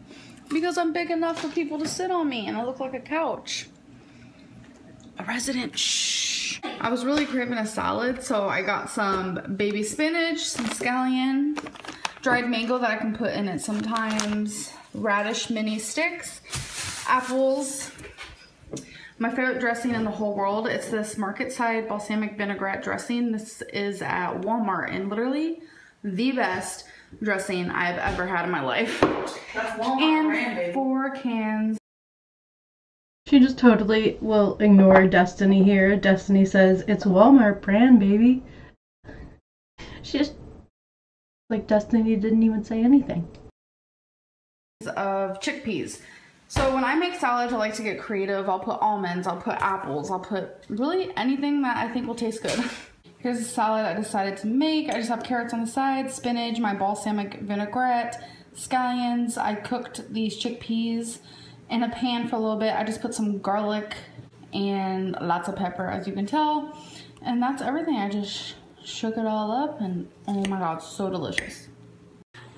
Because I'm big enough for people to sit on me, and I look like a couch. A resident, shh. I was really craving a salad, so I got some baby spinach, some scallion, dried mango that I can put in it sometimes, radish mini sticks, apples. My favorite dressing in the whole world, it's this market side balsamic vinaigrette dressing. This is at Walmart, and literally the best dressing I've ever had in my life. That's Walmart and brand, baby. 4 cans. She just totally will ignore Destiny here. Destiny says, it's Walmart brand, baby. She just, like, Destiny didn't even say anything. Of chickpeas. So when I make salads, I like to get creative. I'll put almonds, I'll put apples, I'll put really anything that I think will taste good. Here's a salad I decided to make. I just have carrots on the side, spinach, my balsamic vinaigrette, scallions. I cooked these chickpeas in a pan for a little bit. I just put some garlic and lots of pepper, as you can tell. And that's everything. I just shook it all up, and oh my god, so delicious.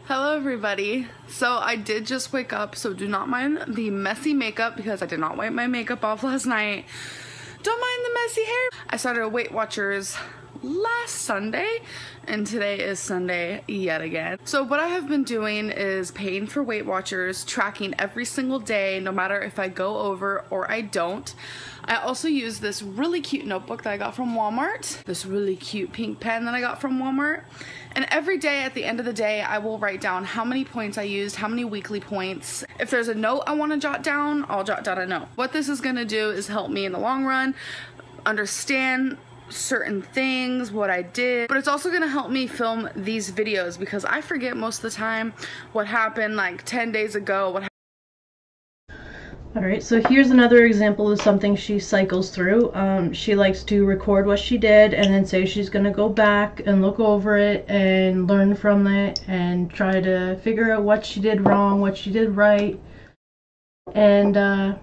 Hello everybody. So I did just wake up, so do not mind the messy makeup because I did not wipe my makeup off last night. Don't mind the messy hair. I started Weight Watchers last Sunday, and today is Sunday yet again. So what I have been doing is paying for Weight Watchers, tracking every single day, no matter if I go over or I don't. I also use this really cute notebook that I got from Walmart, this really cute pink pen that I got from Walmart. And every day at the end of the day, I will write down how many points I used, how many weekly points. If there's a note I want to jot down, I'll jot down a note. What this is going to do is help me in the long run understand certain things, what I did, but it's also going to help me film these videos because I forget most of the time what happened like 10 days ago. Alright, so here's another example of something she cycles through. She likes to record what she did and then say she's going to go back and look over it and learn from it and try to figure out what she did wrong, what she did right, and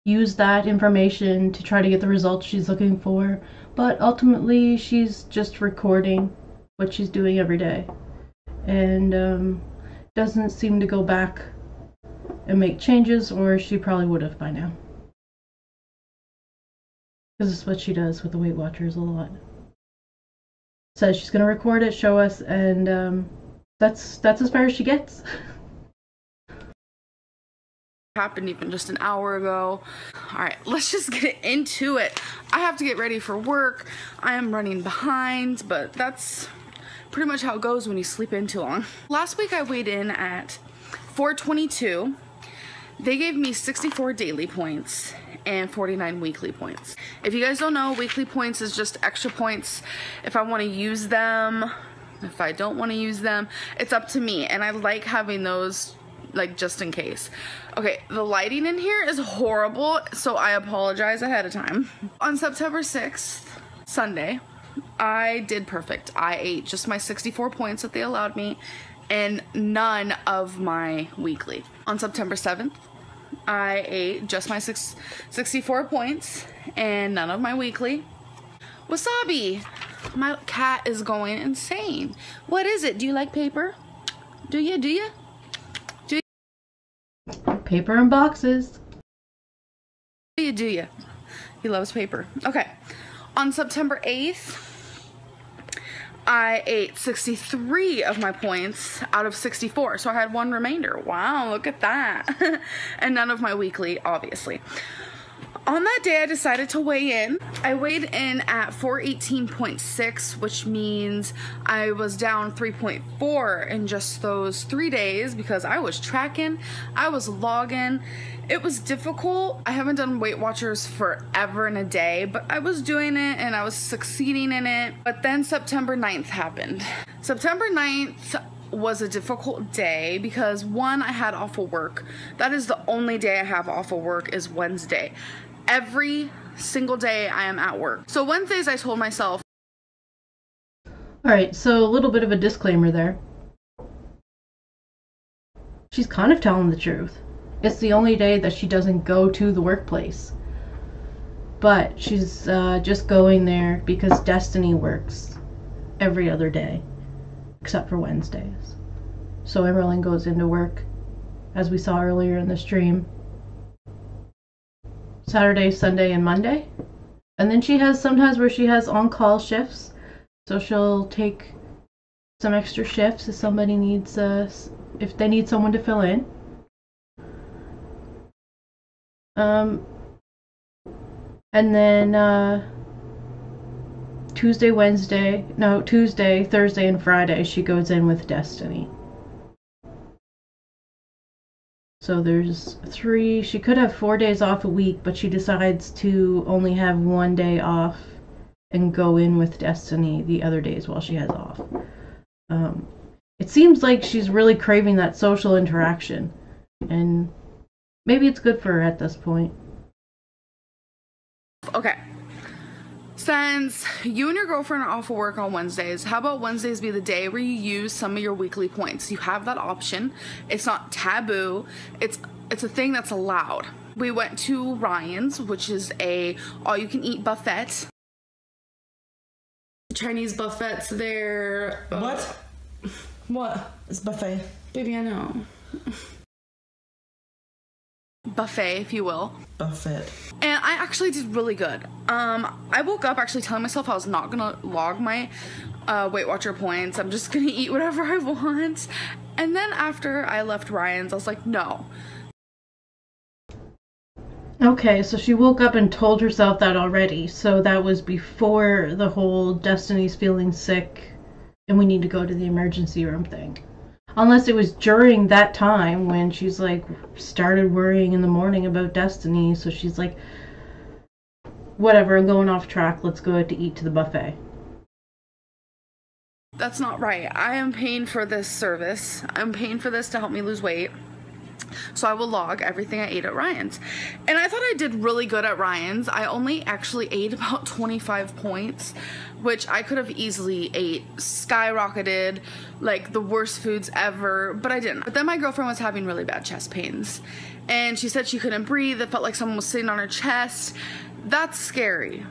use that information to try to get the results she's looking for. But ultimately, she's just recording what she's doing every day and doesn't seem to go back and make changes, or she probably would have by now. Because it's what she does with the Weight Watchers a lot. Says she's going to record it, show us, and that's as far as she gets. Happened even just an hour ago. Alright, let's just get into it. I have to get ready for work. I am running behind, but that's pretty much how it goes when you sleep in too long. Last week I weighed in at 422. They gave me 64 daily points and 49 weekly points. If you guys don't know, weekly points is just extra points if I want to use them. If I don't want to use them, it's up to me, and I like having those like just in case. Okay, the lighting in here is horrible, so I apologize ahead of time. On September 6th, Sunday, I did perfect. I ate just my 64 points that they allowed me and none of my weekly. On September 7th, I ate just my 64 points and none of my weekly. Wasabi! My cat is going insane. What is it? Do you like paper? Do you? Do you? Paper and boxes. Do you? He loves paper. Okay. On September 8th, I ate 63 of my points out of 64, so I had one remainder. Wow, look at that. And none of my weekly, obviously. On that day, I decided to weigh in. I weighed in at 418.6, which means I was down 3.4 in just those 3 days because I was tracking, I was logging. It was difficult. I haven't done Weight Watchers forever and a day, but I was doing it and I was succeeding in it. But then September 9th happened. September 9th was a difficult day because one, I had off of work. That is the only day I have off of work is Wednesday. Every single day I am at work. So Wednesdays I told myself, Alright, so a little bit of a disclaimer there. She's kind of telling the truth. It's the only day that she doesn't go to the workplace. But she's just going there because Destiny works every other day, except for Wednesdays. So Amberlynn goes into work, as we saw earlier in the stream, Saturday, Sunday, and Monday. And then she has sometimes where she has on-call shifts, so she'll take some extra shifts if somebody needs, if they need someone to fill in. And then Tuesday, Thursday, and Friday she goes in with Destiny. So there's 3, she could have 4 days off a week, but she decides to only have 1 day off and go in with Destiny the other days while she has off. It seems like she's really craving that social interaction, and maybe it's good for her at this point. Okay. Since you and your girlfriend are off of work on Wednesdays, how about Wednesdays be the day where you use some of your weekly points? You have that option. It's not taboo. It's a thing that's allowed. We went to Ryan's, which is a all-you-can-eat buffet. Chinese buffets there. What? What? It's buffet. Baby, I know. Buffet, if you will. Buffet. And I actually did really good. I woke up actually telling myself I was not gonna log my Weight Watcher points. I'm just gonna eat whatever I want. And then after I left Ryan's, I was like, no. Okay, so she woke up and told herself that already. So that was before the whole Destiny's feeling sick and we need to go to the emergency room thing. Unless it was during that time when she's like started worrying in the morning about Destiny, so she's like, whatever, I'm going off track, let's go out to eat to the buffet. That's not right. I am paying for this service. I'm paying for this to help me lose weight. So I will log everything I ate at Ryan's. And I thought I did really good at Ryan's. I only actually ate about 25 points, which I could have easily ate, skyrocketed, like the worst foods ever, but I didn't. But then my girlfriend was having really bad chest pains, and she said she couldn't breathe. It felt like someone was sitting on her chest. That's scary.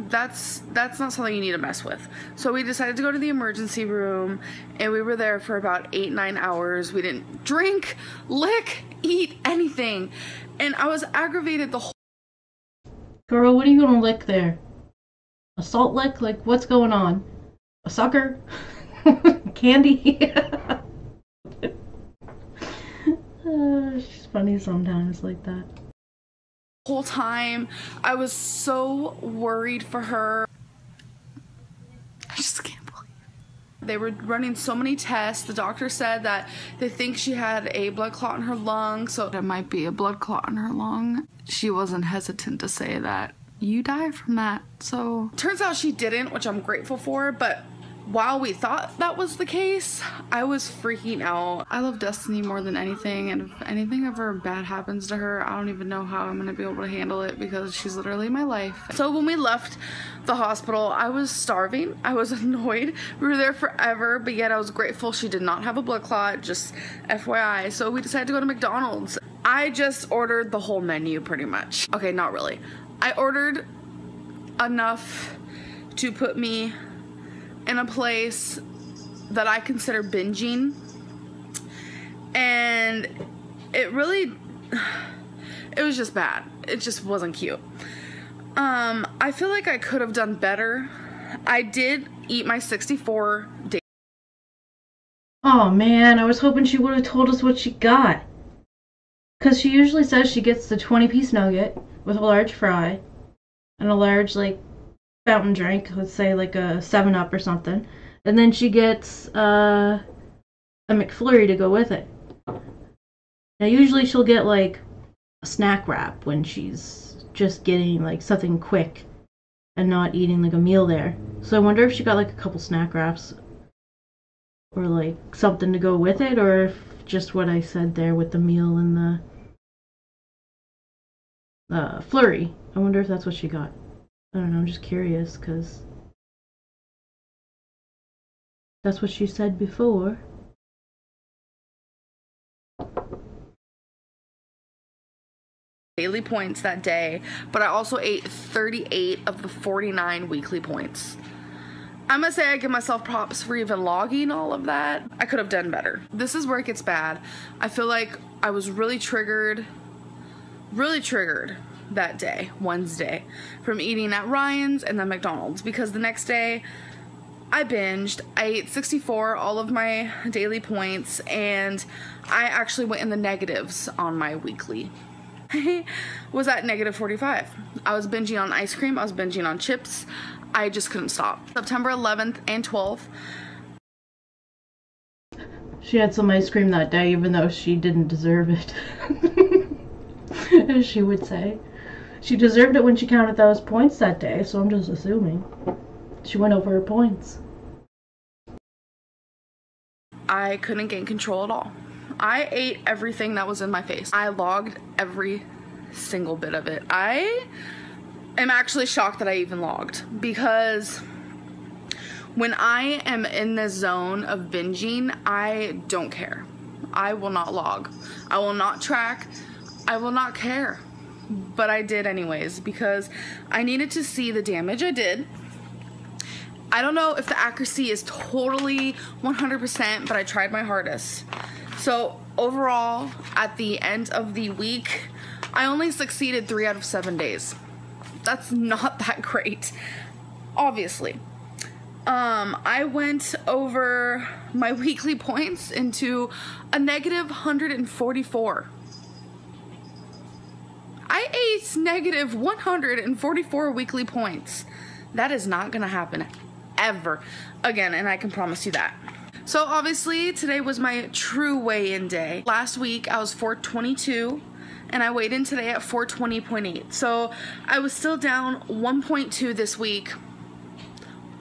That's not something you need to mess with. So we decided to go to the emergency room, and we were there for about 8-9 hours. We didn't drink, lick, eat anything, and I was aggravated the whole— Girl, what are you gonna lick there? A salt lick? Like, what's going on? A sucker? Candy? She's funny sometimes like that. Whole time I was so worried for her. I just can't believe it. They were running so many tests. The doctor said that they think she had a blood clot in her lung, so it might be a blood clot in her lung. She wasn't hesitant to say that you die from that. So turns out she didn't, which I'm grateful for, but while we thought that was the case, I was freaking out. I love Destiny more than anything, and if anything ever bad happens to her, I don't even know how I'm gonna be able to handle it because she's literally my life. So when we left the hospital, I was starving. I was annoyed. We were there forever, but yet I was grateful she did not have a blood clot, just FYI. So we decided to go to McDonald's. I just ordered the whole menu pretty much. Okay, not really. I ordered enough to put me in a place that I consider binging, and it was just bad. It just wasn't cute. I feel like I could have done better. I did eat my 64 days. Oh man, I was hoping she would have told us what she got. Cause she usually says she gets the 20-piece nugget with a large fry and a large, like, fountain drink, let's say like a 7-Up or something, and then she gets a McFlurry to go with it. Now usually she'll get like a snack wrap when she's just getting like something quick and not eating like a meal there. So I wonder if she got like a couple snack wraps or like something to go with it, or if just what I said there with the meal and the flurry. I wonder if that's what she got. I don't know, I'm just curious, because That's what she said before. Daily points that day, but I also ate 38 of the 49 weekly points. I'm gonna say I give myself props for even logging all of that. I could have done better. This is where it gets bad. I feel like I was really triggered that day, Wednesday, from eating at Ryan's and then McDonald's, because the next day I binged. I ate 64, all of my daily points, and I actually went in the negatives on my weekly. Was at negative 45. I was binging on ice cream, I was binging on chips. I just couldn't stop. September 11th and 12th. She had some ice cream that day even though she didn't deserve it. As she would say. She deserved it when she counted those points that day, so I'm just assuming. She went over her points. I couldn't gain control at all. I ate everything that was in my face. I logged every single bit of it. I am actually shocked that I even logged, because when I am in this zone of binging, I don't care. I will not log. I will not track. I will not care. But I did anyways, because I needed to see the damage I did. I don't know if the accuracy is totally 100%, but I tried my hardest. So overall, at the end of the week, I only succeeded 3 out of 7 days. That's not that great, obviously. I went over my weekly points into a negative 144. I ate negative 144 weekly points. That is not gonna happen ever again, and I can promise you that. So obviously today was my true weigh-in day. Last week I was 422 and I weighed in today at 420.8. So I was still down 1.2 this week.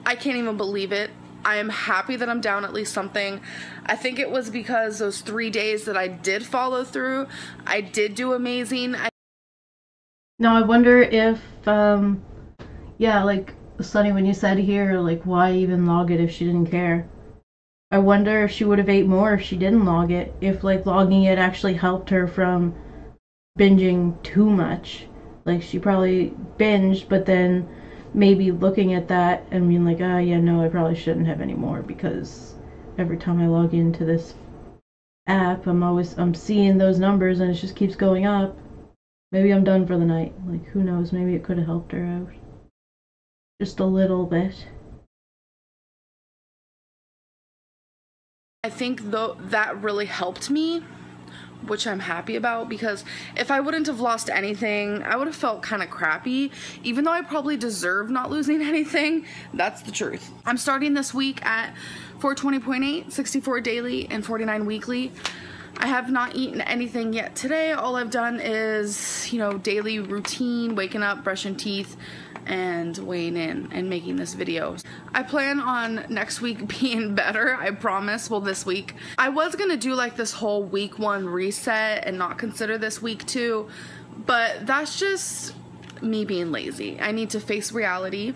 I can't even believe it. I am happy that I'm down at least something. I think it was because those 3 days that I did follow through, I did do amazing. Now I wonder if, yeah, like Sunny, when you said here, like, why even log it if she didn't care? I wonder if she would have ate more if she didn't log it, if like logging it actually helped her from binging too much. Like she probably binged, but then maybe looking at that and being like, ah, yeah, no, I probably shouldn't have any more, because every time I log into this app, I'm seeing those numbers and it just keeps going up. Maybe I'm done for the night. Like, who knows? Maybe it could have helped her out. Just a little bit. I think though that really helped me, which I'm happy about, because if I wouldn't have lost anything, I would have felt kind of crappy, even though I probably deserve not losing anything. That's the truth. I'm starting this week at 420.8, 64 daily and 49 weekly. I have not eaten anything yet today. All I've done is, you know, daily routine, waking up, brushing teeth, and weighing in and making this video. I plan on next week being better, I promise. Well, this week. I was gonna do like this whole week 1 reset and not consider this week 2, but that's just me being lazy. I need to face reality.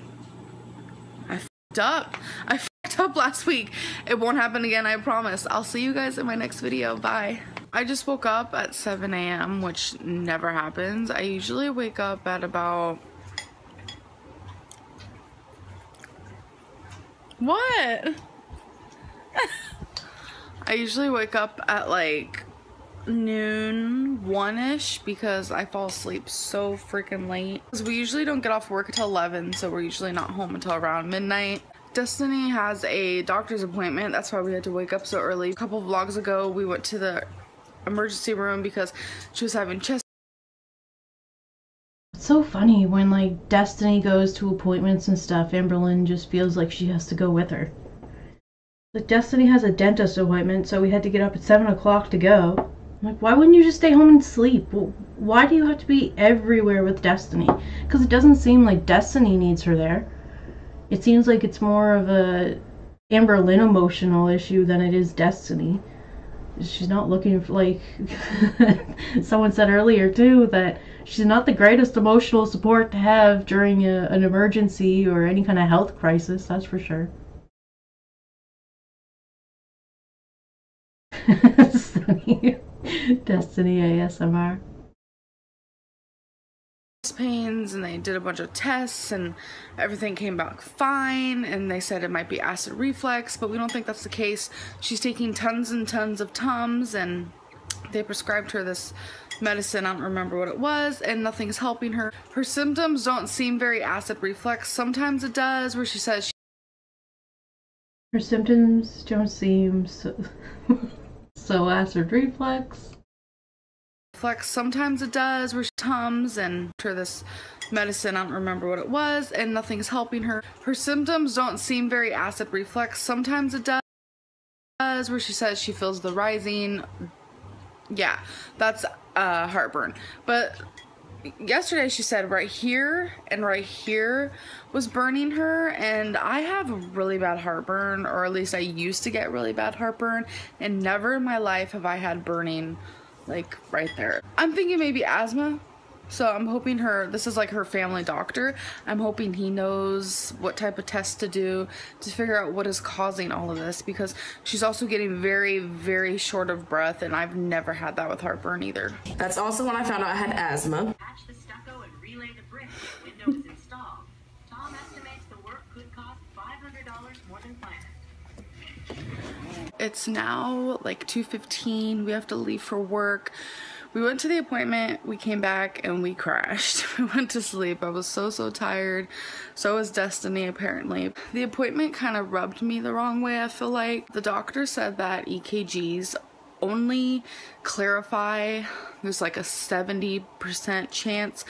I fucked up. I fucked up last week. It won't happen again, I promise. I'll see you guys in my next video. Bye. I just woke up at 7 a.m., which never happens. I usually wake up at about... What? I usually wake up at like noon, 1-ish, because I fall asleep so freaking late. Because we usually don't get off work until 11, so we're usually not home until around midnight. Destiny has a doctor's appointment. That's why we had to wake up so early. A couple vlogs ago, we went to the emergency room because she was having chest. It's so funny when like Destiny goes to appointments and stuff, Amberlynn just feels like she has to go with her. Like Destiny has a dentist appointment, so we had to get up at 7 o'clock to go. I'm like, why wouldn't you just stay home and sleep? Well, why do you have to be everywhere with Destiny? Because it doesn't seem like Destiny needs her there. It seems like it's more of a Amberlynn emotional issue than it is Destiny. She's not looking for, like, someone said earlier too, that she's not the greatest emotional support to have during an emergency or any kind of health crisis, that's for sure. Destiny ASMR. Pains, and they did a bunch of tests and everything came back fine, and they said it might be acid reflux, but we don't think that's the case. She's taking tons and tons of Tums, and they prescribed her this medicine, I don't remember what it was, and nothing's helping her. Her symptoms don't seem very acid reflux. Sometimes it does, where she says her symptoms don't seem so acid reflux. Sometimes it does, where she Tums and her this medicine, I don't remember what it was, and nothing's helping her. Her symptoms don't seem very acid reflux. Sometimes it does, where she says she feels the rising. Yeah, that's heartburn. But yesterday she said right here and right here was burning her, and I have really bad heartburn, or at least I used to get really bad heartburn, and never in my life have I had burning like right there. I'm thinking maybe asthma, so I'm hoping this is like her family doctor, I'm hoping he knows what type of test to do to figure out what is causing all of this, because she's also getting very, very short of breath, and I've never had that with heartburn either. That's also when I found out I had asthma. Patch the stucco and relay the brick when the window is installed. Tom estimates the work could cost $500 more than planned. It's now like 2:15. We have to leave for work. We went to the appointment, we came back, and we crashed. We went to sleep. I was so tired. So was Destiny, apparently. The appointment kind of rubbed me the wrong way, I feel like. The doctor said that EKGs only clarify, there's like a 70% chance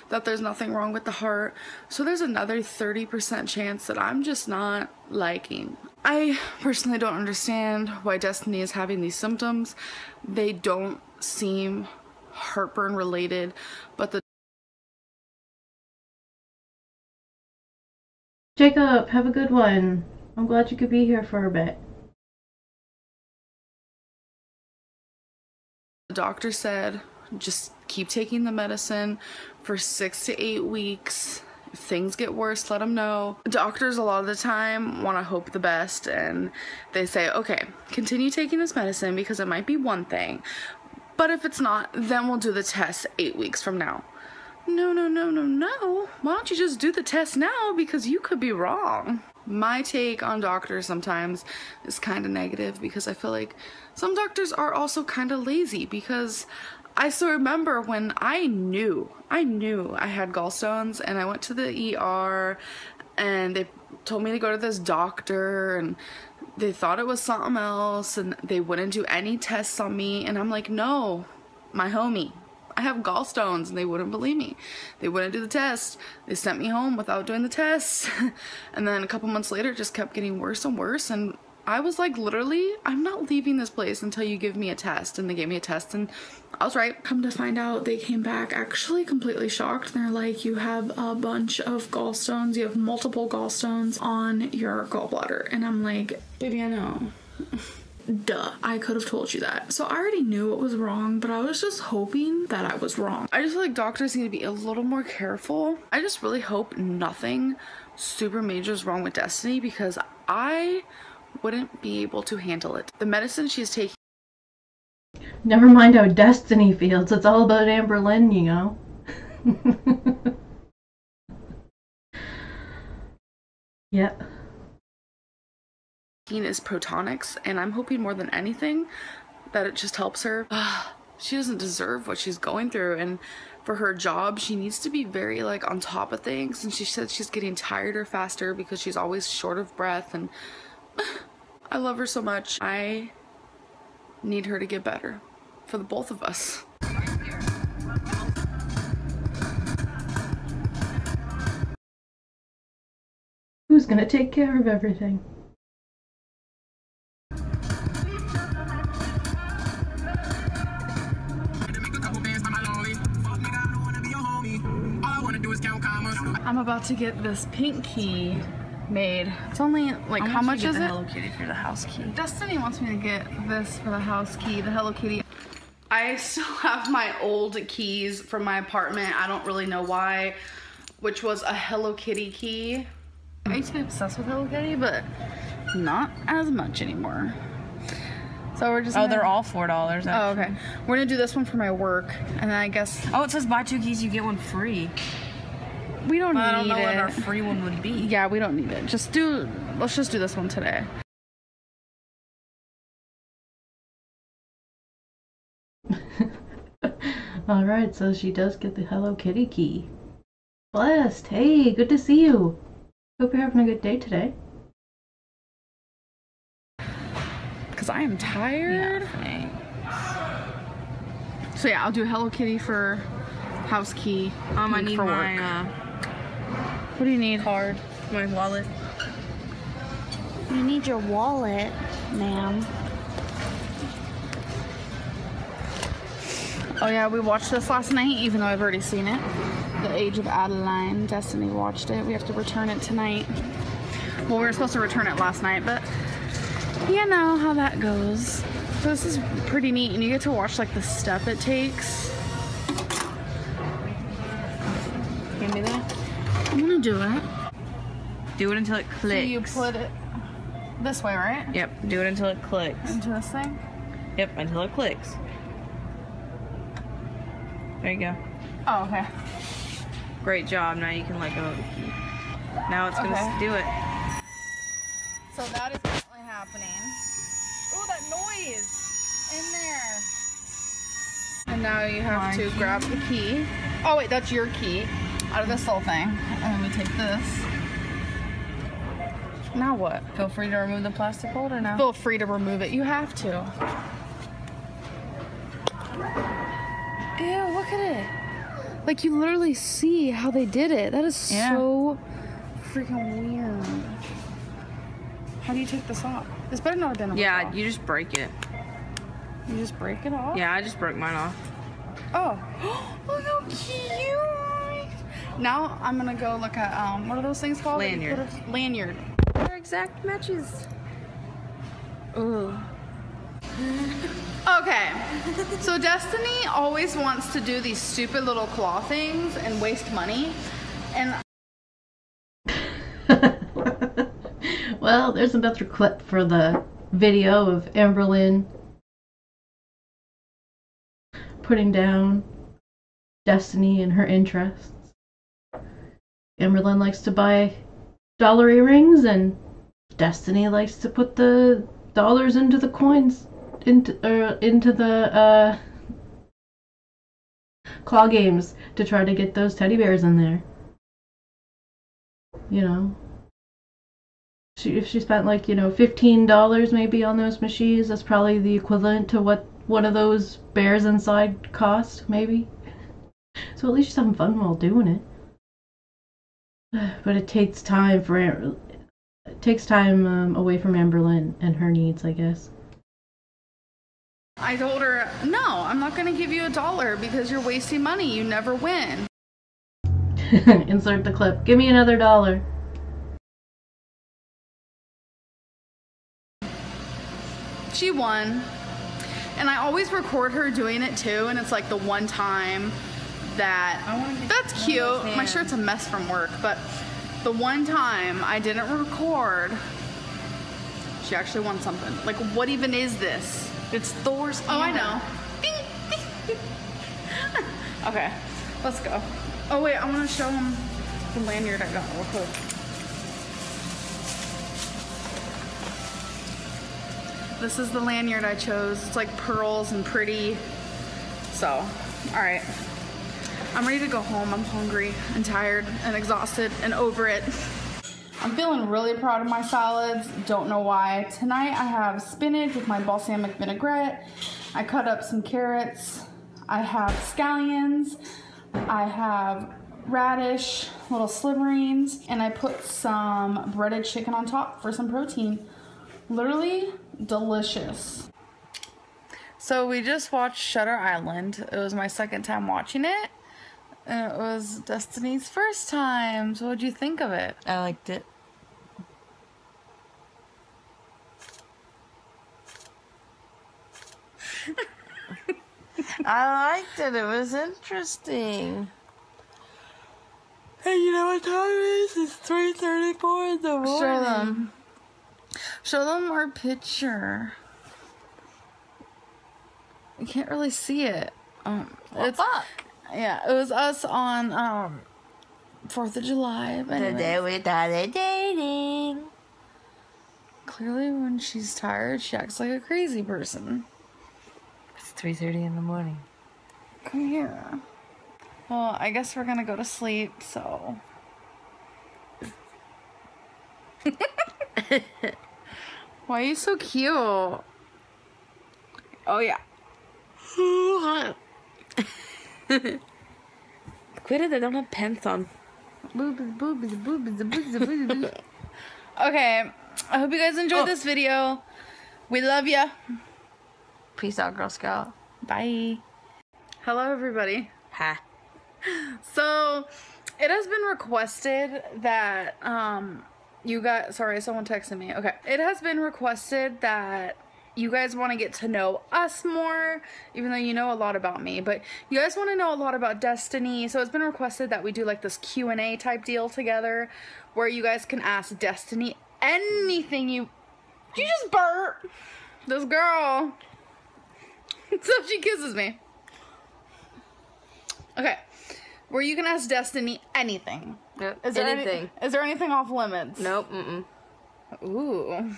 that there's nothing wrong with the heart. So there's another 30% chance that I'm just not liking. I personally don't understand why Destiny is having these symptoms. They don't seem heartburn related, but Jacob, have a good one. I'm glad you could be here for a bit. The doctor said just keep taking the medicine for 6 to 8 weeks. If things get worse, let them know. Doctors a lot of the time want to hope the best, and they say, okay, continue taking this medicine because it might be one thing, but if it's not, then we'll do the test 8 weeks from now. No. Why don't you just do the test now, because you could be wrong. My take on doctors sometimes is kind of negative, because I feel like some doctors are also kind of lazy, because I still remember when I knew I had gallstones, and I went to the ER and they told me to go to this doctor, and they thought it was something else, and they wouldn't do any tests on me, and I'm like, no, my homie, I have gallstones, and they wouldn't believe me. They wouldn't do the test. They sent me home without doing the test. And then a couple months later, it just kept getting worse and worse, and I was like, literally, I'm not leaving this place until you give me a test. And they gave me a test, and I was right. Come to find out, they came back actually completely shocked. They're like, you have a bunch of gallstones. You have multiple gallstones on your gallbladder. And I'm like, baby, I know. Duh, I could have told you that. So I already knew what was wrong, but I was just hoping that I was wrong. I just feel like doctors need to be a little more careful. I just really hope nothing super major is wrong with Destiny, because I wouldn't be able to handle it. The medicine she's taking. Never mind how Destiny feels. It's all about Amberlynn, you know. Yep. Is Protonics, and I'm hoping more than anything that it just helps her. She doesn't deserve what she's going through, and for her job she needs to be very like on top of things, and she said she's getting tireder faster because she's always short of breath, and I love her so much. I need her to get better for the both of us. Who's gonna take care of everything? I'm about to get this pink key made. It's only like, how much is it? Hello Kitty for the house key. Destiny wants me to get this for the house key, the Hello Kitty. I still have my old keys from my apartment. I don't really know why, which was a Hello Kitty key. I used to be obsessed with Hello Kitty, but not as much anymore. So we're just. Oh, they're all $4. Actually. Oh, okay. We're gonna do this one for my work, and then I guess. Oh, it says buy 2 keys, you get 1 free. We don't need it. I don't know what our free one would be. Yeah, we don't need it. Let's just do this one today. Alright, so she does get the Hello Kitty key. Blessed! Hey, good to see you! Hope you're having a good day today. Because I am tired. No, thanks. So yeah, I'll do Hello Kitty for house key. I need for my, work. What do you need? Card. My wallet. You need your wallet, ma'am. Oh yeah, we watched this last night, even though I've already seen it. The Age of Adeline. Destiny watched it. We have to return it tonight. Well, we were supposed to return it last night, but you know how that goes. So this is pretty neat, and you get to watch like the step it takes. Give me that. I'm gonna do it. Do it until it clicks. So you put it this way, right? Yep. Do it until it clicks. Into this thing? Yep, until it clicks. There you go. Oh, okay. Great job. Now you can let go of the key. Now it's gonna do it. So that is currently happening. Ooh, that noise in there. And now you have to grab the key. Oh wait, that's your key out of this little thing. And then we take this. Now what? Feel free to remove the plastic holder now. Feel free to remove it. You have to. Ew, look at it. Like you literally see how they did it. That is so freaking weird. How do you take this off? This better not have been off. Yeah, you just break it. You just break it off? Yeah, I just broke mine off. Oh. Look how cute. Now I'm gonna go look at what are those things called? Lanyard. Lanyard. They're exact matches. Ooh. Okay, so Destiny always wants to do these stupid little claw things and waste money, and well, there's another clip for the video of Amberlynn putting down Destiny and her interests. Amberlynn likes to buy dollar earrings, and Destiny likes to put the dollars into the coins. Into the claw games to try to get those teddy bears in there. You know, if she spent like, you know, $15 maybe on those machines, that's probably the equivalent to what one of those bears inside cost, maybe. So at least she's having fun while doing it. But it takes time away from Amberlynn and her needs, I guess. I told her, no, I'm not gonna give you $1 because you're wasting money. You never win. Insert the clip. Give me another $1. She won. And I always record her doing it too, and it's like the one time that that's cute. My shirt's a mess from work, but the one time I didn't record, she actually won something. Like, what even is this? It's Thor's hammer. Oh, I know. Okay, let's go. Oh wait, I want to show him the lanyard I got real quick. This is the lanyard I chose. It's like pearls and pretty. So, all right. I'm ready to go home. I'm hungry and tired and exhausted and over it. I'm feeling really proud of my salads. Don't know why. Tonight I have spinach with my balsamic vinaigrette. I cut up some carrots. I have scallions. I have radish, little sliverings, and I put some breaded chicken on top for some protein. Literally delicious. So we just watched Shutter Island. It was my second time watching it. And it was Destiny's first time. So what'd you think of it? I liked it. I liked it. It was interesting. Hey, you know what time it is? It's 3:34 in the morning. Show them. Show them our picture. You can't really see it. It's fuck. Yeah, it was us on 4th of July. The day we started dating. Clearly, when she's tired, she acts like a crazy person. It's 3:30 in the morning. Come here. Well, I guess we're gonna go to sleep, so. Why are you so cute? Oh, yeah. Quit it, they don't have pants on. Okay, I hope you guys enjoyed this video. We love ya. Peace out, Girl Scout. Bye. Hello, everybody. Hi. So, it has been requested that, you guys, sorry, someone texted me. Okay. It has been requested that you guys want to get to know us more, even though you know a lot about me, but you guys want to know a lot about Destiny. So it's been requested that we do like this Q&A type deal together where you guys can ask Destiny anything you just burp. This girl. So she kisses me. Okay. Where you can ask Destiny anything. Yep. Is there anything. Is there anything off limits? Nope. Mm-mm. Ooh.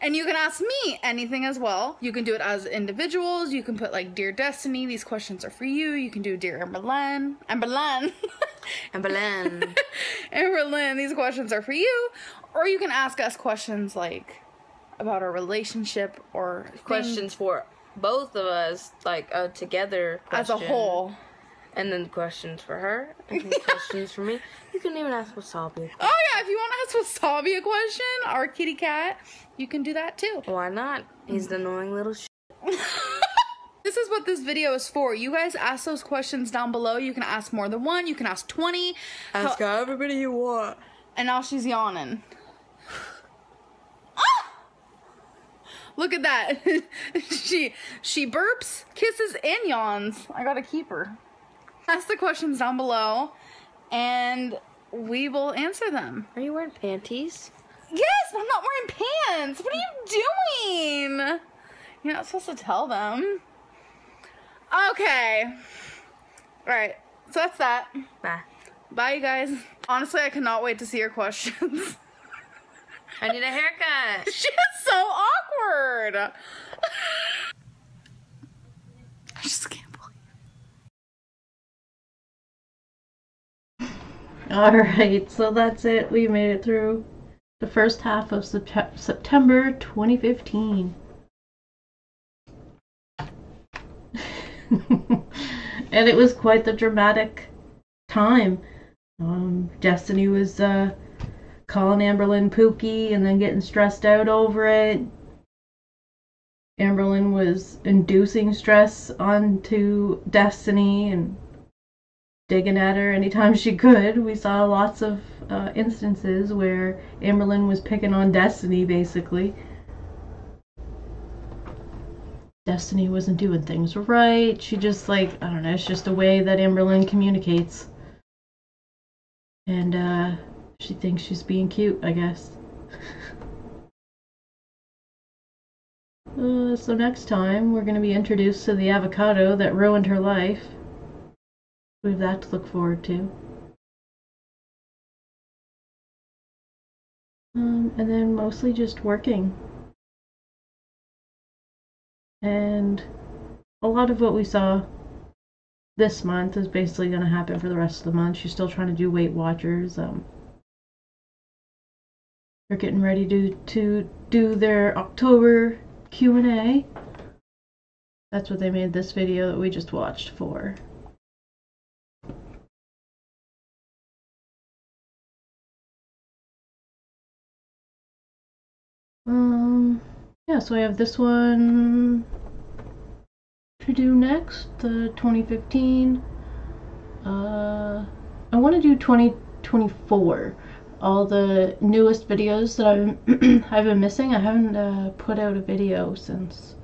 And you can ask me anything as well. You can do it as individuals. You can put like, Dear Destiny, these questions are for you. You can do Dear Amberlynn. Amberlynn. Amberlynn. Amberlynn, these questions are for you. Or you can ask us questions like about our relationship or questions for both of us, like a together question. As a whole. And then questions for her, and then questions for me. You can even ask Wasabi. Oh yeah, if you want to ask Wasabi a question, our kitty cat, you can do that too. Why not? He's the annoying little shit. This is what this video is for. You guys ask those questions down below. You can ask more than one. You can ask 20. Ask everybody you want. And now she's yawning. Look at that. She burps, kisses, and yawns. I gotta keep her. Ask the questions down below, and we will answer them. Are you wearing panties? Yes, I'm not wearing pants. What are you doing? You're not supposed to tell them. Okay. Alright, so that's that. Bye. Bye, you guys. Honestly, I cannot wait to see your questions. I need a haircut. She's so awkward. I just can't believe. Alright, so that's it. We made it through the first half of September 2015. And it was quite the dramatic time. Destiny was calling Amberlynn Pookie and then getting stressed out over it. Amberlynn was inducing stress onto Destiny and digging at her anytime she could. We saw lots of instances where Amberlynn was picking on Destiny, basically. Destiny wasn't doing things right. She just, like, I don't know, it's just a way that Amberlynn communicates. And, she thinks she's being cute, I guess. So next time, we're going to be introduced to the avocado that ruined her life. We have that to look forward to. And then mostly just working. And a lot of what we saw this month is basically going to happen for the rest of the month. She's still trying to do Weight Watchers. They're getting ready to do their October Q&A. That's what they made this video that we just watched for. Yeah, so I have this one to do next, the 2015. I want to do 2024. All the newest videos that I've been missing. I haven't put out a video since,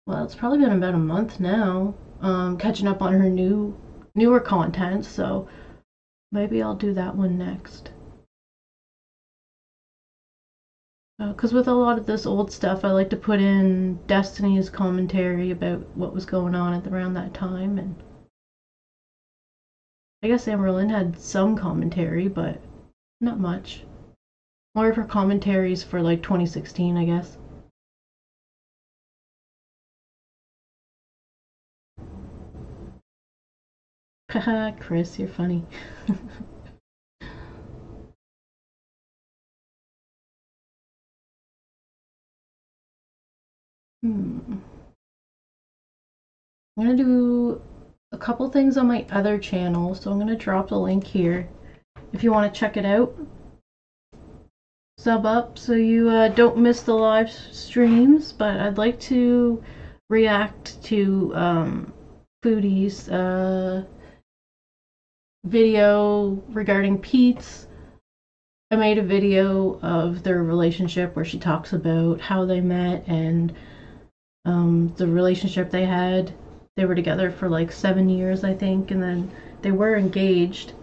well, it's probably been about a month now. Catching up on her newer content, so maybe I'll do that one next. Because with a lot of this old stuff, I like to put in Destiny's commentary about what was going on at around that time, and I guess Amberlynn had some commentary, but not much. More of her commentaries for like 2016, I guess. Haha, Chris, you're funny. I'm gonna do a couple things on my other channel, so I'm gonna drop the link here if you want to check it out. Sub up so you don't miss the live streams, but I'd like to react to Foodie's video regarding Pete's. I made a video of their relationship where she talks about how they met and the relationship they had. They were together for like 7 years, I think, and then they were engaged.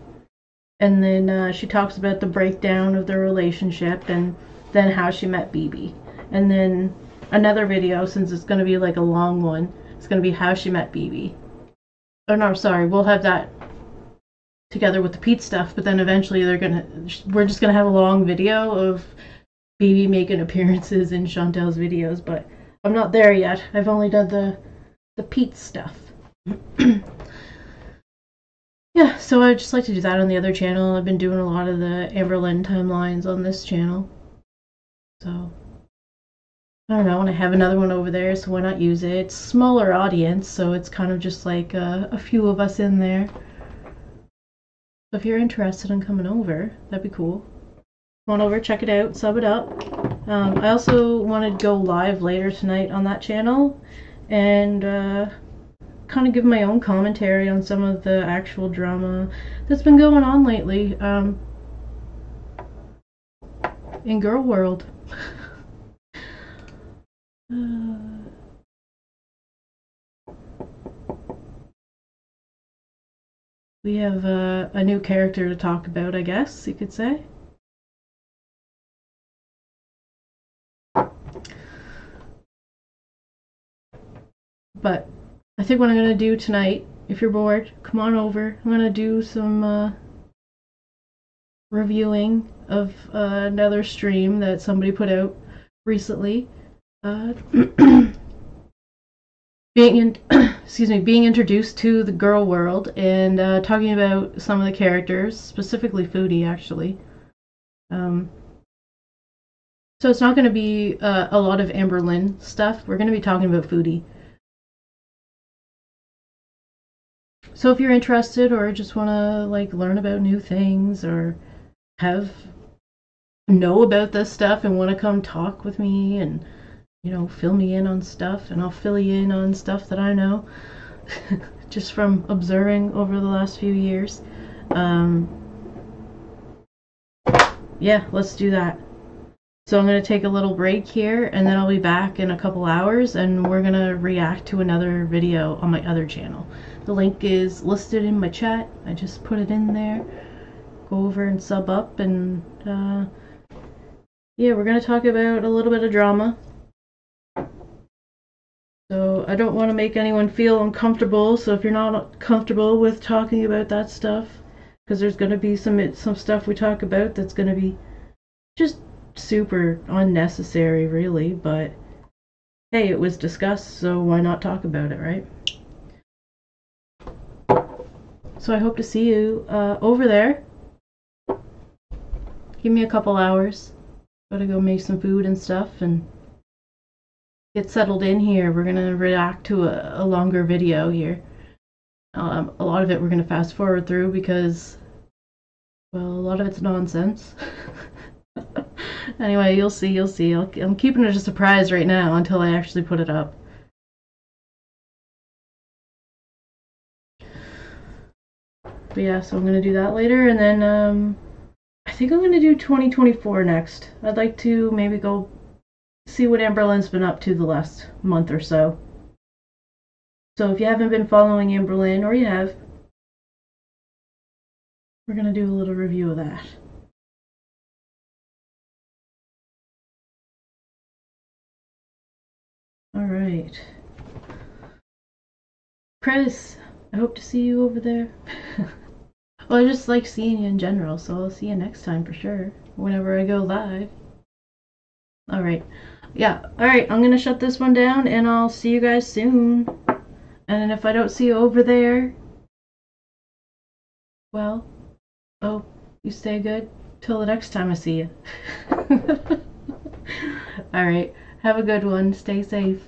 And then she talks about the breakdown of their relationship and then how she met BB. And then another video, since it's going to be like a long one, it's going to be how she met BB. Oh no, sorry, we'll have that together with the Pete stuff, but then eventually we're just gonna have a long video of BB making appearances in Chantel's videos, but I'm not there yet. I've only done the Pete stuff. Yeah, so I'd just like to do that on the other channel. I've been doing a lot of the Amberlynn timelines on this channel, so I don't know, and I have another one over there, so why not use it? It's a smaller audience, so it's kind of just like a few of us in there. So if you're interested in coming over, that'd be cool. Come on over, check it out, sub it up. I also want to go live later tonight on that channel and kind of give my own commentary on some of the actual drama that's been going on lately in girl world. We have a new character to talk about, I guess you could say. But I think what I'm going to do tonight, if you're bored, come on over. I'm going to do some reviewing of another stream that somebody put out recently. Being introduced to the girl world and talking about some of the characters, specifically Foodie, actually. So it's not going to be a lot of Amberlynn stuff. We're going to be talking about Foodie. So if you're interested or just want to like learn about new things or know about this stuff and want to come talk with me and, you know, fill me in on stuff, and I'll fill you in on stuff that I know just from observing over the last few years. Yeah, let's do that. So I'm going to take a little break here and then I'll be back in a couple hours and we're going to react to another video on my other channel. The link is listed in my chat. I just put it in there. Go over and sub up, and yeah, we're going to talk about a little bit of drama. So I don't want to make anyone feel uncomfortable, so if you're not comfortable with talking about that stuff, because there's going to be some stuff we talk about that's going to be just super unnecessary, really, but hey, it was discussed, so why not talk about it, right? So I hope to see you over there. Give me a couple hours. Gotta go make some food and stuff and get settled in here. We're gonna react to a longer video here. A lot of it we're gonna fast forward through because, well, a lot of it's nonsense. Anyway, you'll see. I'm keeping it a surprise right now until I actually put it up. But yeah, so I'm gonna do that later, and then I think I'm gonna do 2024 next. I'd like to maybe go see what Amberlynn's been up to the last month or so. So if you haven't been following Amberlynn, or you have, we're gonna do a little review of that. Alright. Chris, I hope to see you over there. Well, I just like seeing you in general, so I'll see you next time for sure. Whenever I go live. Alright. Yeah, alright, I'm gonna shut this one down and I'll see you guys soon. And if I don't see you over there, well, oh, you stay good till the next time I see you. Alright, have a good one. Stay safe.